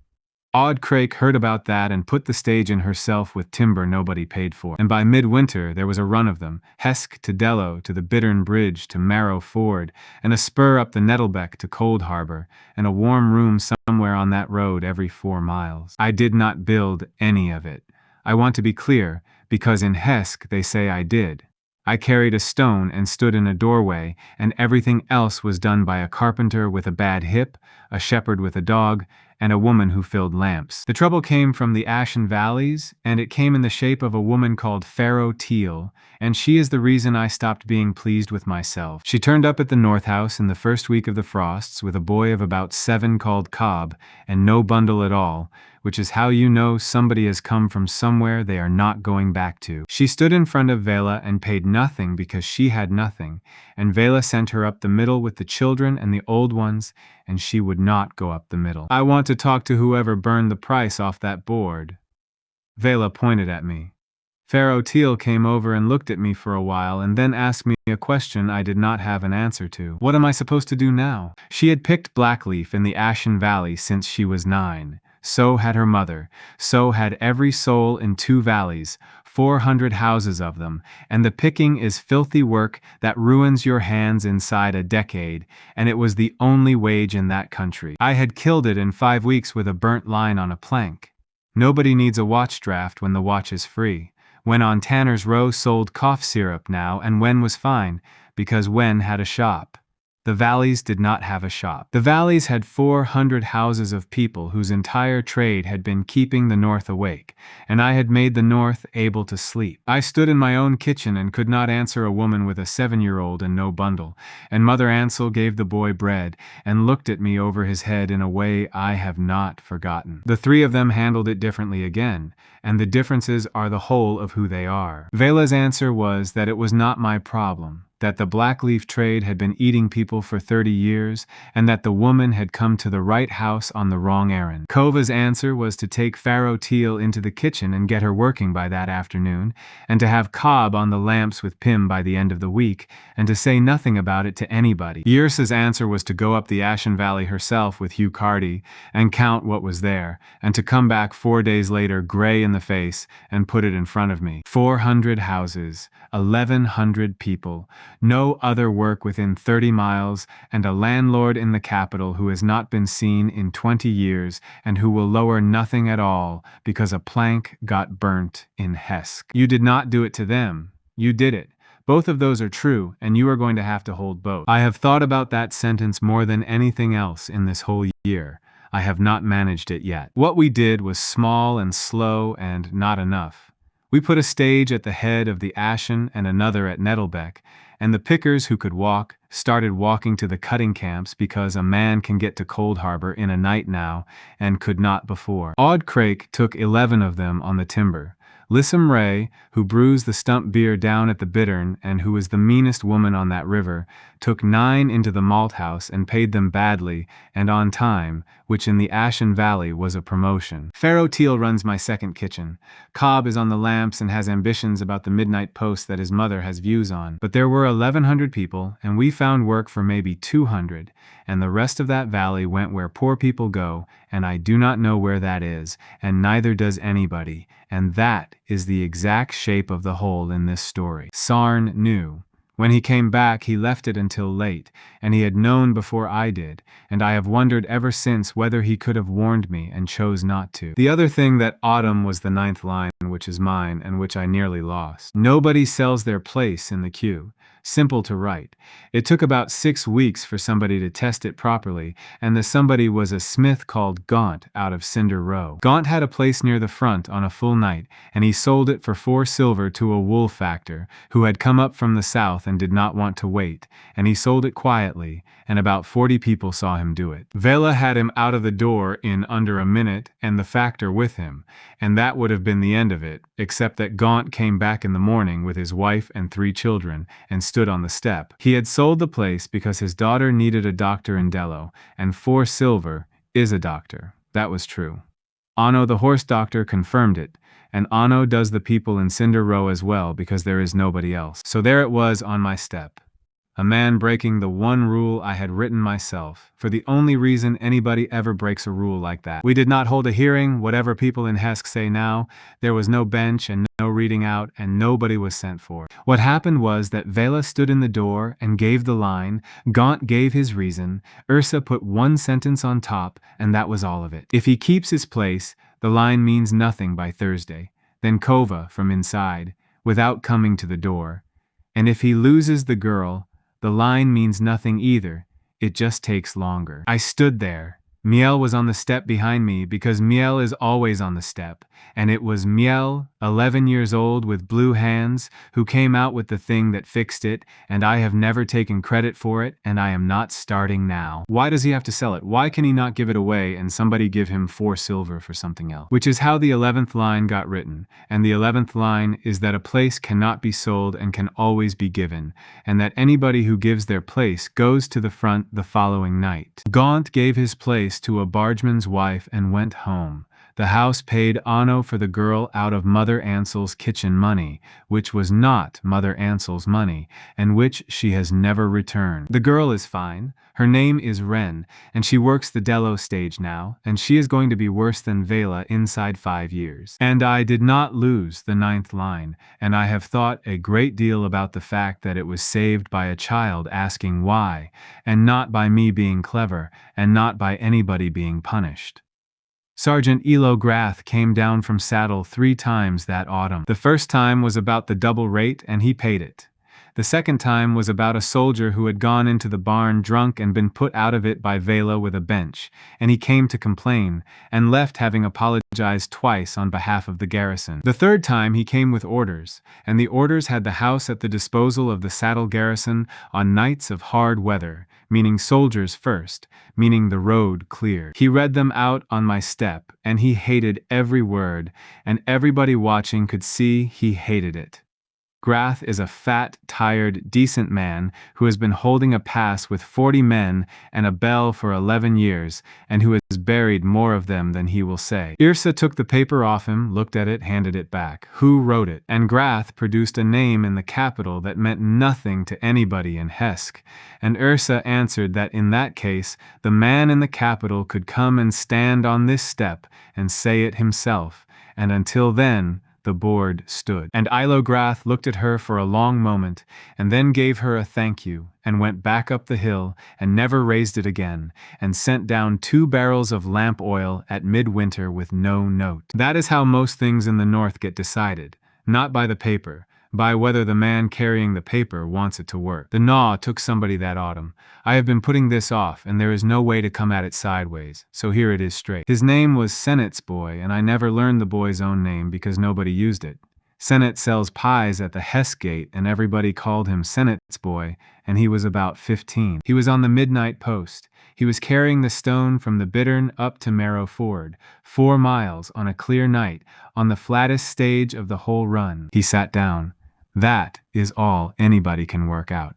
Odd Crake heard about that and put the stage in herself with timber nobody paid for. And by midwinter there was a run of them, Hesk to Dello, to the Bittern Bridge, to Marrow Ford, and a spur up the Nettlebeck to Cold Harbor, and a warm room somewhere on that road every 4 miles. I did not build any of it. I want to be clear, because in Hesk they say I did. I carried a stone and stood in a doorway, and everything else was done by a carpenter with a bad hip, a shepherd with a dog, and a woman who filled lamps. The trouble came from the Ashen Valleys, and it came in the shape of a woman called Pharaoh Teal, and she is the reason I stopped being pleased with myself. She turned up at the North House in the first week of the frosts with a boy of about 7 called Cobb, and no bundle at all, which is how you know somebody has come from somewhere they are not going back to. She stood in front of Vela and paid nothing because she had nothing, and Vela sent her up the middle with the children and the old ones, and she would not go up the middle. I want to talk to whoever burned the price off that board. Vela pointed at me. Pharaoh Teal came over and looked at me for a while and then asked me a question I did not have an answer to. What am I supposed to do now? She had picked Blackleaf in the Ashen Valley since she was 9. So had her mother. So had every soul in 2 valleys, 400 houses of them, and the picking is filthy work that ruins your hands inside a decade, and it was the only wage in that country. I had killed it in 5 weeks with a burnt line on a plank. Nobody needs a watch draft when the watch is free. Wen on Tanner's Row sold cough syrup now, and Wen was fine, because Wen had a shop. The valleys did not have a shop. The valleys had 400 houses of people whose entire trade had been keeping the North awake, and I had made the North able to sleep. I stood in my own kitchen and could not answer a woman with a 7-year-old and no bundle, and Mother Ansel gave the boy bread and looked at me over his head in a way I have not forgotten. The 3 of them handled it differently again, and the differences are the whole of who they are. Vela's answer was that it was not my problem, that the Blackleaf trade had been eating people for 30 years, and that the woman had come to the right house on the wrong errand. Kova's answer was to take Pharaoh Teal into the kitchen and get her working by that afternoon, and to have Cobb on the lamps with Pym by the end of the week, and to say nothing about it to anybody. Yersa's answer was to go up the Ashen Valley herself with Hugh Carty, and count what was there, and to come back 4 days later gray in the face, and put it in front of me. 400 houses, 1,100 people, no other work within 30 miles, and a landlord in the capital who has not been seen in 20 years and who will lower nothing at all because a plank got burnt in Hesk. You did not do it to them. You did it. Both of those are true, and you are going to have to hold both. I have thought about that sentence more than anything else in this whole year. I have not managed it yet. What we did was small and slow and not enough. We put a stage at the head of the Ashen and another at Nettlebeck, and the pickers who could walk started walking to the cutting camps because a man can get to Cold Harbor in a night now and could not before. Odd Crake took 11 of them on the timber. Lissam Ray, who brews the stump beer down at the Bittern and who is the meanest woman on that river, took 9 into the malt house and paid them badly and on time, which in the Ashen Valley was a promotion. Pharaoh Teal runs my second kitchen. Cobb is on the lamps and has ambitions about the Midnight Post that his mother has views on. But there were 1,100 people, and we found work for maybe 200, and the rest of that valley went where poor people go, and I do not know where that is, and neither does anybody, and that is the exact shape of the hole in this story. Sarn knew. When he came back, he left it until late, and he had known before I did, and I have wondered ever since whether he could have warned me and chose not to. The other thing that autumn was the 9th line which is mine and which I nearly lost. Nobody sells their place in the queue. Simple to write. It took about 6 weeks for somebody to test it properly, and the somebody was a smith called Gaunt out of Cinder Row. Gaunt had a place near the front on a full night, and he sold it for 4 silver to a wool factor, who had come up from the south and did not want to wait, and he sold it quietly, and about 40 people saw him do it. Vela had him out of the door in under a minute, and the factor with him, and that would have been the end of it, except that Gaunt came back in the morning with his wife and 3 children, and stood on the step. He had sold the place because his daughter needed a doctor in Dello, and 4 silver is a doctor. That was true. Anno the horse doctor confirmed it, and Anno does the people in Cinder Row as well because there is nobody else. So there it was on my step. A man breaking the one rule I had written myself, for the only reason anybody ever breaks a rule like that. We did not hold a hearing, whatever people in Hesk say now. There was no bench and no reading out, and nobody was sent for. What happened was that Vela stood in the door and gave the line, Gaunt gave his reason, Ursa put 1 sentence on top, and that was all of it. If he keeps his place, the line means nothing by Thursday. Then Kova from inside, without coming to the door. And if he loses the girl, the line means nothing either, it just takes longer. I stood there. Miel was on the step behind me because Miel is always on the step, and it was Miel, 11 years old with blue hands, who came out with the thing that fixed it, and I have never taken credit for it, and I am not starting now. Why does he have to sell it? Why can he not give it away and somebody give him 4 silver for something else? Which is how the 11th line got written, and the 11th line is that a place cannot be sold and can always be given, and that anybody who gives their place goes to the front the following night. Gaunt gave his place to a bargeman's wife and went home. The house paid Anno for the girl out of Mother Ansel's kitchen money, which was not Mother Ansel's money, and which she has never returned. The girl is fine. Her name is Wren, and she works the Dello stage now, and she is going to be worse than Vela inside 5 years. And I did not lose the 9th line, and I have thought a great deal about the fact that it was saved by a child asking why, and not by me being clever, and not by anybody being punished. Sergeant Elo Grath came down from saddle 3 times that autumn. The first time was about the double rate, and he paid it. The second time was about a soldier who had gone into the barn drunk and been put out of it by Vela with a bench, and he came to complain, and left having apologized twice on behalf of the garrison. The third time he came with orders, and the orders had the house at the disposal of the saddle garrison on nights of hard weather, meaning soldiers first, meaning the road cleared. He read them out on my step, and he hated every word, and everybody watching could see he hated it. Grath is a fat, tired, decent man who has been holding a pass with 40 men and a bell for 11 years, and who has buried more of them than he will say. Yrsa took the paper off him, looked at it, handed it back. Who wrote it? And Grath produced a name in the capital that meant nothing to anybody in Hesk, and Yrsa answered that in that case, the man in the capital could come and stand on this step and say it himself, and until then, the board stood. And Ilo Grath looked at her for a long moment, and then gave her a thank you, and went back up the hill, and never raised it again, and sent down 2 barrels of lamp oil at midwinter with no note. That is how most things in the north get decided, not by the paper, by whether the man carrying the paper wants it to work. The gnaw took somebody that autumn. I have been putting this off, and there is no way to come at it sideways, so here it is straight. His name was Senet's boy, and I never learned the boy's own name because nobody used it. Senet sells pies at the Hess Gate, and everybody called him Senet's boy, and he was about 15. He was on the midnight post. He was carrying the stone from the Bittern up to Marrow Ford, 4 miles on a clear night, on the flattest stage of the whole run. He sat down. That is all anybody can work out.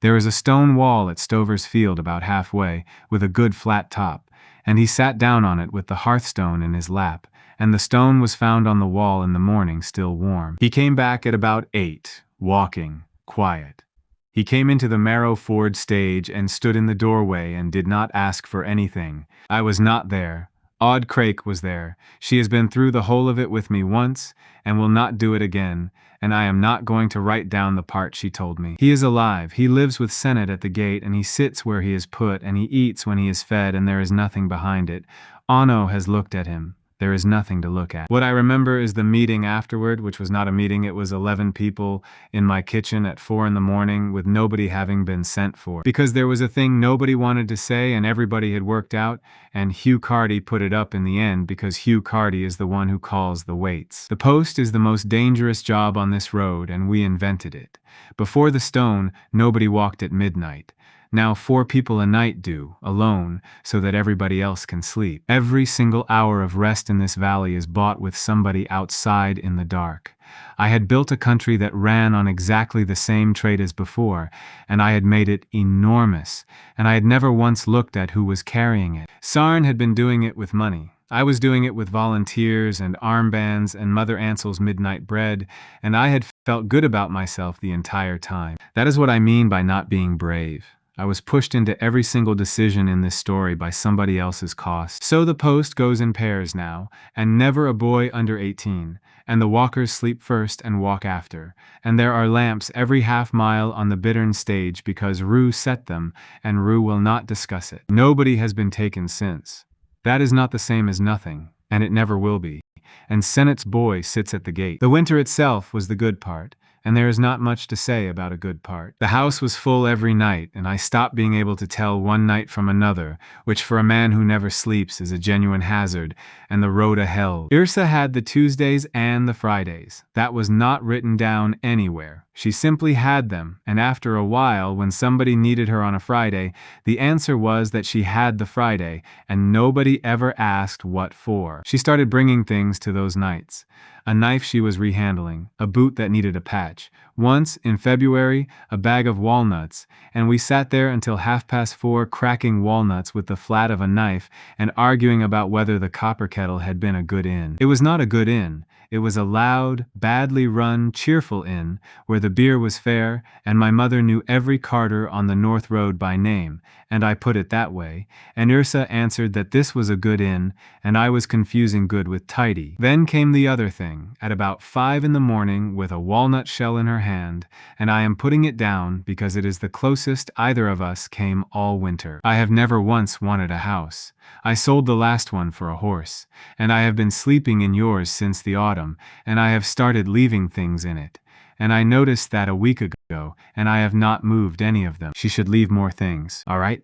There is a stone wall at Stover's Field about halfway, with a good flat top, and he sat down on it with the hearthstone in his lap, and the stone was found on the wall in the morning still warm. He came back at about 8, walking, quiet. He came into the Marrow Ford stage and stood in the doorway and did not ask for anything. I was not there. Aud Crake was there. She has been through the whole of it with me once, and will not do it again, and I am not going to write down the part she told me. He is alive. He lives with Senet at the gate, and he sits where he is put, and he eats when he is fed, and there is nothing behind it. Anno has looked at him. There is nothing to look at. What I remember is the meeting afterward, which was not a meeting, it was 11 people in my kitchen at 4 in the morning with nobody having been sent for. Because there was a thing nobody wanted to say and everybody had worked out, and Hugh Carty put it up in the end because Hugh Carty is the one who calls the weights. The post is the most dangerous job on this road, and we invented it. Before the stone, nobody walked at midnight. Now 4 people a night do, alone, so that everybody else can sleep. Every single hour of rest in this valley is bought with somebody outside in the dark. I had built a country that ran on exactly the same trade as before, and I had made it enormous, and I had never once looked at who was carrying it. Sarn had been doing it with money. I was doing it with volunteers and armbands and Mother Ansel's midnight bread, and I had felt good about myself the entire time. That is what I mean by not being brave. I was pushed into every single decision in this story by somebody else's cost. So the post goes in pairs now, and never a boy under 18, and the walkers sleep first and walk after, and there are lamps every half-mile on the bittern stage because Rue set them, and Rue will not discuss it. Nobody has been taken since. That is not the same as nothing, and it never will be. And Senate's boy sits at the gate. The winter itself was the good part, and there is not much to say about a good part. The house was full every night, and I stopped being able to tell one night from another, which for a man who never sleeps is a genuine hazard, and the road a hell. Yrsa had the Tuesdays and the Fridays. That was not written down anywhere. She simply had them, and after a while, when somebody needed her on a Friday, the answer was that she had the Friday, and nobody ever asked what for. She started bringing things to those nights. A knife she was rehandling, a boot that needed a patch. Once, in February, a bag of walnuts, and we sat there until 4:30 cracking walnuts with the flat of a knife and arguing about whether the copper kettle had been a good inn. It was not a good inn. It was a loud, badly run, cheerful inn, where the beer was fair, and my mother knew every carter on the North Road by name, and I put it that way, and Yrsa answered that this was a good inn, and I was confusing good with tidy. Then came the other thing, at about 5 in the morning, with a walnut shell in her hand, and I am putting it down because it is the closest either of us came all winter. I have never once wanted a house. I sold the last one for a horse, and I have been sleeping in yours since the autumn, and I have started leaving things in it. And I noticed that a week ago, and I have not moved any of them. She should leave more things, all right?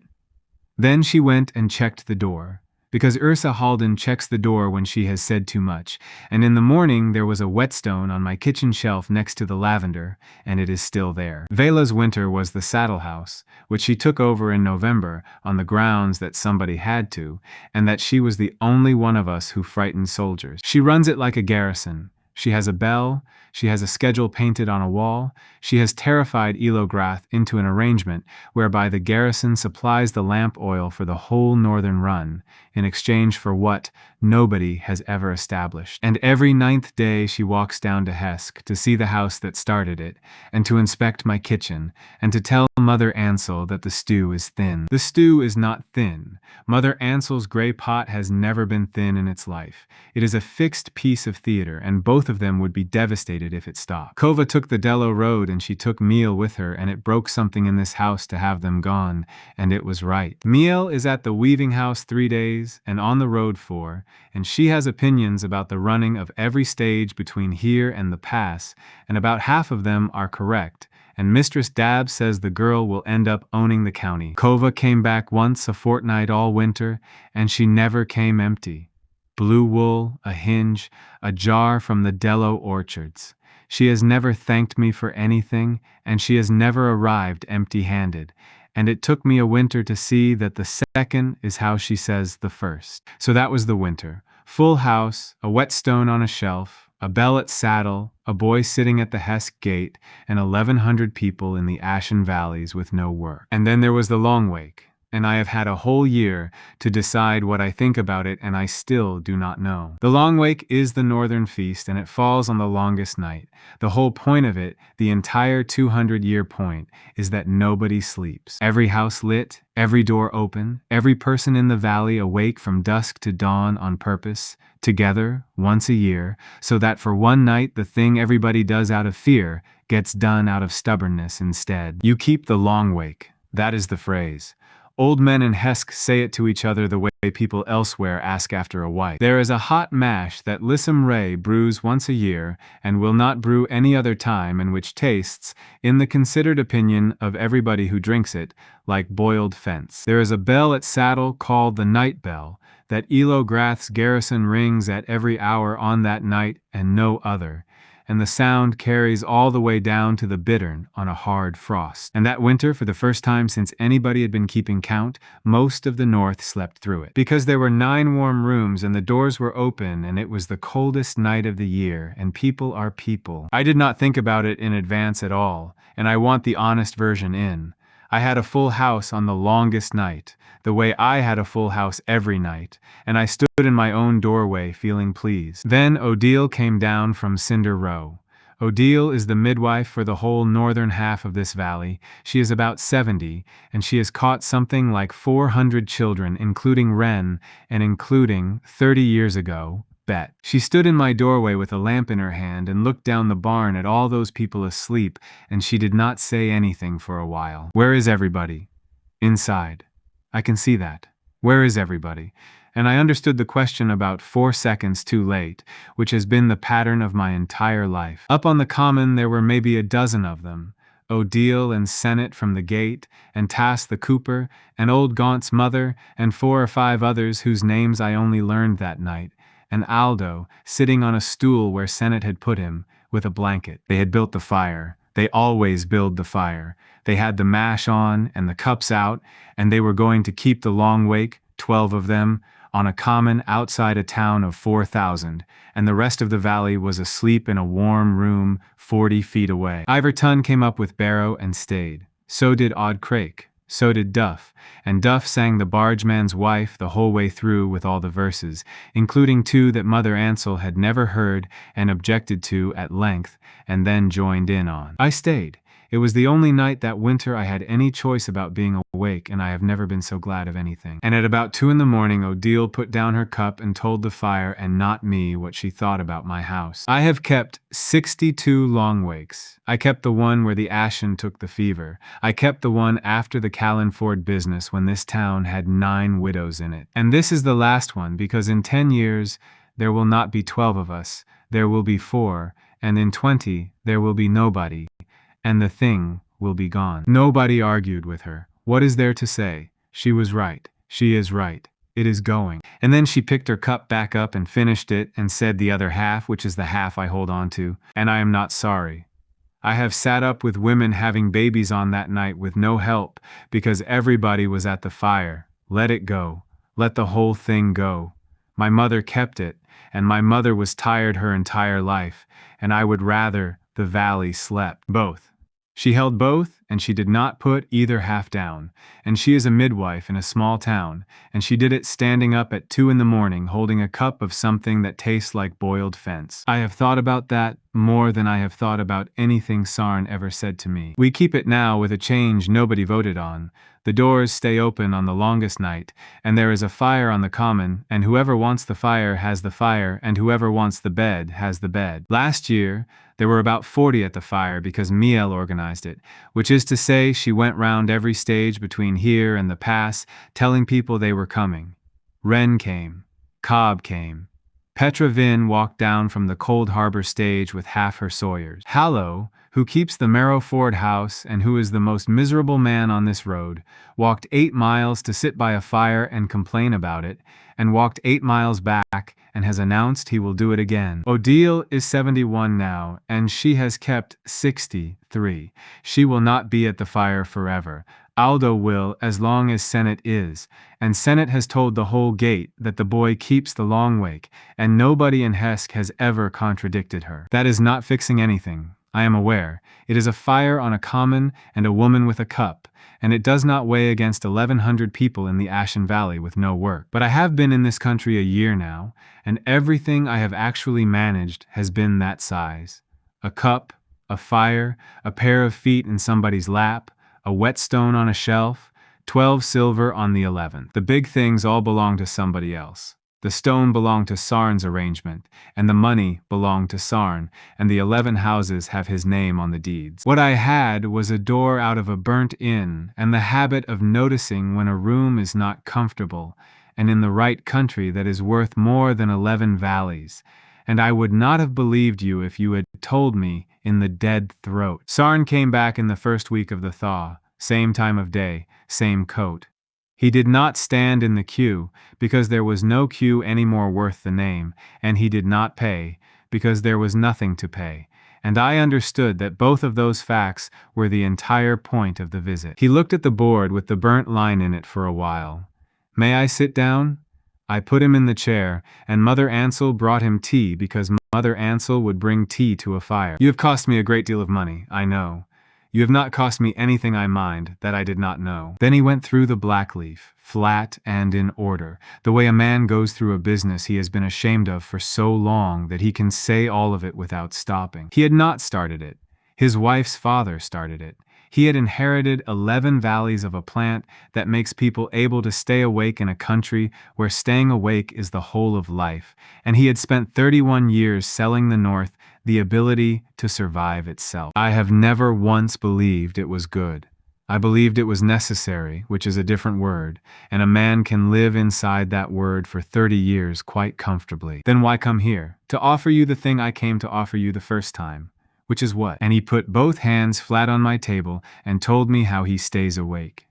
Then she went and checked the door, because Yrsa Halden checks the door when she has said too much, and in the morning there was a whetstone on my kitchen shelf next to the lavender, and it is still there. Vela's winter was the saddle house, which she took over in November on the grounds that somebody had to, and that she was the only one of us who frightened soldiers. She runs it like a garrison. She has a bell, she has a schedule painted on a wall, she has terrified Elograth into an arrangement whereby the garrison supplies the lamp oil for the whole northern run, in exchange for what nobody has ever established. And every 9th day she walks down to Hesk to see the house that started it, and to inspect my kitchen, and to tell Mother Ansel that the stew is thin. The stew is not thin. Mother Ansel's gray pot has never been thin in its life. It is a fixed piece of theater, and both of them would be devastated if it stopped. Kova took the Dello road, and she took Miel with her, and it broke something in this house to have them gone, and it was right. Miel is at the weaving house 3 days, and on the road 4, and she has opinions about the running of every stage between here and the pass, and about half of them are correct, and Mistress Dabb says the girl will end up owning the county. Kova came back once a fortnight all winter, and she never came empty. Blue wool, a hinge, a jar from the Dello orchards. She has never thanked me for anything, and she has never arrived empty-handed, and it took me a winter to see that the second is how she says the first. So that was the winter. Full house, a whetstone on a shelf, a bell at saddle, a boy sitting at the Hesk gate, and 1,100 people in the ashen valleys with no work. And then there was the long wake, and I have had a whole year to decide what I think about it, and I still do not know. The long wake is the northern feast, and it falls on the longest night. The whole point of it, the entire 200-year point, is that nobody sleeps. Every house lit, every door open, every person in the valley awake from dusk to dawn on purpose, together, once a year, so that for one night the thing everybody does out of fear gets done out of stubbornness instead. You keep the long wake. That is the phrase. Old men in Hesk say it to each other the way people elsewhere ask after a wife. There is a hot mash that Lissam Ray brews once a year and will not brew any other time, and which tastes, in the considered opinion of everybody who drinks it, like boiled fence. There is a bell at Saddle called the Night Bell, that Elo Grath's garrison rings at every hour on that night and no other, and the sound carries all the way down to the bittern on a hard frost. And that winter, for the first time since anybody had been keeping count, most of the North slept through it. Because there were 9 warm rooms and the doors were open, and it was the coldest night of the year, and people are people. I did not think about it in advance at all, and I want the honest version in. I had a full house on the longest night, the way I had a full house every night, and I stood in my own doorway feeling pleased. Then Odile came down from Cinder Row. Odile is the midwife for the whole northern half of this valley. She is about 70, and she has caught something like 400 children, including Wren, and including, 30 years ago, Bet. She stood in my doorway with a lamp in her hand and looked down the barn at all those people asleep, and she did not say anything for a while. Where is everybody? Inside. I can see that. Where is everybody? And I understood the question about 4 seconds too late, which has been the pattern of my entire life. Up on the common there were maybe a dozen of them. Odile and Sennet from the gate, and Tass the cooper, and old Gaunt's mother, and 4 or 5 others whose names I only learned that night, and Aldo, sitting on a stool where Sennet had put him, with a blanket. They had built the fire. They always build the fire. They had the mash on and the cups out, and they were going to keep the long wake, 12 of them, on a common outside a town of 4,000, and the rest of the valley was asleep in a warm room 40 feet away. Iverton came up with Barrow and stayed. So did Odd Crake. So did Duff, and Duff sang the Bargeman's Wife the whole way through with all the verses, including 2 that Mother Ansel had never heard and objected to at length, and then joined in on. I stayed. It was the only night that winter I had any choice about being awake, and I have never been so glad of anything. And at about 2 in the morning, Odile put down her cup and told the fire and not me what she thought about my house. I have kept 62 long wakes. I kept the one where the Ashen took the fever. I kept the one after the Callanford business when this town had 9 widows in it. And this is the last one, because in 10 years there will not be 12 of us, there will be 4, and in 20 there will be nobody. And the thing will be gone. Nobody argued with her. What is there to say? She was right. She is right. It is going. And then she picked her cup back up and finished it and said the other half, which is the half I hold on to, and I am not sorry. I have sat up with women having babies on that night with no help because everybody was at the fire. Let it go. Let the whole thing go. My mother kept it, and my mother was tired her entire life, and I would rather the valley slept. Both. She held both, and she did not put either half down, and she is a midwife in a small town, and she did it standing up at 2 in the morning holding a cup of something that tastes like boiled fence. I have thought about that more than I have thought about anything Sarn ever said to me. We keep it now with a change nobody voted on. The doors stay open on the longest night, and there is a fire on the common, and whoever wants the fire has the fire, and whoever wants the bed has the bed. Last year, there were about 40 at the fire because Miel organized it, which is to say she went round every stage between here and the pass, telling people they were coming. Wren came. Cobb came. Petra Vin walked down from the Cold Harbor stage with half her Sawyers. Hallow, who keeps the Marrowford house and who is the most miserable man on this road, walked 8 miles to sit by a fire and complain about it, and walked 8 miles back and has announced he will do it again. Odile is 71 now, and she has kept 63. She will not be at the fire forever. Aldo will, as long as Sennet is, and Sennet has told the whole gate that the boy keeps the long wake, and nobody in Hesk has ever contradicted her. That is not fixing anything, I am aware. It is a fire on a common and a woman with a cup, and it does not weigh against 1,100 people in the Ashen Valley with no work. But I have been in this country a year now, and everything I have actually managed has been that size. A cup, a fire, a pair of feet in somebody's lap, a whetstone on a shelf, 12 silver on the 11th. The big things all belong to somebody else. The stone belonged to Sarn's arrangement, and the money belonged to Sarn, and the 11 houses have his name on the deeds. What I had was a door out of a burnt inn, and the habit of noticing when a room is not comfortable, and in the right country that is worth more than 11 valleys. And I would not have believed you if you had told me in the dead throat. Sarn came back in the first week of the thaw, same time of day, same coat. He did not stand in the queue, because there was no queue any more worth the name, and he did not pay, because there was nothing to pay. And I understood that both of those facts were the entire point of the visit. He looked at the board with the burnt line in it for a while. "May I sit down?" I put him in the chair, and Mother Ansel brought him tea because Mother Ansel would bring tea to a fire. "You have cost me a great deal of money, I know. You have not cost me anything I mind that I did not know." Then he went through the black leaf, flat and in order, the way a man goes through a business he has been ashamed of for so long that he can say all of it without stopping. He had not started it. His wife's father started it. He had inherited 11 valleys of a plant that makes people able to stay awake in a country where staying awake is the whole of life, and he had spent 31 years selling the North the ability to survive itself. I have never once believed it was good. I believed it was necessary, which is a different word, and a man can live inside that word for 30 years quite comfortably. Then why come here? To offer you the thing I came to offer you the first time. Which is what? And he put both hands flat on my table and told me how he stays awake.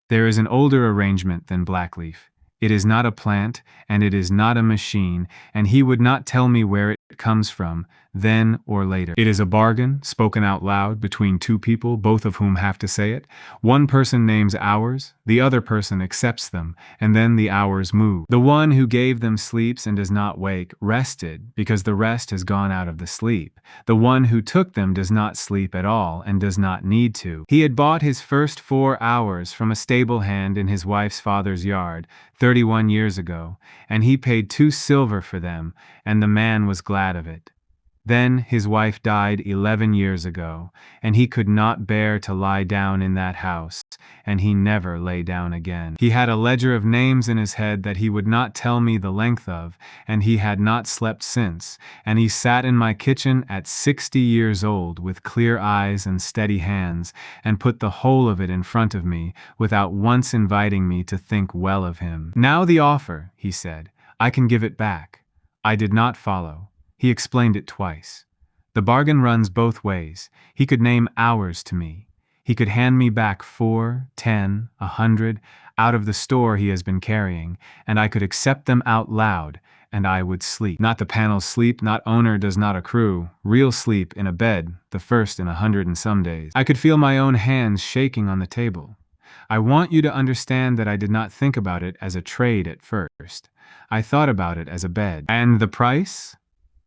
There is an older arrangement than Blackleaf. It is not a plant, and it is not a machine, and he would not tell me where it comes from, then or later. It is a bargain, spoken out loud, between two people, both of whom have to say it. One person names hours, the other person accepts them, and then the hours move. The one who gave them sleeps and does not wake, rested, because the rest has gone out of the sleep. The one who took them does not sleep at all, and does not need to. He had bought his first 4 hours from a stable hand in his wife's father's yard, 31 years ago, and he paid 2 silver for them, and the man was glad of it. Then his wife died 11 years ago, and he could not bear to lie down in that house, and he never lay down again. He had a ledger of names in his head that he would not tell me the length of, and he had not slept since, and he sat in my kitchen at 60 years old with clear eyes and steady hands, and put the whole of it in front of me, without once inviting me to think well of him. "Now the offer," he said. "I can give it back." I did not follow. He explained it twice. The bargain runs both ways. He could name hours to me. He could hand me back 4, 10, 100 out of the store he has been carrying, and I could accept them out loud, and I would sleep. Not the panel's sleep, not owner does not accrue. Real sleep in a bed, the first in 100 and some days. I could feel my own hands shaking on the table. I want you to understand that I did not think about it as a trade at first. I thought about it as a bed. "And the price?"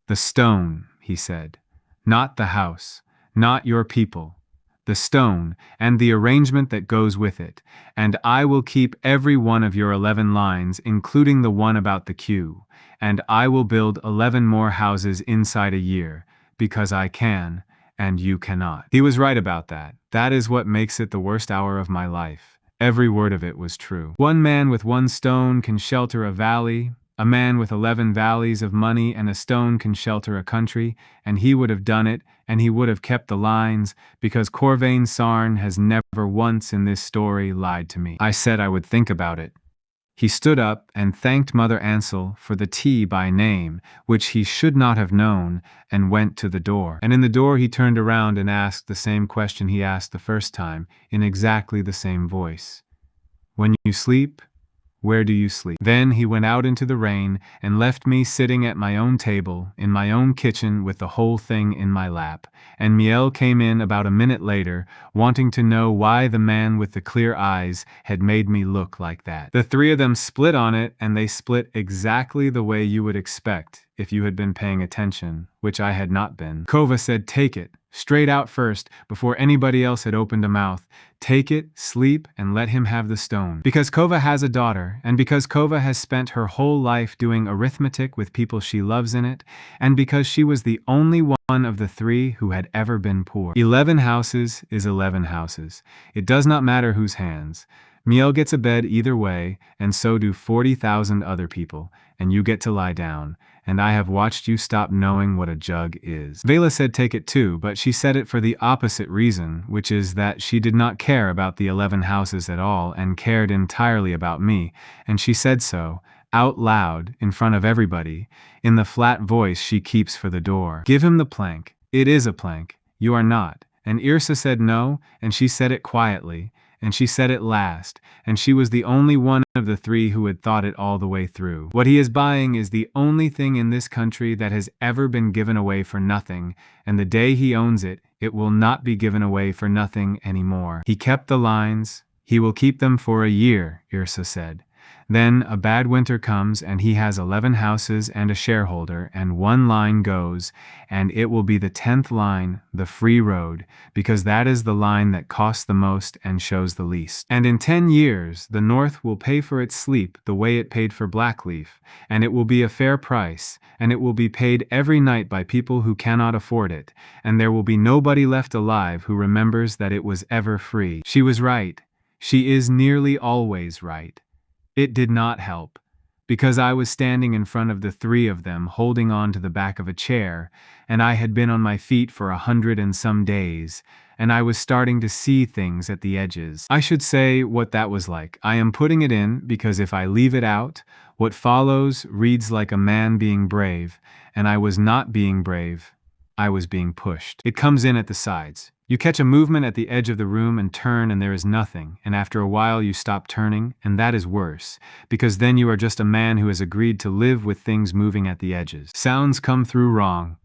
"The stone," he said. "Not the house, not your people. The stone, and the arrangement that goes with it. And I will keep every one of your 11 lines, including the one about the queue. And I will build 11 more houses inside a year, because I can, and you cannot." He was right about that. That is what makes it the worst hour of my life. Every word of it was true. One man with 1 stone can shelter a valley. A man with 11 valleys of money and a stone can shelter a country, and he would have done it, and he would have kept the lines, because Corvain Sarn has never once in this story lied to me. I said I would think about it. He stood up and thanked Mother Ansel for the tea by name, which he should not have known, and went to the door. And in the door he turned around and asked the same question he asked the first time, in exactly the same voice. "When you sleep, where do you sleep?" Then he went out into the rain and left me sitting at my own table, in my own kitchen with the whole thing in my lap. And Miel came in about a minute later, wanting to know why the man with the clear eyes had made me look like that. The 3 of them split on it, and they split exactly the way you would expect if you had been paying attention, which I had not been. Kova said, "Take it." Straight out first, before anybody else had opened a mouth. "Take it, sleep, and let him have the stone." Because Kova has a daughter, and because Kova has spent her whole life doing arithmetic with people she loves in it, and because she was the only one of the 3 who had ever been poor. 11 houses is 11 houses. It does not matter whose hands. Miel gets a bed either way, and so do 40,000 other people, and you get to lie down, and I have watched you stop knowing what a jug is. Vela said take it too, but she said it for the opposite reason, which is that she did not care about the 11 houses at all and cared entirely about me, and she said so, out loud, in front of everybody, in the flat voice she keeps for the door. Give him the plank. It is a plank. You are not. And Irsa said no, and she said it quietly, and she said it last, and she was the only one of the three who had thought it all the way through. What he is buying is the only thing in this country that has ever been given away for nothing, and the day he owns it, it will not be given away for nothing anymore. He kept the lines. He will keep them for a year, Irsa said. Then a bad winter comes and he has 11 houses and a shareholder, and one line goes, and it will be the 10th line, the free road, because that is the line that costs the most and shows the least. And in 10 years, the North will pay for its sleep the way it paid for Blackleaf, and it will be a fair price, and it will be paid every night by people who cannot afford it, and there will be nobody left alive who remembers that it was ever free. She was right. She is nearly always right. It did not help, because I was standing in front of the three of them holding on to the back of a chair, and I had been on my feet for 100 and some days, and I was starting to see things at the edges. I should say what that was like. I am putting it in because if I leave it out, what follows reads like a man being brave, and I was not being brave. I was being pushed. It comes in at the sides. You catch a movement at the edge of the room and turn and there is nothing, and after a while you stop turning, and that is worse, because then you are just a man who has agreed to live with things moving at the edges. Sounds come through wrong.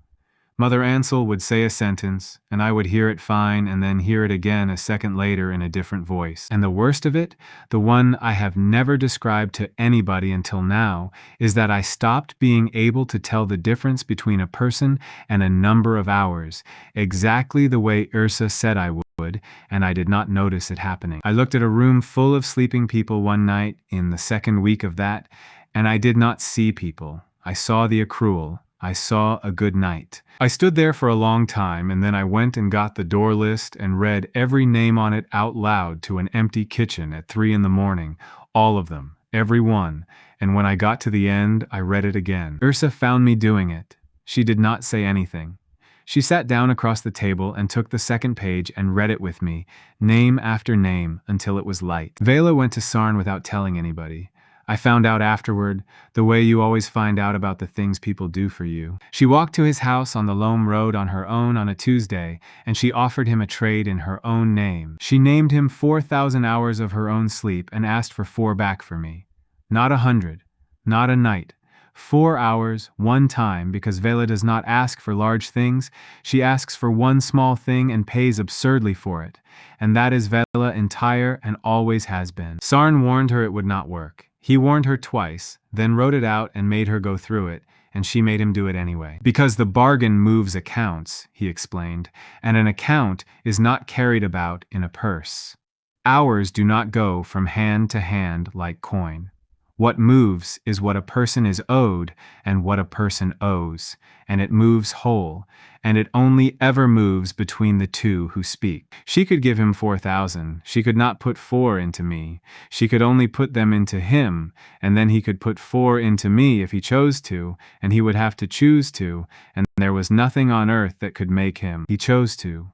Mother Ansel would say a sentence, and I would hear it fine and then hear it again a second later in a different voice. And the worst of it, the one I have never described to anybody until now, is that I stopped being able to tell the difference between a person and a number of hours, exactly the way Ursa said I would, and I did not notice it happening. I looked at a room full of sleeping people one night in the second week of that, and I did not see people. I saw the accrual. I saw a good night. I stood there for a long time, and then I went and got the door list and read every name on it out loud to an empty kitchen at 3 a.m, all of them, every one, and when I got to the end, I read it again. Ursa found me doing it. She did not say anything. She sat down across the table and took the second page and read it with me, name after name, until it was light. Vela went to Sarn without telling anybody. I found out afterward, the way you always find out about the things people do for you. She walked to his house on the Loam Road on her own on a Tuesday, and she offered him a trade in her own name. She named him 4,000 hours of her own sleep and asked for 4 back for me. Not 100, not a night. 4 hours, one time, because Vela does not ask for large things. She asks for one small thing and pays absurdly for it. And that is Vela entire and always has been. Sarn warned her it would not work. He warned her twice, then wrote it out and made her go through it, and she made him do it anyway. Because the bargain moves accounts, he explained, and an account is not carried about in a purse. Hours do not go from hand to hand like coin. What moves is what a person is owed and what a person owes, and it moves whole, and it only ever moves between the two who speak. She could give him 4,000. She could not put 4 into me. She could only put them into him, and then he could put 4 into me if he chose to, and he would have to choose to, and there was nothing on earth that could make him. He chose to.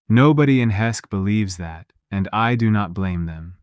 Nobody in Hesk believes that, and I do not blame them.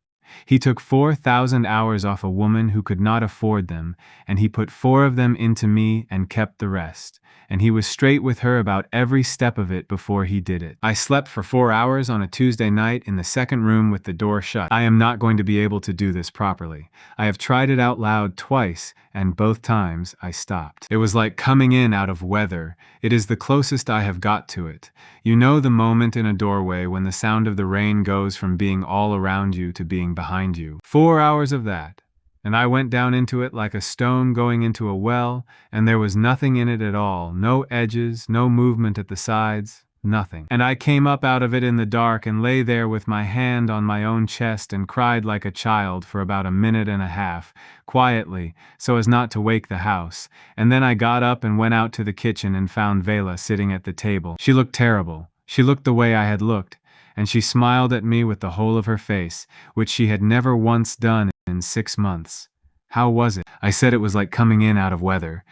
He took 4,000 hours off a woman who could not afford them, and he put 4 of them into me and kept the rest. And he was straight with her about every step of it before he did it. I slept for 4 hours on a Tuesday night in the second room with the door shut. I am not going to be able to do this properly. I have tried it out loud twice, and both times I stopped. It was like coming in out of weather. It is the closest I have got to it. You know the moment in a doorway when the sound of the rain goes from being all around you to being behind you. 4 hours of that. And I went down into it like a stone going into a well, and there was nothing in it at all, no edges, no movement at the sides, nothing. And I came up out of it in the dark and lay there with my hand on my own chest and cried like a child for about a minute and a half, quietly, so as not to wake the house. And then I got up and went out to the kitchen and found Vela sitting at the table. She looked terrible. She looked the way I had looked, and she smiled at me with the whole of her face, which she had never once done in 6 months. How was it? I said it was like coming in out of weather,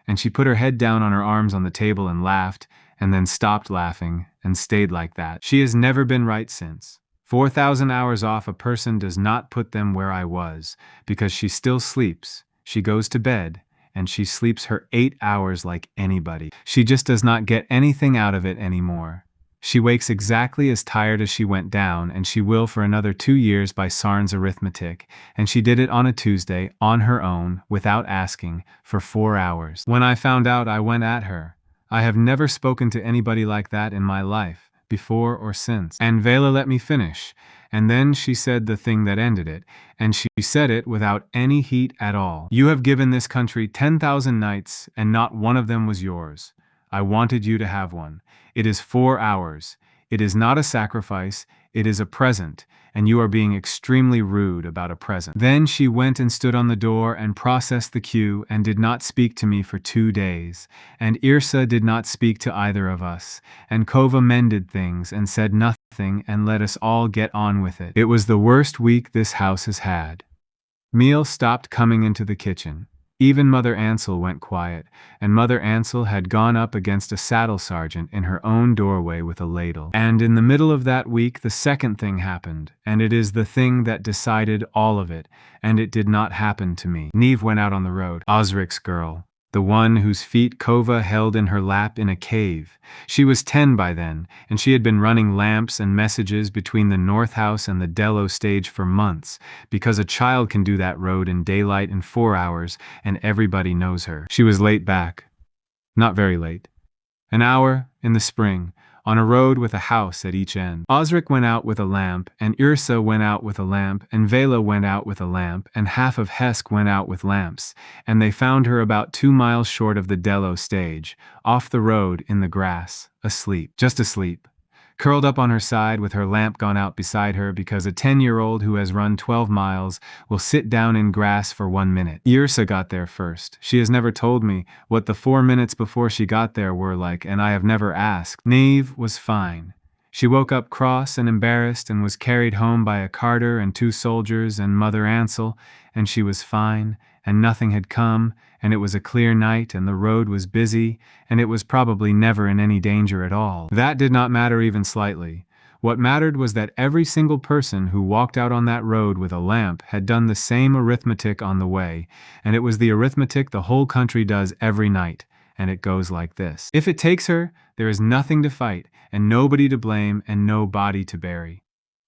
and she put her head down on her arms on the table and laughed, and then stopped laughing, and stayed like that. She has never been right since. 4,000 hours off a person does not put them where I was, because she still sleeps. She goes to bed, and she sleeps her 8 hours like anybody. She just does not get anything out of it anymore. She wakes exactly as tired as she went down, and she will for another 2 years by Sarn's arithmetic, and she did it on a Tuesday, on her own, without asking, for 4 hours. When I found out, I went at her. I have never spoken to anybody like that in my life, before or since. And Vela let me finish, and then she said the thing that ended it, and she said it without any heat at all. You have given this country 10,000 nights, and not one of them was yours. I wanted you to have one. It is 4 hours. It is not a sacrifice, it is a present, and you are being extremely rude about a present. Then she went and stood on the door and processed the queue and did not speak to me for 2 days. And Irsa did not speak to either of us. And Kova mended things and said nothing and let us all get on with it. It was the worst week this house has had. Meal stopped coming into the kitchen. Even Mother Ansel went quiet, and Mother Ansel had gone up against a saddle sergeant in her own doorway with a ladle. And in the middle of that week the second thing happened, and it is the thing that decided all of it, and it did not happen to me. Neve went out on the road, Osric's girl, the one whose feet Kova held in her lap in a cave. She was 10 by then, and she had been running lamps and messages between the North House and the Dello stage for months, because a child can do that road in daylight in 4 hours, and everybody knows her. She was late back. Not very late. An hour, in the spring, on a road with a house at each end. Osric went out with a lamp, and Irsa went out with a lamp, and Vela went out with a lamp, and half of Hesk went out with lamps, and they found her about 2 miles short of the Dello stage, off the road in the grass, asleep, just asleep, curled up on her side with her lamp gone out beside her, because a 10-year-old who has run 12 miles will sit down in grass for 1 minute. Irsa got there first. She has never told me what the 4 minutes before she got there were like, and I have never asked. Neve was fine. She woke up cross and embarrassed and was carried home by a carter and 2 soldiers and Mother Ansel, and she was fine, and nothing had come, and it was a clear night, and the road was busy, and it was probably never in any danger at all. That did not matter even slightly. What mattered was that every single person who walked out on that road with a lamp had done the same arithmetic on the way, and it was the arithmetic the whole country does every night, and it goes like this. If it takes her, there is nothing to fight, and nobody to blame, and no body to bury.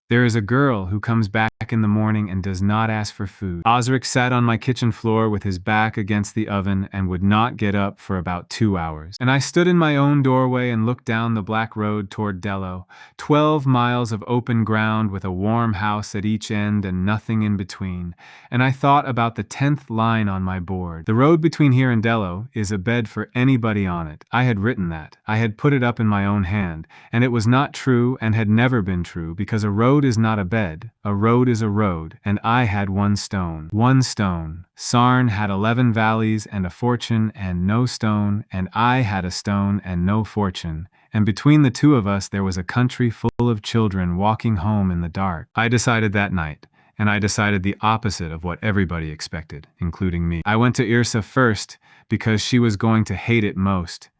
There is a girl who comes back in the morning and does not ask for food. Osric sat on my kitchen floor with his back against the oven and would not get up for about 2 hours. And I stood in my own doorway and looked down the black road toward Dello, 12 miles of open ground with a warm house at each end and nothing in between. And I thought about the 10th line on my board. The road between here and Dello is a bed for anybody on it. I had written that. I had put it up in my own hand, and it was not true and had never been true, because a road is not a bed. A road is a road, and I had 1 stone. 1 stone. Sarn had 11 valleys and a fortune and no stone, and I had a stone and no fortune. And between the 2 of us there was a country full of children walking home in the dark. I decided that night, and I decided the opposite of what everybody expected, including me. I went to Irsa first because she was going to hate it most.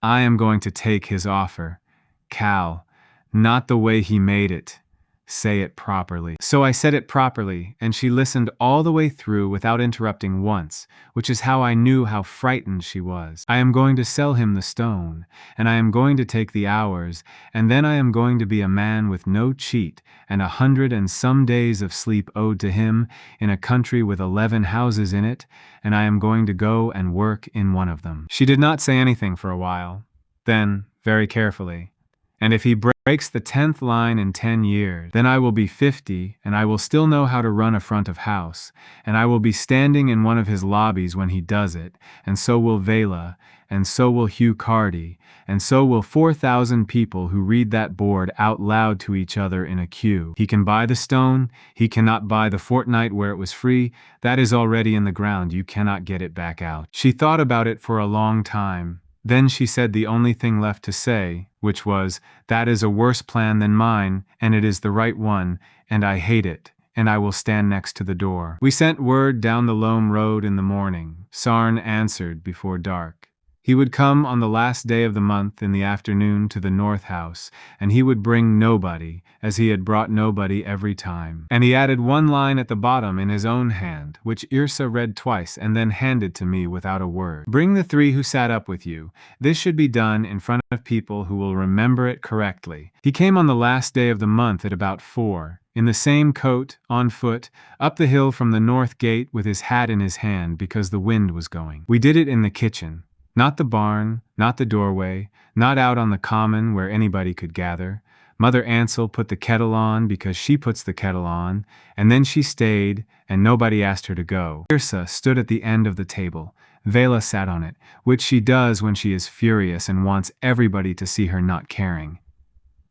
I am going to take his offer. Cal, not the way he made it. Say it properly. So I said it properly, and she listened all the way through without interrupting once, which is how I knew how frightened she was. I am going to sell him the stone, and I am going to take the hours, and then I am going to be a man with no cheat, and 100 and some days of sleep owed to him, in a country with 11 houses in it, and I am going to go and work in one of them. She did not say anything for a while. Then, very carefully, and if he breaks the 10th line in 10 years, then I will be 50, and I will still know how to run a front of house, and I will be standing in one of his lobbies when he does it, and so will Vela, and so will Hugh Cardy, and so will 4,000 people who read that board out loud to each other in a queue. He can buy the stone, he cannot buy the fortnight where it was free, that is already in the ground, you cannot get it back out. She thought about it for a long time. Then she said the only thing left to say, which was, "That is a worse plan than mine, and it is the right one, and I hate it, and I will stand next to the door." We sent word down the Loam Road in the morning. Sarn answered before dark. He would come on the last day of the month in the afternoon to the North House, and he would bring nobody, as he had brought nobody every time. And he added one line at the bottom in his own hand, which Yrsa read twice and then handed to me without a word. "Bring the 3 who sat up with you. This should be done in front of people who will remember it correctly." He came on the last day of the month at about 4. In the same coat, on foot, up the hill from the north gate with his hat in his hand because the wind was going. We did it in the kitchen. Not the barn, not the doorway, not out on the common where anybody could gather. Mother Ansel put the kettle on because she puts the kettle on, and then she stayed, and nobody asked her to go. Yrsa stood at the end of the table. Vela sat on it, which she does when she is furious and wants everybody to see her not caring.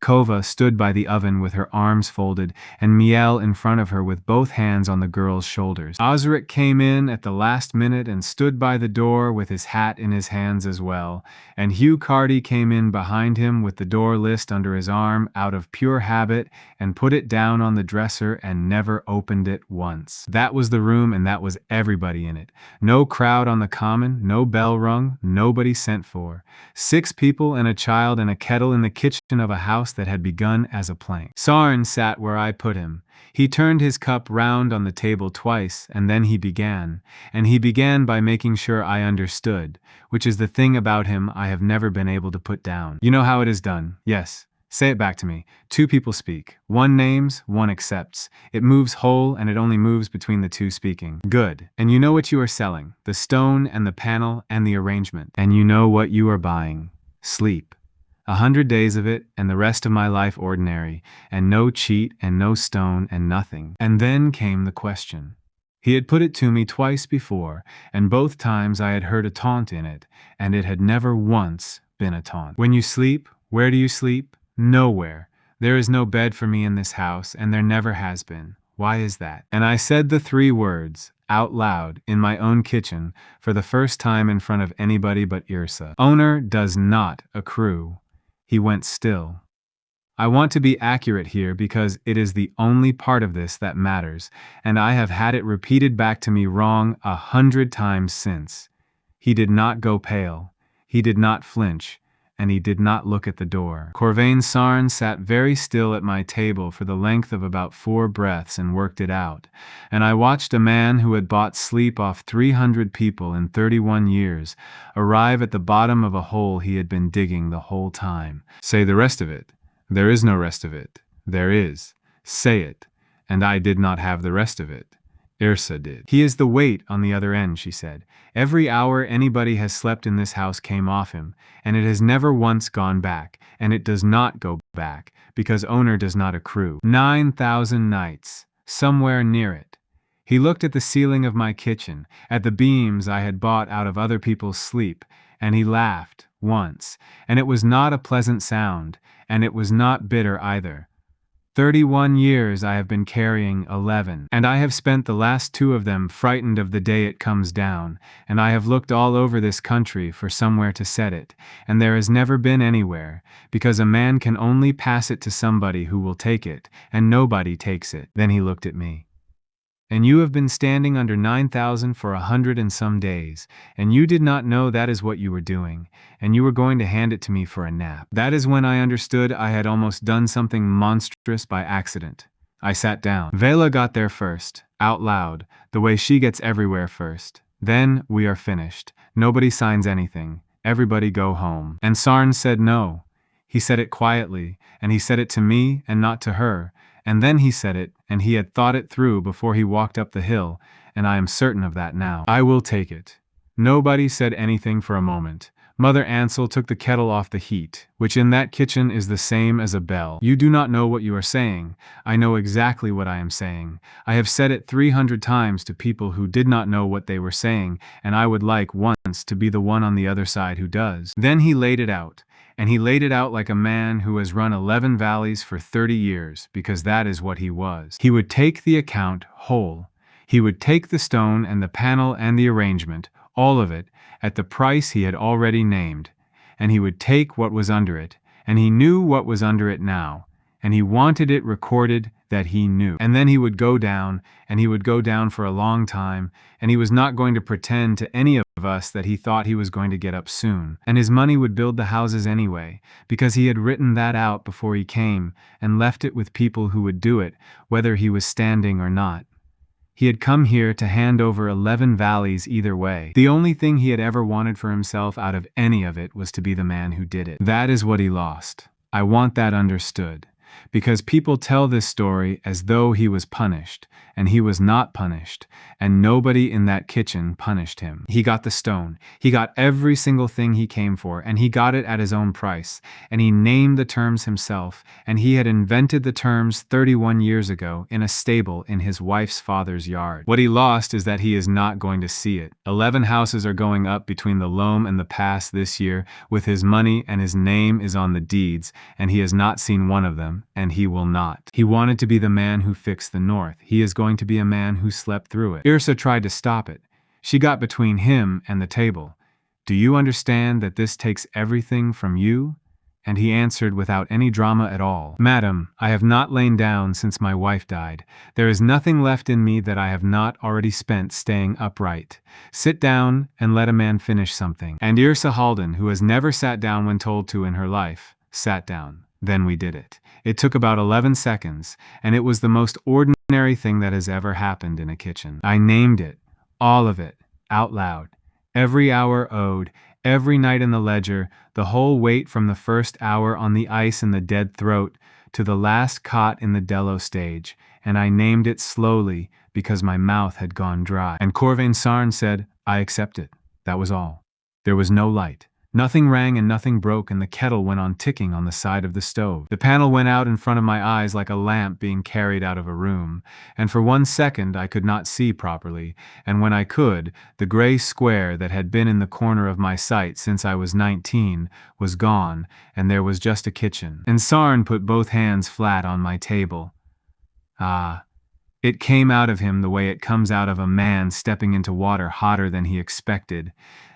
Kova stood by the oven with her arms folded, and Miel in front of her with both hands on the girl's shoulders. Osric came in at the last minute and stood by the door with his hat in his hands as well, and Hugh Carty came in behind him with the door list under his arm out of pure habit and put it down on the dresser and never opened it once. That was the room, and that was everybody in it. No crowd on the common, no bell rung, nobody sent for. 6 people and a child and a kettle in the kitchen of a house that had begun as a plank. Sarn sat where I put him. He turned his cup round on the table twice, and then he began. And he began by making sure I understood, which is the thing about him I have never been able to put down. "You know how it is done?" "Yes." "Say it back to me." 2 people speak. One names, one accepts. It moves whole, and it only moves between the 2 speaking. "Good. And you know what you are selling. The stone and the panel and the arrangement. And you know what you are buying. Sleep. 100 days of it, and the rest of my life ordinary, and no cheat and no stone and nothing." And then came the question. He had put it to me twice before, and both times I had heard a taunt in it, and it had never once been a taunt. "When you sleep, where do you sleep?" "Nowhere. There is no bed for me in this house, and there never has been. Why is that?" And I said the 3 words, out loud, in my own kitchen, for the first time in front of anybody but Yrsa. "Owner does not accrue." He went still. I want to be accurate here because it is the only part of this that matters, and I have had it repeated back to me wrong 100 times since. He did not go pale. He did not flinch. And he did not look at the door. Corvain Sarn sat very still at my table for the length of about 4 breaths and worked it out, and I watched a man who had bought sleep off 300 people in 31 years arrive at the bottom of a hole he had been digging the whole time. "Say the rest of it." "There is no rest of it." "There is. Say it." And I did not have the rest of it. Yrsa did. "He is the weight on the other end," she said. "Every hour anybody has slept in this house came off him, and it has never once gone back, and it does not go back, because owner does not accrue. 9,000 nights, somewhere near it." He looked at the ceiling of my kitchen, at the beams I had bought out of other people's sleep, and he laughed, once, and it was not a pleasant sound, and it was not bitter either. 31 years I have been carrying 11, and I have spent the last 2 of them frightened of the day it comes down, and I have looked all over this country for somewhere to set it, and there has never been anywhere, because a man can only pass it to somebody who will take it, and nobody takes it. Then he looked at me. "And you have been standing under 9,000 for 100 and some days, and you did not know that is what you were doing, and you were going to hand it to me for a nap." That is when I understood I had almost done something monstrous by accident. I sat down. Vela got there first, out loud, the way she gets everywhere first. Then, "We are finished. Nobody signs anything. Everybody go home." And Sarn said no. He said it quietly, and he said it to me and not to her. And then he said it, and he had thought it through before he walked up the hill, and I am certain of that now. "I will take it." Nobody said anything for a moment. Mother Ansel took the kettle off the heat, which in that kitchen is the same as a bell. "You do not know what you are saying. I know exactly what I am saying. I have said it 300 times to people who did not know what they were saying, and I would like once to be the one on the other side who does." Then he laid it out. And he laid it out like a man who has run 11 valleys for 30 years, because that is what he was. He would take the account whole. He would take the stone and the panel and the arrangement, all of it, at the price he had already named, and he would take what was under it, and he knew what was under it now, and he wanted it recorded that he knew. And then he would go down, and he would go down for a long time, and he was not going to pretend to any of us that he thought he was going to get up soon. And his money would build the houses anyway, because he had written that out before he came, and left it with people who would do it, whether he was standing or not. He had come here to hand over 11 valleys either way. The only thing he had ever wanted for himself out of any of it was to be the man who did it. That is what he lost. I want that understood. Because people tell this story as though he was punished, and he was not punished, and nobody in that kitchen punished him. He got the stone. He got every single thing he came for, and he got it at his own price, and he named the terms himself, and he had invented the terms 31 years ago in a stable in his wife's father's yard. What he lost is that he is not going to see it. 11 houses are going up between the loam and the pass this year with his money, and his name is on the deeds, and he has not seen one of them, and he will not. He wanted to be the man who fixed the north. He is going to be a man who slept through it. Irsa tried to stop it. She got between him and the table. Do you understand that this takes everything from you? And he answered without any drama at all. Madam, I have not lain down since my wife died. There is nothing left in me that I have not already spent staying upright. Sit down and let a man finish something. And Irsa Halden, who has never sat down when told to in her life, sat down. Then we did it. It took about 11 seconds, and it was the most ordinary thing that has ever happened in a kitchen. I named it, all of it, out loud. Every hour owed, every night in the ledger, the whole weight from the first hour on the ice in the dead throat to the last cot in the Dello stage, and I named it slowly because my mouth had gone dry. And Corvain Sarn said, I accept it. That was all. There was no light. Nothing rang and nothing broke, and the kettle went on ticking on the side of the stove. The panel went out in front of my eyes like a lamp being carried out of a room, and for 1 second I could not see properly, and when I could, the gray square that had been in the corner of my sight since I was 19 was gone, and there was just a kitchen. And Sarn put both hands flat on my table. Ah, it came out of him the way it comes out of a man stepping into water hotter than he expected.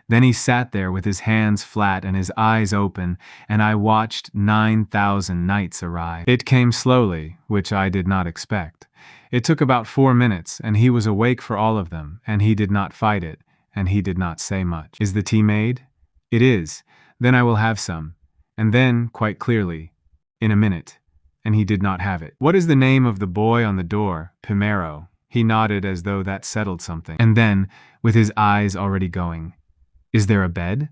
Then he sat there with his hands flat and his eyes open, and I watched 9,000 nights arrive. It came slowly, which I did not expect. It took about 4 minutes, and he was awake for all of them, and he did not fight it, and he did not say much. Is the tea made? It is. Then I will have some. And then, quite clearly, in a minute. And he did not have it. What is the name of the boy on the door? Primero. He nodded as though that settled something. And then, with his eyes already going, is there a bed?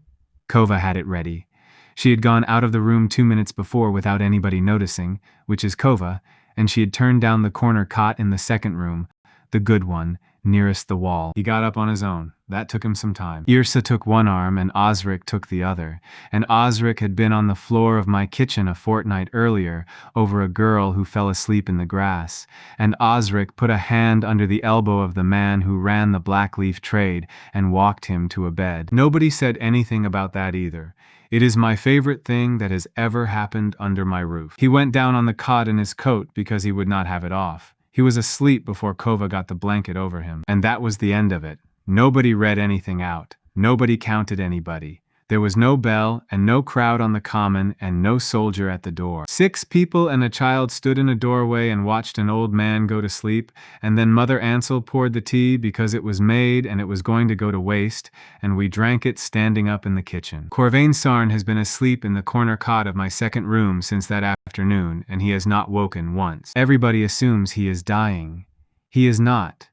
Kova had it ready. She had gone out of the room 2 minutes before without anybody noticing, which is Kova, and she had turned down the corner cot in the second room, the good one, nearest the wall. He got up on his own. That took him some time. Irsa took one arm and Osric took the other, and Osric had been on the floor of my kitchen a fortnight earlier over a girl who fell asleep in the grass, and Osric put a hand under the elbow of the man who ran the blackleaf trade and walked him to a bed. Nobody said anything about that either. It is my favorite thing that has ever happened under my roof. He went down on the cot in his coat because he would not have it off. He was asleep before Kova got the blanket over him, and that was the end of it. Nobody read anything out. Nobody counted anybody. There was no bell, and no crowd on the common, and no soldier at the door. 6 people and a child stood in a doorway and watched an old man go to sleep, and then Mother Ansel poured the tea because it was made and it was going to go to waste, and we drank it standing up in the kitchen. Corvain Sarn has been asleep in the corner cot of my second room since that afternoon, and he has not woken once. Everybody assumes he is dying. He is not.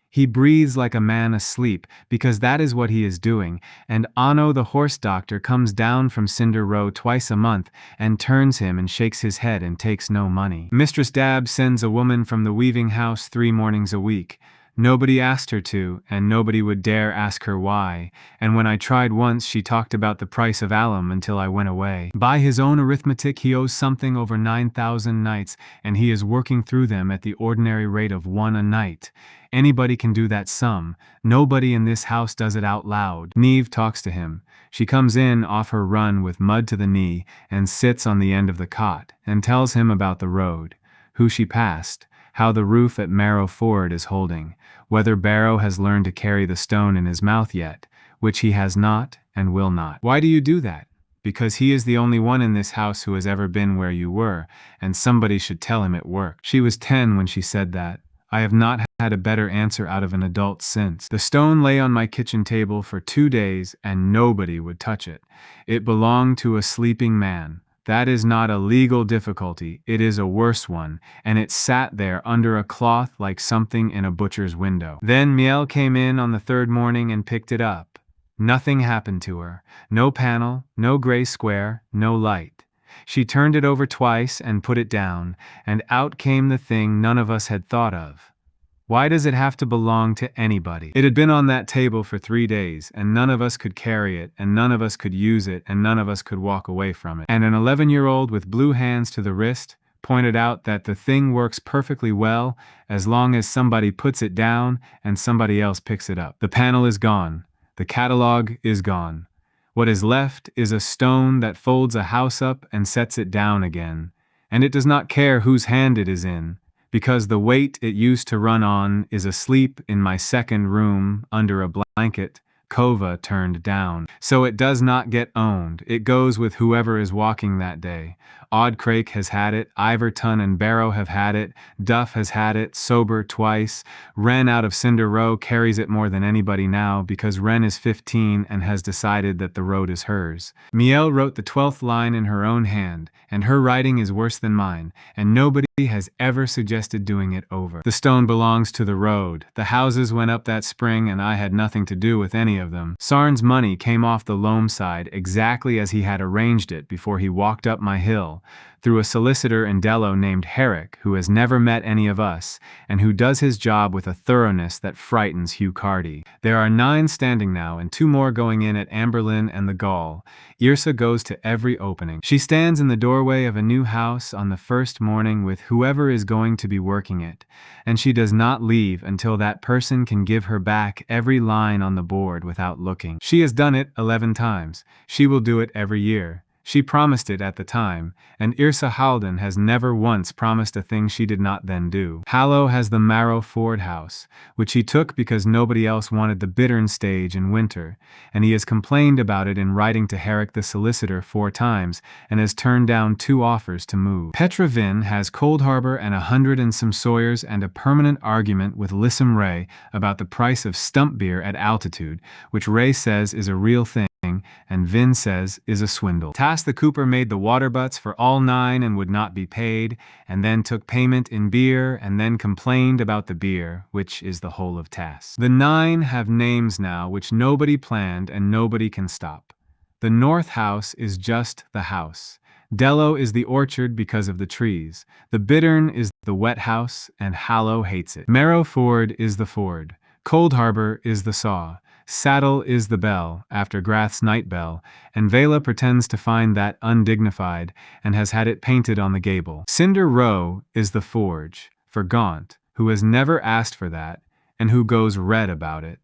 He breathes like a man asleep, because that is what he is doing, and Anno the horse doctor comes down from Cinder Row twice a month and turns him and shakes his head and takes no money. Mistress Dabb sends a woman from the weaving house 3 mornings a week. Nobody asked her to, and nobody would dare ask her why, and when I tried once she talked about the price of alum until I went away. By his own arithmetic he owes something over 9,000 nights, and he is working through them at the ordinary rate of 1 a night. Anybody can do that sum. Nobody in this house does it out loud. Neve talks to him. She comes in off her run with mud to the knee and sits on the end of the cot and tells him about the road, who she passed, how the roof at Marrow Ford is holding, whether Barrow has learned to carry the stone in his mouth yet, which he has not and will not. Why do you do that? because he is the only one in this house who has ever been where you were, and somebody should tell him it worked. She was 10 when she said that. I have not had a better answer out of an adult since. The stone lay on my kitchen table for 2 days and nobody would touch it. It belonged to a sleeping man. That is not a legal difficulty, it is a worse one, and it sat there under a cloth like something in a butcher's window. Then Miel came in on the 3rd morning and picked it up. Nothing happened to her. No panel, no gray square, no light. She turned it over twice and put it down, and out came the thing none of us had thought of. Why does it have to belong to anybody? It had been on that table for 3 days, and none of us could carry it, and none of us could use it, and none of us could walk away from it. And an 11-year-old with blue hands to the wrist pointed out that the thing works perfectly well as long as somebody puts it down and somebody else picks it up. The panel is gone. The catalog is gone. What is left is a stone that folds a house up and sets it down again, and it does not care whose hand it is in, because the weight it used to run on is asleep in my 2nd room under a blanket, Kova turned down. So it does not get owned. It goes with whoever is walking that day. Oddcrake has had it, Iverton and Barrow have had it, Duff has had it, Sober twice. Wren out of Cinder Row carries it more than anybody now because Wren is 15 and has decided that the road is hers. Miel wrote the 12th line in her own hand, and her writing is worse than mine, and nobody has ever suggested doing it over. The stone belongs to the road. The houses went up that spring and I had nothing to do with any of them. Sarn's money came off the loam side exactly as he had arranged it before he walked up my hill, through a solicitor in Dello named Herrick, who has never met any of us, and who does his job with a thoroughness that frightens Hugh Carty. There are 9 standing now, and 2 more going in at Amberlin and the Gall. Yrsa goes to every opening. She stands in the doorway of a new house on the 1st morning with whoever is going to be working it, and she does not leave until that person can give her back every line on the board without looking. She has done it 11 times. She will do it every year. She promised it at the time, and Yrsa Halden has never once promised a thing she did not then do. Hallow has the Marrow Ford house, which he took because nobody else wanted the Bittern stage in winter, and he has complained about it in writing to Herrick the solicitor 4 times, and has turned down 2 offers to move. Petra Vin has Cold Harbor and 100 and some Sawyers and a permanent argument with Lissam Ray about the price of stump beer at altitude, which Ray says is a real thing, and Vin says is a swindle. Tass the Cooper made the water butts for all 9 and would not be paid, and then took payment in beer, and then complained about the beer, which is the whole of Tass. The 9 have names now which nobody planned and nobody can stop. The North House is just the house. Dello is the orchard because of the trees. The Bittern is the wet house, and Hallow hates it. Marrow Ford is the ford. Cold Harbor is the saw. Saddle is the bell, after Grath's night bell, and Vela pretends to find that undignified, and has had it painted on the gable. Cinder Row is the forge, for Gaunt, who has never asked for that, and who goes red about it.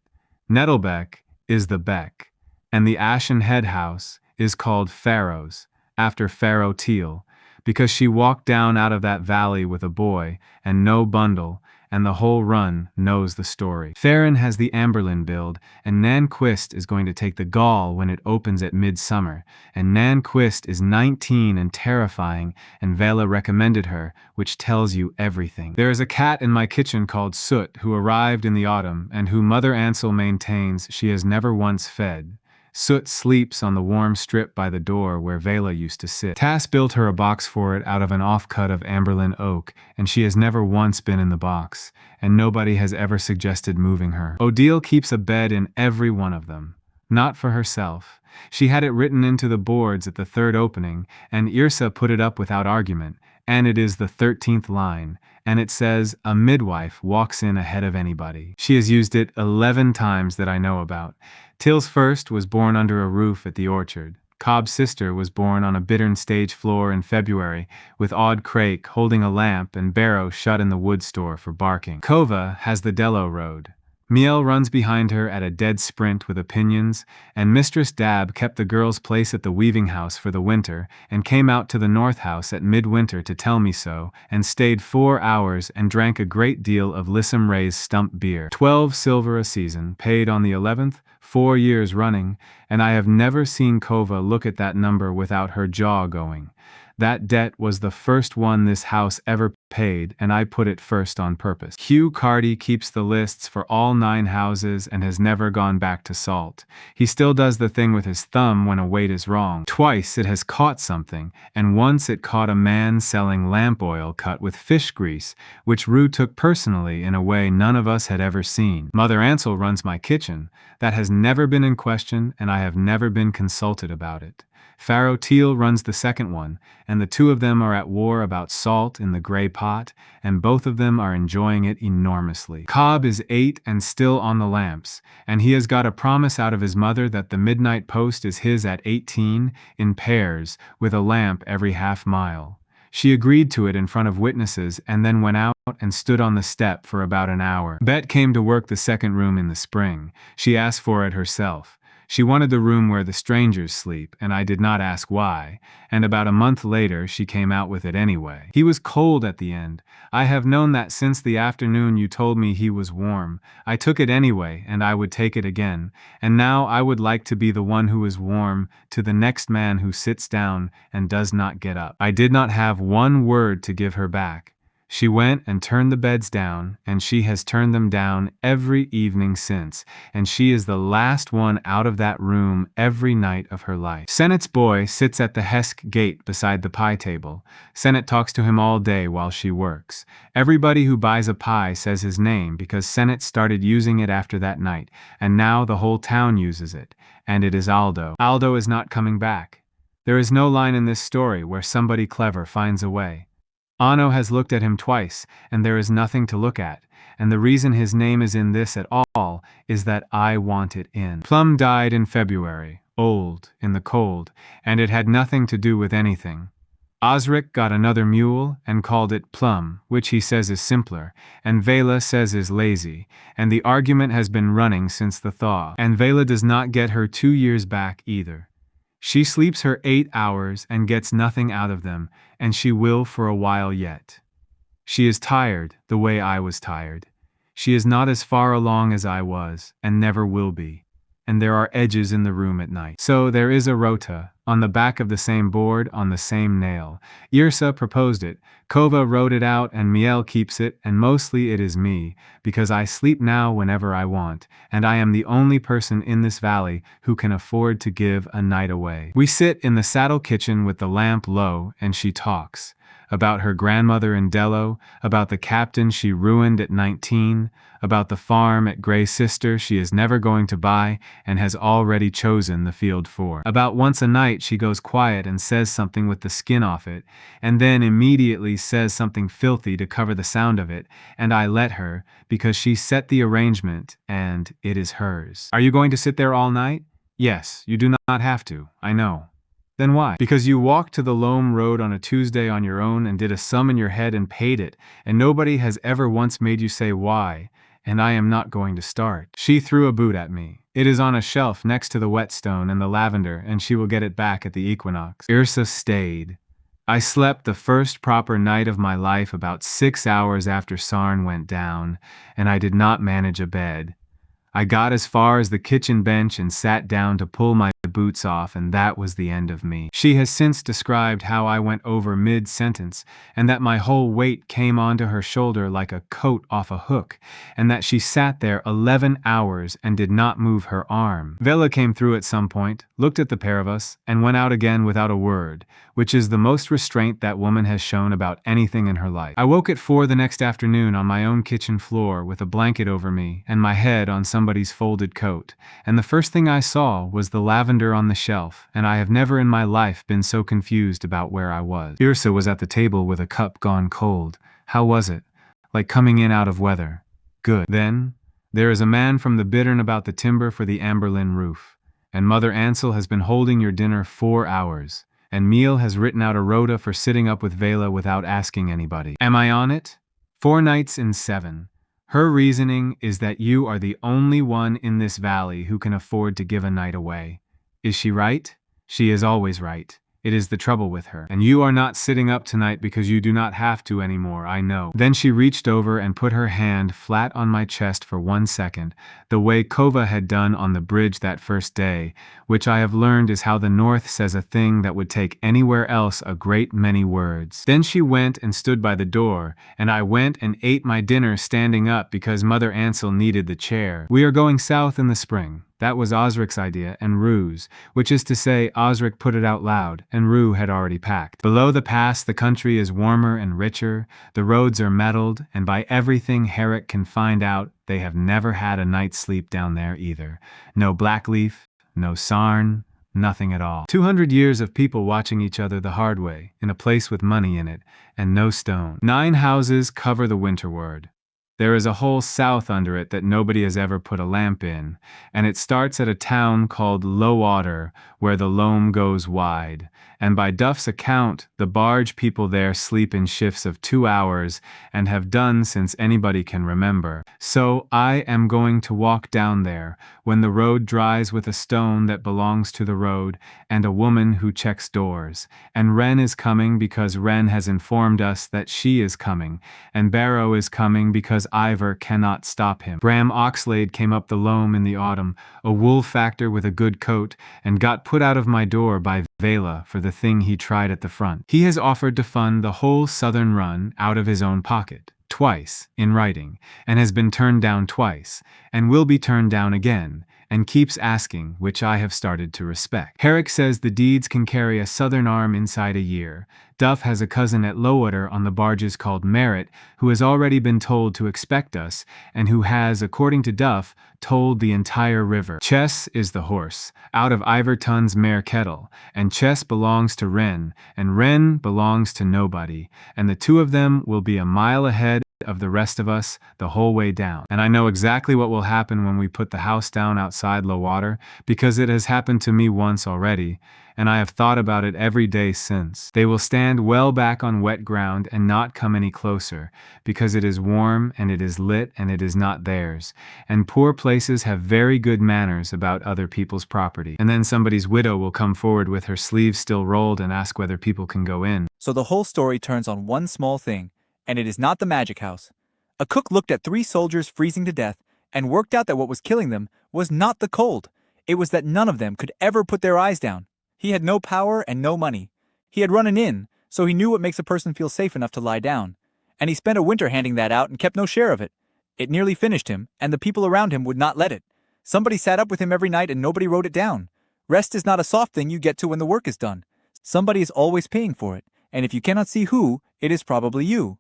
Nettlebeck is the beck, and the Ashen Head House is called Pharaoh's, after Pharaoh Teal, because she walked down out of that valley with a boy, and no bundle, and the whole run knows the story. Farron has the Amberlin build, and Nan Quist is going to take the Gall when it opens at midsummer, and Nan Quist is 19 and terrifying, and Vela recommended her, which tells you everything. There is a cat in my kitchen called Soot who arrived in the autumn, and who Mother Ansel maintains she has never once fed. Soot sleeps on the warm strip by the door where Vela used to sit. Tass built her a box for it out of an offcut of Amberlin oak, and she has never once been in the box, and nobody has ever suggested moving her. Odile keeps a bed in every one of them. Not for herself. She had it written into the boards at the 3rd opening, and Yrsa put it up without argument, and it is the 13th line, and it says, "A midwife walks in ahead of anybody." She has used it 11 times that I know about. Till's first was born under a roof at the orchard. Cobb's sister was born on a Bittern stage floor in February, with Odd Crake holding a lamp and Barrow shut in the wood store for barking. Kova has the Dello Road. Miel runs behind her at a dead sprint with opinions, and Mistress Dab kept the girl's place at the weaving house for the winter and came out to the north house at midwinter to tell me so, and stayed 4 hours and drank a great deal of Lissam Ray's stump beer. 12 silver a season, paid on the 11th, 4 years running, and I have never seen Kova look at that number without her jaw going. That debt was the first one this house ever paid, and I put it first on purpose. Hugh Carty keeps the lists for all 9 houses and has never gone back to salt. He still does the thing with his thumb when a weight is wrong. Twice it has caught something, and once it caught a man selling lamp oil cut with fish grease, which Rue took personally in a way none of us had ever seen. Mother Ansel runs my kitchen. That has never been in question, and I have never been consulted about it. Pharaoh Teal runs the second one, and the two of them are at war about salt in the gray pot, and both of them are enjoying it enormously. Cobb is 8 and still on the lamps, and he has got a promise out of his mother that the midnight post is his at 18, in pairs, with a lamp every half-mile. She agreed to it in front of witnesses and then went out and stood on the step for about an hour. Bet came to work the second room in the spring. She asked for it herself. She wanted the room where the strangers sleep, and I did not ask why, and about a month later she came out with it anyway. He was cold at the end. I have known that since the afternoon you told me he was warm. I took it anyway, and I would take it again, and now I would like to be the one who is warm to the next man who sits down and does not get up. I did not have one word to give her back. She went and turned the beds down, and she has turned them down every evening since, and she is the last one out of that room every night of her life. Sennett's boy sits at the Hesk gate beside the pie table. Sennett talks to him all day while she works. Everybody who buys a pie says his name because Sennett started using it after that night, and now the whole town uses it, and it is Aldo. Aldo is not coming back. There is no line in this story where somebody clever finds a way. Anno has looked at him twice, and there is nothing to look at, and the reason his name is in this at all is that I want it in. Plum died in February, old, in the cold, and it had nothing to do with anything. Osric got another mule and called it Plum, which he says is simpler, and Vela says is lazy, and the argument has been running since the thaw, and Vela does not get her 2 years back either. She sleeps her 8 hours and gets nothing out of them, and she will for a while yet. She is tired, the way I was tired. She is not as far along as I was, and never will be. And there are edges in the room at night. So there is a rota, on the back of the same board, on the same nail. Yrsa proposed it, Kova wrote it out, and Miel keeps it, and mostly it is me, because I sleep now whenever I want, and I am the only person in this valley who can afford to give a night away. We sit in the saddle kitchen with the lamp low, and she talks. About her grandmother in Dello, about the captain she ruined at 19, about the farm at Grey Sister she is never going to buy and has already chosen the field for. About once a night she goes quiet and says something with the skin off it, and then immediately says something filthy to cover the sound of it, and I let her, because she set the arrangement, and it is hers. Are you going to sit there all night? Yes, you do not have to, I know. Then why? Because you walked to the Loam Road on a Tuesday on your own and did a sum in your head and paid it, and nobody has ever once made you say why, and I am not going to start. She threw a boot at me. It is on a shelf next to the whetstone and the lavender, and she will get it back at the equinox. Yrsa stayed. I slept the first proper night of my life about 6 hours after Sarn went down, and I did not manage a bed. I got as far as the kitchen bench and sat down to pull my boots off, and that was the end of me. She has since described how I went over mid-sentence, and that my whole weight came onto her shoulder like a coat off a hook, and that she sat there 11 hours and did not move her arm. Vela came through at some point, looked at the pair of us, and went out again without a word, which is the most restraint that woman has shown about anything in her life. I woke at 4 the next afternoon on my own kitchen floor with a blanket over me and my head on somebody's folded coat, and the first thing I saw was the lavender on the shelf, and I have never in my life been so confused about where I was. Yrsa was at the table with a cup gone cold. How was it? Like coming in out of weather. Good. Then, there is a man from the bittern about the timber for the Amberlin roof, and Mother Ansel has been holding your dinner 4 hours, and Miel has written out a rota for sitting up with Vela without asking anybody. Am I on it? 4 nights in 7. Her reasoning is that you are the only one in this valley who can afford to give a night away. Is she right? She is always right. It is the trouble with her. And you are not sitting up tonight because you do not have to anymore, I know. Then she reached over and put her hand flat on my chest for 1 second, the way Kova had done on the bridge that first day, which I have learned is how the North says a thing that would take anywhere else a great many words. Then she went and stood by the door, and I went and ate my dinner standing up because Mother Ansel needed the chair. We are going south in the spring. That was Osric's idea and Rue's, which is to say Osric put it out loud, and Rue had already packed. Below the pass the country is warmer and richer, the roads are metalled, and by everything Herrick can find out, they have never had a night's sleep down there either. No blackleaf, no sarn, nothing at all. 200 years of people watching each other the hard way, in a place with money in it, and no stone. 9 houses cover the winterward. There is a whole south under it that nobody has ever put a lamp in, and it starts at a town called Lowater, where the loam goes wide, and by Duff's account, the barge people there sleep in shifts of 2 hours, and have done since anybody can remember. So I am going to walk down there, when the road dries with a stone that belongs to the road, and a woman who checks doors, and Wren is coming because Wren has informed us that she is coming, and Barrow is coming because Ivor cannot stop him. Bram Oxlade came up the loam in the autumn, a wool factor with a good coat, and got put out of my door by Vela for the thing he tried at the front. He has offered to fund the whole southern run out of his own pocket, twice, in writing, and has been turned down twice, and will be turned down again, and keeps asking, which I have started to respect. Herrick says the deeds can carry a southern arm inside a year. Duff has a cousin at Lowater on the barges called Merritt, who has already been told to expect us, and who has, according to Duff, told the entire river. Chess is the horse, out of Iverton's mare Kettle, and Chess belongs to Wren, and Wren belongs to nobody, and the two of them will be a mile ahead of the rest of us the whole way down. And I know exactly what will happen when we put the house down outside Lowater, because it has happened to me once already, and I have thought about it every day since. They will stand well back on wet ground and not come any closer, because it is warm and it is lit and it is not theirs, and poor places have very good manners about other people's property. And then somebody's widow will come forward with her sleeves still rolled and ask whether people can go in. So the whole story turns on one small thing, and it is not the magic house. A cook looked at 3 soldiers freezing to death and worked out that what was killing them was not the cold. It was that none of them could ever put their eyes down. He had no power and no money. He had run an inn, so he knew what makes a person feel safe enough to lie down. And he spent a winter handing that out and kept no share of it. It nearly finished him, and the people around him would not let it. Somebody sat up with him every night and nobody wrote it down. Rest is not a soft thing you get to when the work is done. Somebody is always paying for it, and if you cannot see who, it is probably you.